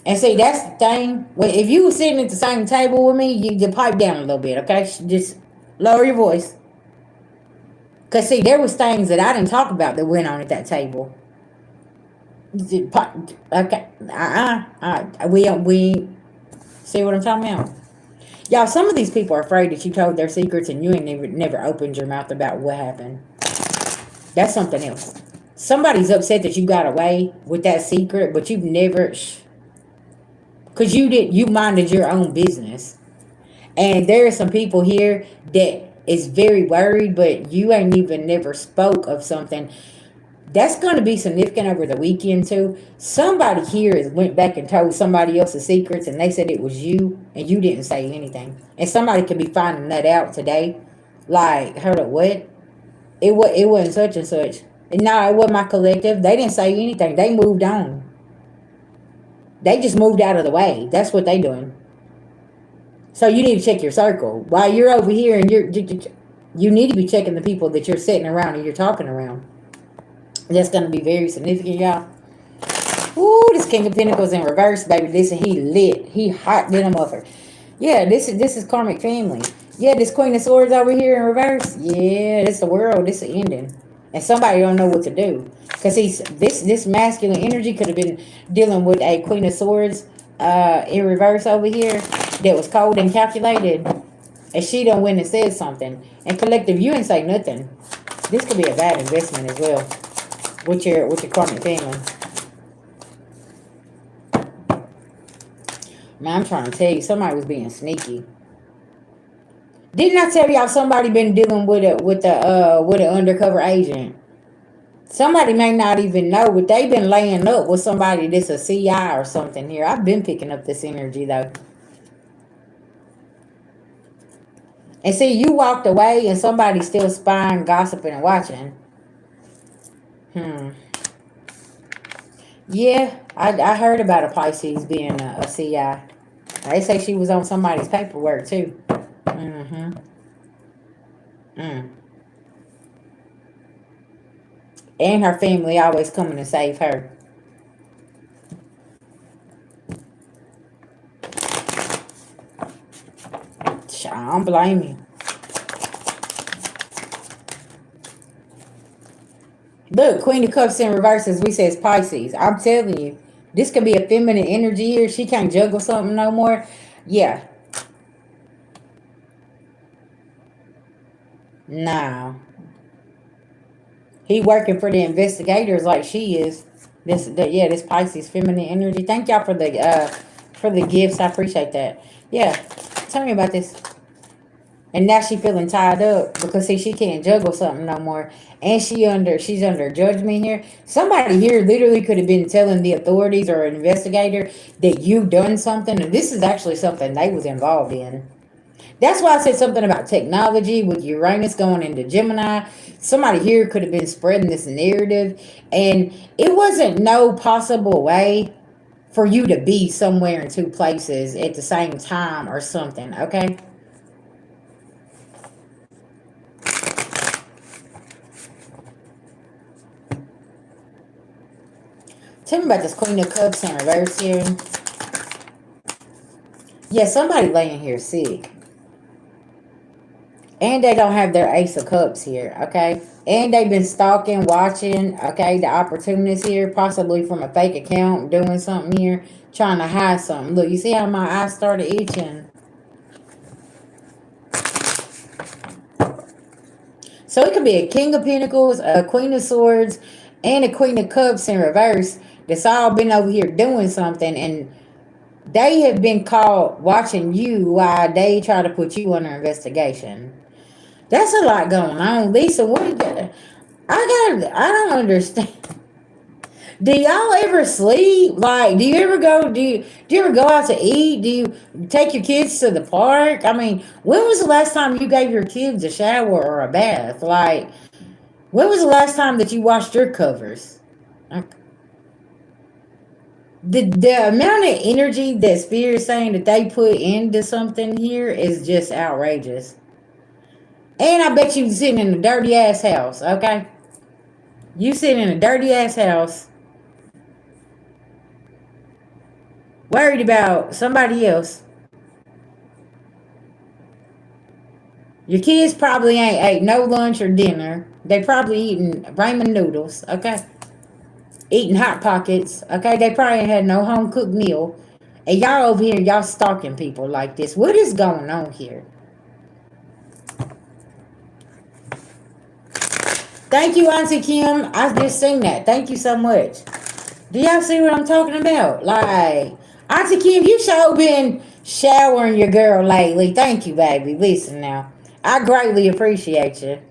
And see, that's the thing. If you were sitting at the same table with me, you pipe down a little bit, okay? Just lower your voice. Cause see, there was things that I didn't talk about that went on at that table. Okay, we see what I'm talking about. Y'all, some of these people are afraid that you told their secrets and you ain't never opened your mouth about what happened. That's something else. Somebody's upset that you got away with that secret, but you've never, cause you minded your own business. And there are some people here that is very worried, but you ain't even never spoke of something that's going to be significant over the weekend too. Somebody here has went back and told somebody else's secrets, and they said it was you, and you didn't say anything. And somebody could be finding that out today. Like, hold up, what? It wasn't such and such. And no, it wasn't my collective. They didn't say anything. They moved on. They just moved out of the way. That's what they doing. So you need to check your circle. While you're over here and you need to be checking the people that you're sitting around and you're talking around. That's going to be very significant, y'all. Ooh, this King of Pentacles in reverse, baby. Listen, he lit. He hot than a muffer. Yeah, this is karmic family. Yeah, this Queen of Swords over here in reverse. Yeah, this the world. This the ending. And somebody don't know what to do. Because this masculine energy could have been dealing with a Queen of Swords in reverse over here that was cold and calculated, and she done went and said something. And collective, you ain't say nothing. This could be a bad investment as well with your karmic family. Man, I'm trying to tell you, somebody was being sneaky. Didn't I tell y'all somebody been dealing with an undercover agent? Somebody may not even know, but they been laying up with somebody that's a CI or something here. I've been picking up this energy though. And see, you walked away and somebody's still spying, gossiping, and watching. Hmm. Yeah, I heard about a Pisces being a CI. They say she was on somebody's paperwork too. Mm-hmm. Mm. And her family always coming to save her. I don't blame you. Look, Queen of Cups in reverse, as we says Pisces. I'm telling you, this could be a feminine energy here. She can't juggle something no more. Yeah. Nah. He working for the investigators like she is. This Pisces feminine energy. Thank y'all for the gifts. I appreciate that. Yeah. Tell me about this. And now she feeling tied up because see she can't juggle something no more, and she's under judgment here. Somebody here literally could have been telling the authorities or an investigator that you done something, and this is actually something they was involved in. That's why I said something about technology with Uranus going into Gemini. Somebody here could have been spreading this narrative, and it wasn't no possible way for you to be somewhere in two places at the same time or something. Okay. Tell me about this Queen of Cups in reverse here. Yeah, somebody laying here sick. And they don't have their Ace of Cups here, okay? And they've been stalking, watching, okay, the opportunists here, possibly from a fake account, doing something here, trying to hide something. Look, you see how my eyes started itching? So it could be a King of Pentacles, a Queen of Swords, and a Queen of Cups in reverse that's all been over here doing something, and they have been caught watching you while they try to put you under investigation. That's a lot going on, Lisa. What is that? I don't understand. Do y'all ever sleep? Like, do you ever go out to eat? Do you take your kids to the park? I mean, when was the last time you gave your kids a shower or a bath? Like, when was the last time that you washed your covers? The amount of energy that Spirit is saying that they put into something here is just outrageous. And I bet you sitting in a dirty ass house, okay? You sitting in a dirty ass house, worried about somebody else. Your kids probably ain't ate no lunch or dinner. They probably eating ramen noodles, okay? Eating hot pockets, okay? They probably ain't had no home cooked meal. And y'all over here, y'all stalking people like this. What is going on here? Thank you, Auntie Kim. I just seen that. Thank you so much. Do y'all see what I'm talking about? Like, Auntie Kim, you sure been showering your girl lately. Thank you, baby. Listen now. I greatly appreciate you.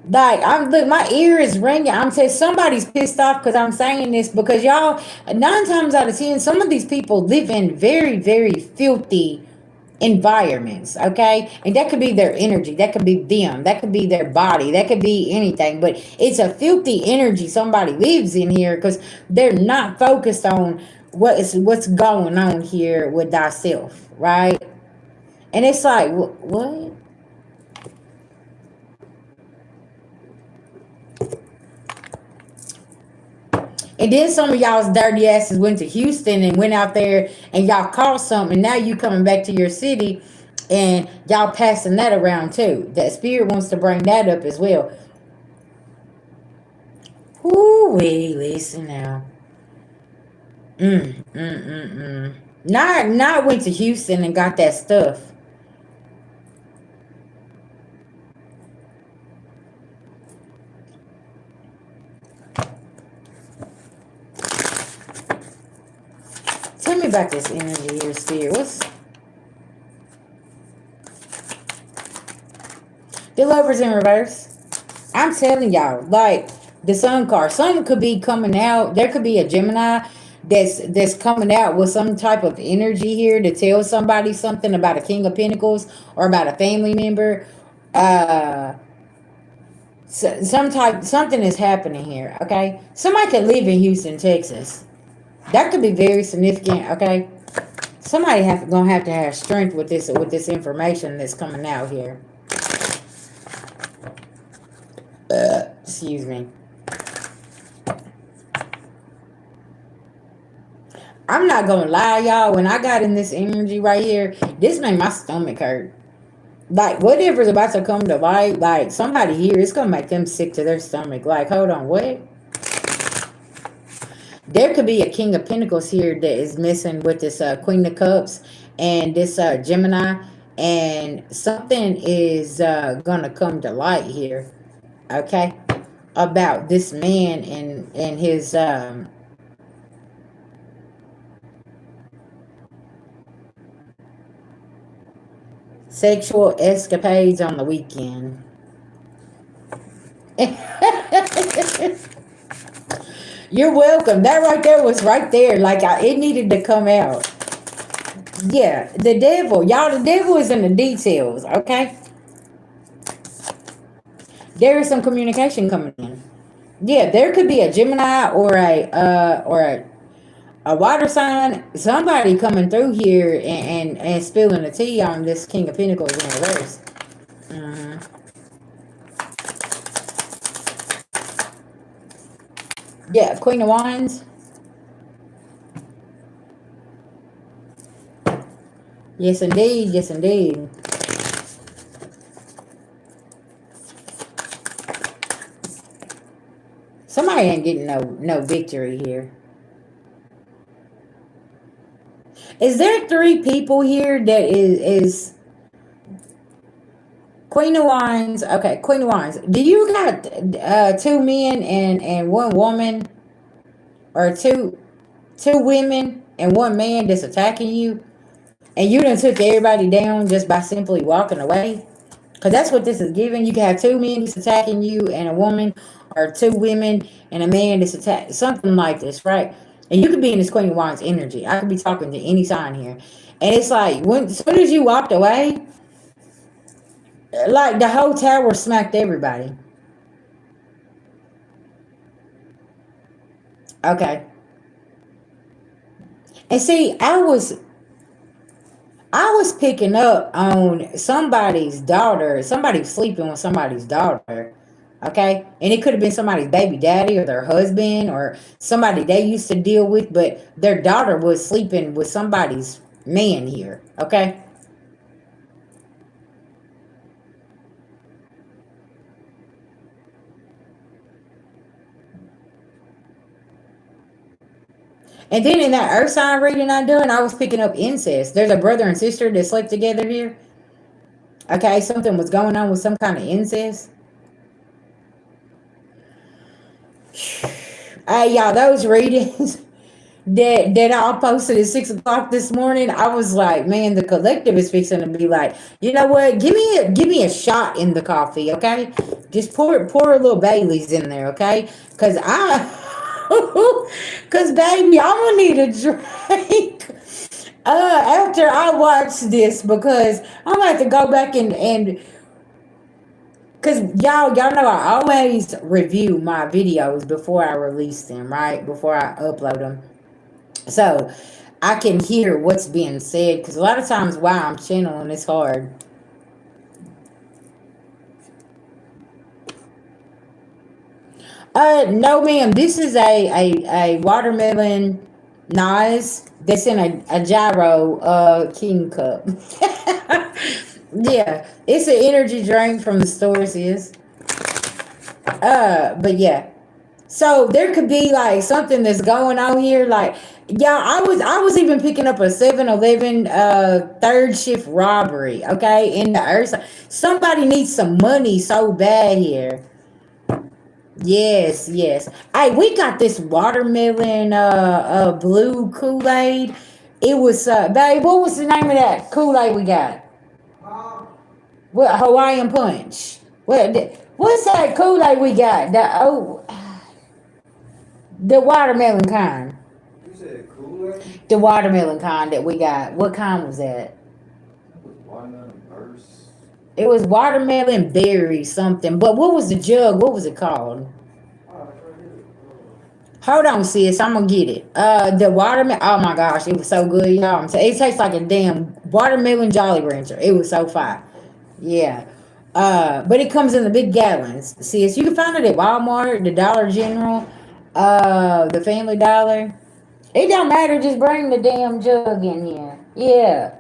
Like, look, my ear is ringing. I'm saying somebody's pissed off because I'm saying this because y'all, 9 times out of 10, some of these people live in very, very filthy environments, okay? And that could be their energy, that could be them, that could be their body, that could be anything, but it's a filthy energy somebody lives in here because they're not focused on what's going on here with thyself, right? And it's like, what? And then some of y'all's dirty asses went to Houston and went out there and y'all caught something. And now you coming back to your city and y'all passing that around too. That spirit wants to bring that up as well. Ooh, wait, listen now. Not went to Houston and got that stuff. Tell me about this energy here, Spirit. What's the lovers in reverse? I'm telling y'all, like the sun card, something could be coming out. There could be a Gemini that's coming out with some type of energy here to tell somebody something about a King of Pentacles or about a family member. Uh, something is happening here. Okay, somebody could live in Houston, Texas. That could be very significant. Okay, somebody gonna have to have strength with this information that's coming out here. Excuse me. I'm not gonna lie, y'all. When I got in this energy right here, this made my stomach hurt. Like whatever's about to come to light, like somebody here, it's gonna make them sick to their stomach. Like, hold on, what? There could be a King of Pentacles here that is missing with this Queen of Cups and this Gemini, and something is gonna come to light here. Okay, about this man and his sexual escapades on the weekend. You're welcome. That right there was right there. Like it needed to come out. Yeah, the devil. Y'all, the devil is in the details, okay? There is some communication coming in. Yeah, there could be a Gemini or a water sign. Somebody coming through here and spilling the tea on this King of Pentacles in reverse. Mm-hmm. Yeah, Queen of Wands. Yes, indeed. Yes, indeed. Somebody ain't getting no victory here. Is there three people here that is Queen of Wands? Okay, Queen of Wands. Do you got two men and one woman, or two women and one man that's attacking you, and you done took everybody down just by simply walking away? Because that's what this is giving. You can have two men that's attacking you and a woman, or two women and a man that's attacking, something like this, right? And you could be in this Queen of Wands energy. I could be talking to any sign here. And it's like, as soon as you walked away, like the whole tower smacked everybody. Okay. And see, I was picking up on somebody's daughter. Somebody sleeping with somebody's daughter. Okay. And it could have been somebody's baby daddy or their husband or somebody they used to deal with, but their daughter was sleeping with somebody's man here. Okay. And then in that earth sign reading I done, I was picking up incest. There's a brother and sister that slept together here. Okay, something was going on with some kind of incest. Hey, y'all, those readings that I posted at 6 o'clock this morning, I was like, man, the collective is fixing to be like, you know what? Give me a shot in the coffee, okay? Just pour a little Bailey's in there, okay? Cause baby, I'm gonna need a drink. After I watch this, because I'm gonna have to go back and because y'all know I always review my videos before I release them, right? Before I upload them. So I can hear what's being said, because a lot of times while I'm channeling, it's hard. No, ma'am. This is a watermelon Nas that's in a gyro king cup. Yeah, it's an energy drink from the stores. Is but yeah. So there could be like something that's going on here. Like, yeah, I was even picking up a 7-Eleven third shift robbery, okay, in the earth. Somebody needs some money so bad here. Yes, yes. Hey, we got this watermelon blue Kool-Aid. It was babe, what was the name of that Kool-Aid we got? What Hawaiian punch. What's that Kool-Aid we got? The watermelon kind. You said Kool-Aid? The watermelon kind that we got. What kind was that? It was watermelon burst. It was watermelon berry something. But what was the jug? What was it called? Oh, that's right here. Hold on, sis. I'm gonna get it. The watermelon. Oh my gosh, it was so good, y'all. It tastes like a damn watermelon Jolly Rancher. It was so fire. Yeah. But it comes in the big gallons. Sis, you can find it at Walmart, the Dollar General, the Family Dollar. It don't matter. Just bring the damn jug in here. Yeah.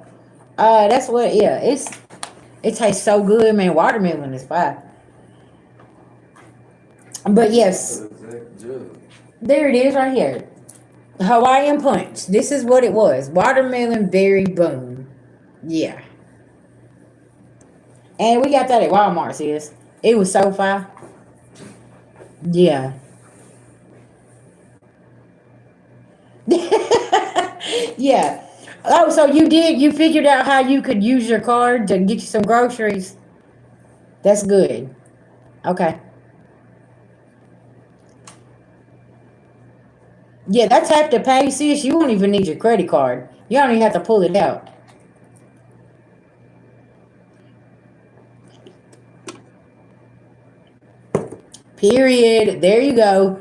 That's what. Yeah. It tastes so good, man. Watermelon is fire. But That's yes, the exact jug. there it is right here. Hawaiian punch. This is what it was. Watermelon berry boom. Yeah. And we got that at Walmart, sis. It was so fire. Yeah. Yeah. Oh, so you figured out how you could use your card to get you some groceries. That's good. Okay. Yeah, that's tap to pay, sis. You won't even need your credit card. You don't even have to pull it out. Period. There you go.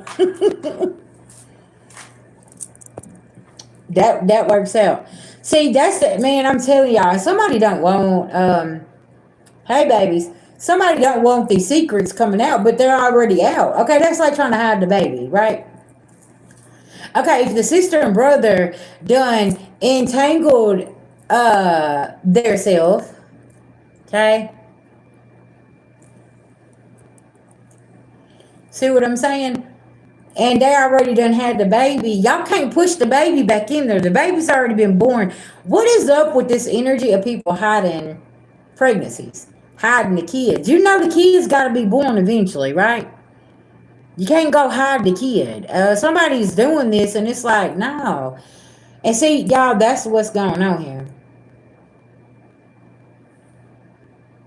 That works out. See, that's the man. I'm telling y'all, somebody don't want. Hey, babies. Somebody don't want these secrets coming out, but they're already out. Okay, that's like trying to hide the baby, right? Okay, if the sister and brother done entangled their self, okay. See what I'm saying? And they already done had the baby. Y'all can't push the baby back in there. The baby's already been born. What is up with this energy of people hiding pregnancies, hiding the kids? You know the kids got to be born eventually, right? You can't go hide the kid. Somebody's doing this, and it's like no. And see, y'all, that's what's going on here.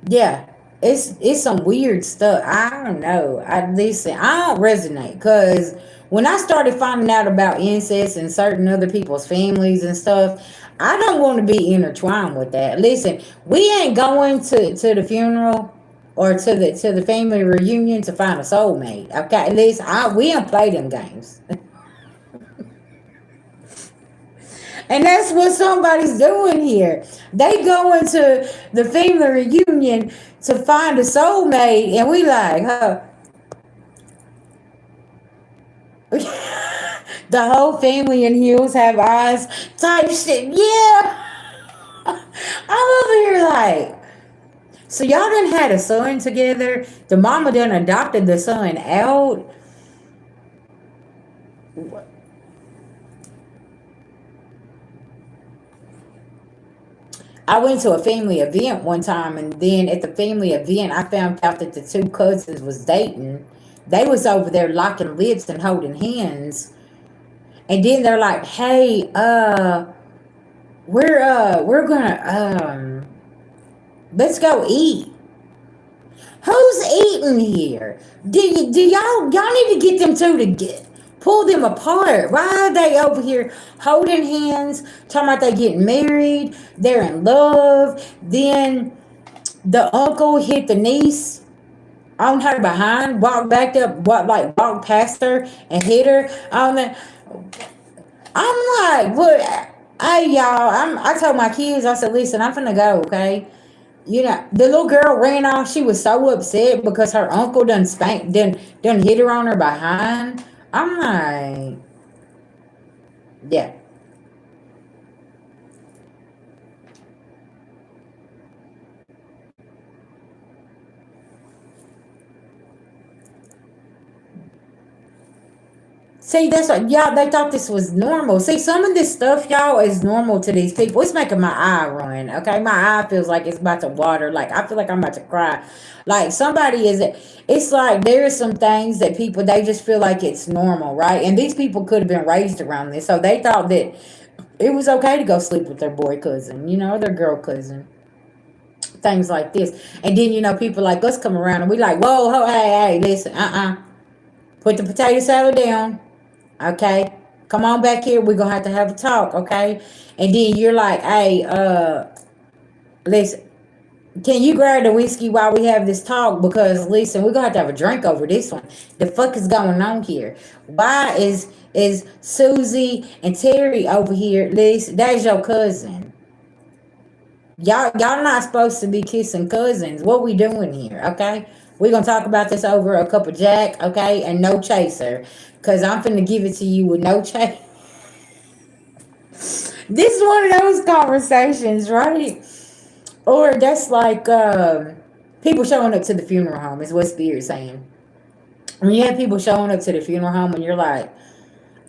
Yeah, it's some weird stuff. I don't know. I listen. I don't resonate because when I started finding out about incest and certain other people's families and stuff, I don't want to be intertwined with that. Listen, we ain't going to the funeral or to the family reunion to find a soulmate. Okay, listen, we don't play them games. And that's what somebody's doing here. They going to the family reunion to find a soulmate, and we like, huh? The whole family in heels have eyes type shit. Yeah. I'm over here like, so y'all done had a son together. The mama done adopted the son out. I went to a family event one time, and then at the family event, I found out that the two cousins was dating. They was over there locking lips and holding hands, and then they're like, "Hey, we're gonna let's go eat." Who's eating here? Do y'all need to get them two to get pull them apart? Why are they over here holding hands, talking about they getting married, they're in love? Then the uncle hit the niece on her behind, walked back up, walked past her and hit her on the. I'm like, what? Hey y'all, I told my kids, I said, listen, I'm finna go, okay? You know, the little girl ran off. She was so upset because her uncle done hit her on her behind. I'm like, yeah. See, that's what y'all. They thought this was normal. See, some of this stuff, y'all, is normal to these people. It's making my eye run. Okay, my eye feels like it's about to water. Like I feel like I'm about to cry. Like somebody is. It's like there are some things that people they just feel like it's normal, right? And these people could have been raised around this, so they thought that it was okay to go sleep with their boy cousin, their girl cousin, things like this. And then people like us come around and we like, whoa, hey, listen, put the potato salad down. Okay, come on back here. We're gonna have a talk. Okay, and then you're like, hey, listen, can you grab the whiskey while we have this talk? Because listen, we're gonna have a drink over this one. The fuck is going on here? Why is Susie and Terry over here? Listen, that's your cousin. Y'all not supposed to be kissing cousins. What we doing here? Okay, we're gonna talk about this over a cup of Jack. Okay, and no chaser. Cause I'm finna give it to you with no chaser. This is one of those conversations, right? Or that's like people showing up to the funeral home is what Spirit's saying. When you have people showing up to the funeral home and you're like,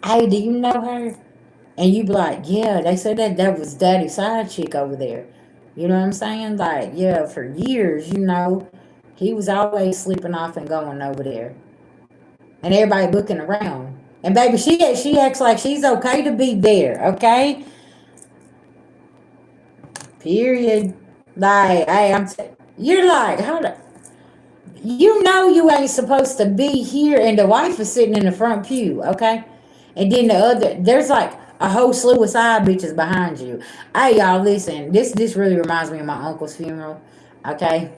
hey, do you know her? And you be like, yeah, they said that was Daddy's side chick over there. You know what I'm saying? Like, yeah, for years, he was always slipping off and going over there. And everybody looking around. And baby, she acts like she's okay to be there, okay? Period. Like, hey, you're like, hold up. You ain't supposed to be here, and the wife is sitting in the front pew, okay? And then there's like a whole slew of side bitches behind you. Hey, y'all, listen, this really reminds me of my uncle's funeral, okay?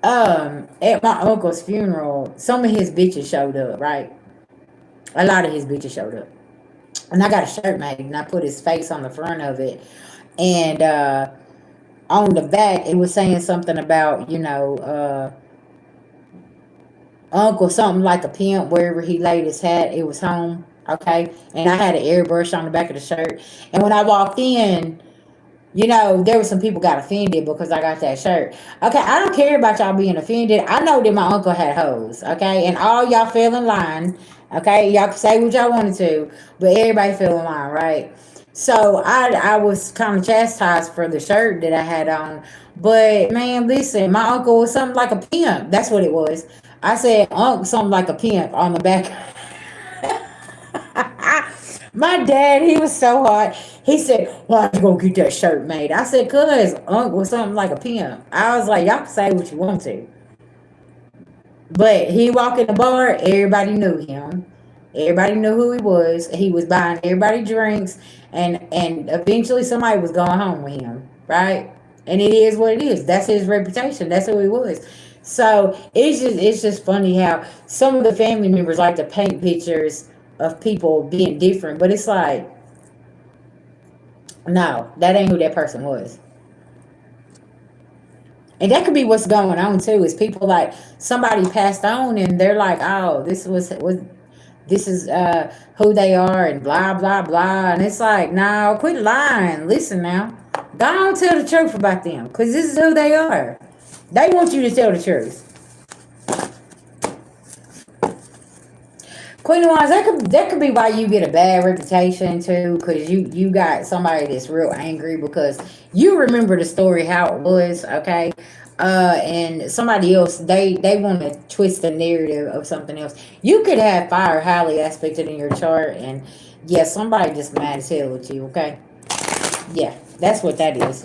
At my uncle's funeral, some of his bitches showed up, right? A lot of his bitches showed up. And I got a shirt made, and I put his face on the front of it. And on the back, it was saying something about, Uncle something like a pimp, wherever he laid his hat, it was home. Okay. And I had an airbrush on the back of the shirt. And when I walked in, there was some people got offended because I got that shirt. Okay, I don't care about y'all being offended. I know that my uncle had hoes, okay? And all y'all fell in line, okay? Y'all can say what y'all wanted to, but everybody fell in line, right? So I was kind of chastised for the shirt that I had on. But man, listen, my uncle was something like a pimp. That's what it was. I said, Uncle, something like a pimp on the back. My dad, he was so hot. He said, why you gonna get that shirt made? I said, cuz Uncle was something like a pimp. I was like, y'all can say what you want to. But he walked in the bar, everybody knew him. Everybody knew who he was. He was buying everybody drinks, and eventually somebody was going home with him, right? And it is what it is. That's his reputation. That's who he was. So it's just funny how some of the family members like to paint pictures of people being different, but it's like, no, that ain't who that person was. And that could be what's going on too. Is people like somebody passed on and they're like, oh, this is who they are and blah blah blah, and it's like, no, quit lying. Listen now, don't tell the truth about them because this is who they are. They want you to tell the truth. Queen of Wands, that could be why you get a bad reputation too, because you got somebody that's real angry because you remember the story how it was, okay? And somebody else they want to twist the narrative of something else. You could have fire highly aspected in your chart, and yeah, somebody just mad as hell with you, okay? Yeah, that's what that is,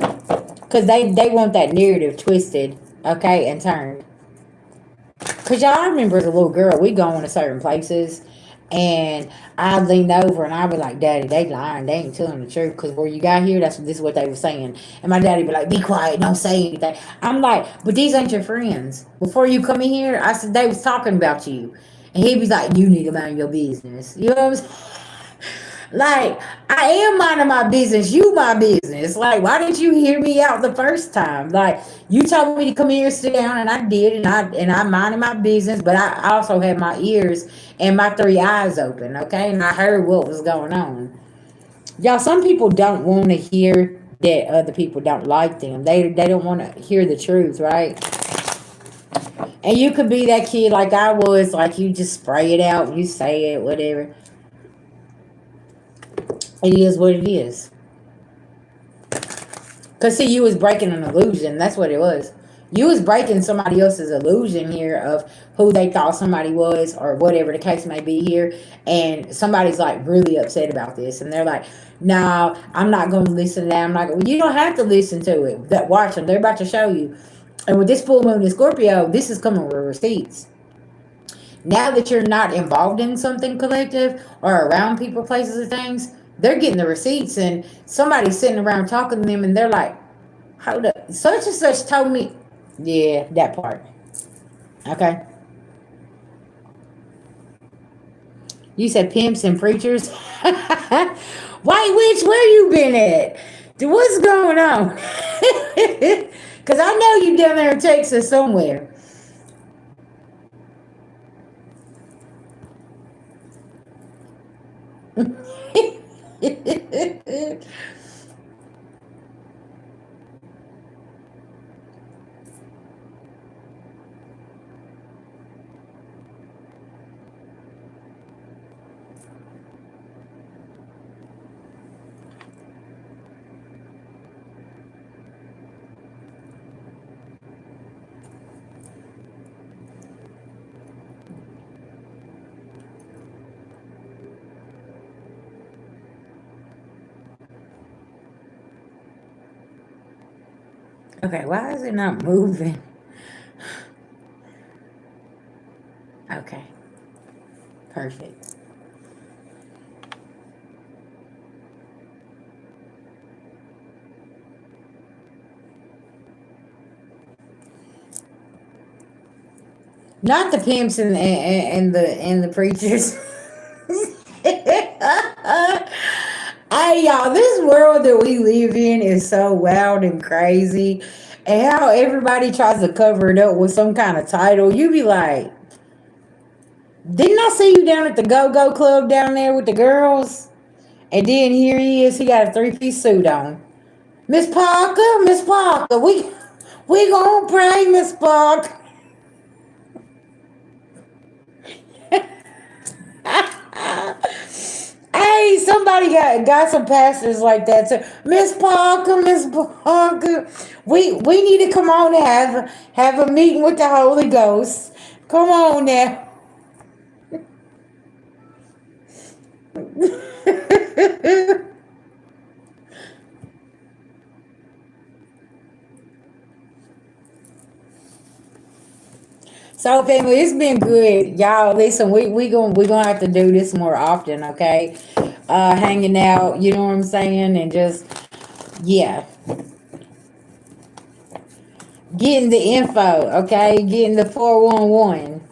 because they want that narrative twisted, okay, and turned. Cause y'all remember as a little girl, we going to certain places, and I leaned over and I be like, "Daddy, they lying. They ain't telling the truth. Cause where you got here, this is what they were saying." And my daddy be like, "Be quiet, don't say anything." I'm like, "But these ain't your friends. Before you come in here, I said they was talking about you." And he be like, "You need to mind your business." You know what I'm saying? Like, I am minding my business. You my business. Like, why didn't you hear me out the first time? Like, you told me to come here, sit down, and I did, and I minded my business. But I also had my ears and my three eyes open, okay, and I heard what was going on. Y'all, some people don't want to hear that other people don't like them. They don't want to hear the truth, right? And you could be that kid like I was, like you just spray it out, you say it, whatever. It is what it is. Cause see, you was breaking an illusion. That's what it was. You was breaking somebody else's illusion here of who they thought somebody was, or whatever the case may be here. And somebody's like really upset about this, and they're like, "No, I'm not going to listen to that. I'm not. You don't have to listen to it. That watch them. They're about to show you." And with this full moon in Scorpio, this is coming with receipts. Now that you're not involved in something collective or around people, places, and things, they're getting the receipts, and somebody's sitting around talking to them, and they're like, hold up, such and such told me. Yeah, that part. Okay. You said pimps and preachers. White witch, where you been at? What's going on? Because I know you down there in Texas somewhere. Okay, why is it not moving? Okay, perfect. Not the pimps and the preachers. Hey y'all, this world that we live in is so wild and crazy. And how everybody tries to cover it up with some kind of title. You be like, didn't I see you down at the Go Go Club down there with the girls? And then here he is, he got a three-piece suit on. Miss Parker, we gonna pray, Miss Parker. Hey, somebody got some pastors like that too. Miss Parker, we need to come on and have a meeting with the Holy Ghost. Come on now. So family, it's been good, y'all. Listen, we gonna have to do this more often, okay? Hanging out, you know what I'm saying, and just yeah, getting the info, okay, getting the 411.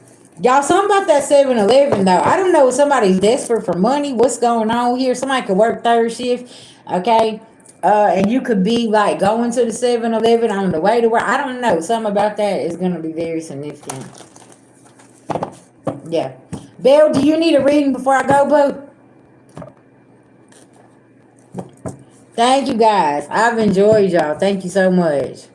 Y'all, something about that 7-Eleven though. I don't know if somebody's desperate for money. What's going on here? Somebody could work third shift, okay? And you could be like going to the 7-Eleven on the way to work. I don't know. Something about that is gonna be very significant. Yeah. Bill, do you need a reading before I go, boo? Thank you guys. I've enjoyed y'all. Thank you so much.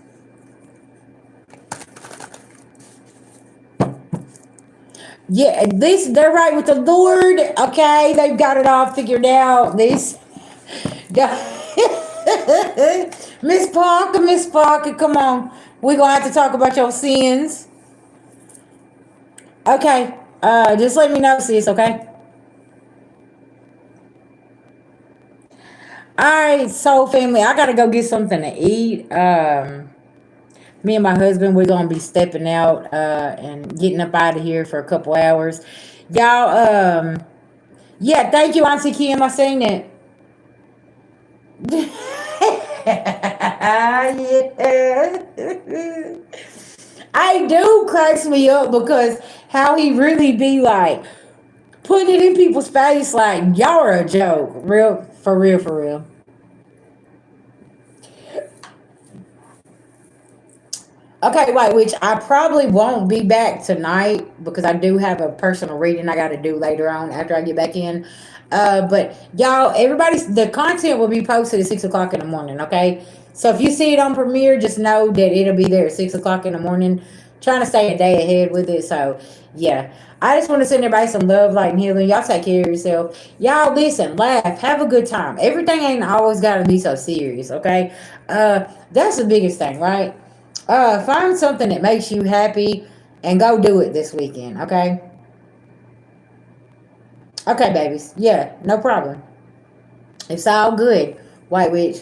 Yeah, this they're right with the Lord. Okay, they've got it all figured out. This Miss Parker, come on. We're gonna have to talk about your sins. Okay. Just let me know, sis, okay? Alright, so family, I gotta go get something to eat. Me and my husband, we're gonna be stepping out and getting up out of here for a couple hours. Y'all, yeah, thank you, Auntie Kim. I seen it. Yeah. I do cracks me up because how he really be like putting it in people's face like y'all are a joke. Real for real for real. Okay, wait, which I probably won't be back tonight because I do have a personal reading I got to do later on after I get back in. But y'all, everybody's the content will be posted at 6 o'clock in the morning. Okay, so if you see it on Premiere, just know that it'll be there at 6 o'clock in the morning. trying to stay a day ahead with it. So yeah, I just want to send everybody some love, light, and healing. Y'all take care of yourself. Y'all listen, laugh, have a good time. Everything ain't always got to be so serious. Okay, that's the biggest thing, right? Find something that makes you happy and go do it this weekend. Okay. Okay, babies. Yeah, no problem. It's all good, White Witch.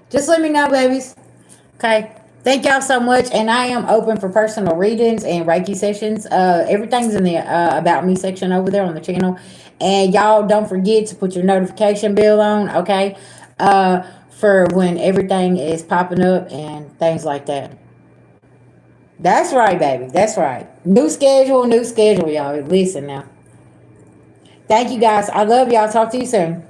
Just let me know, babies. Okay. Thank y'all so much. And I am open for personal readings and Reiki sessions. Everything's in the About Me section over there on the channel. And y'all don't forget to put your notification bell on, okay? For when everything is popping up and things like that. That's right, baby. That's right. New schedule, y'all. Listen now. Thank you guys. I love y'all. Talk to you soon.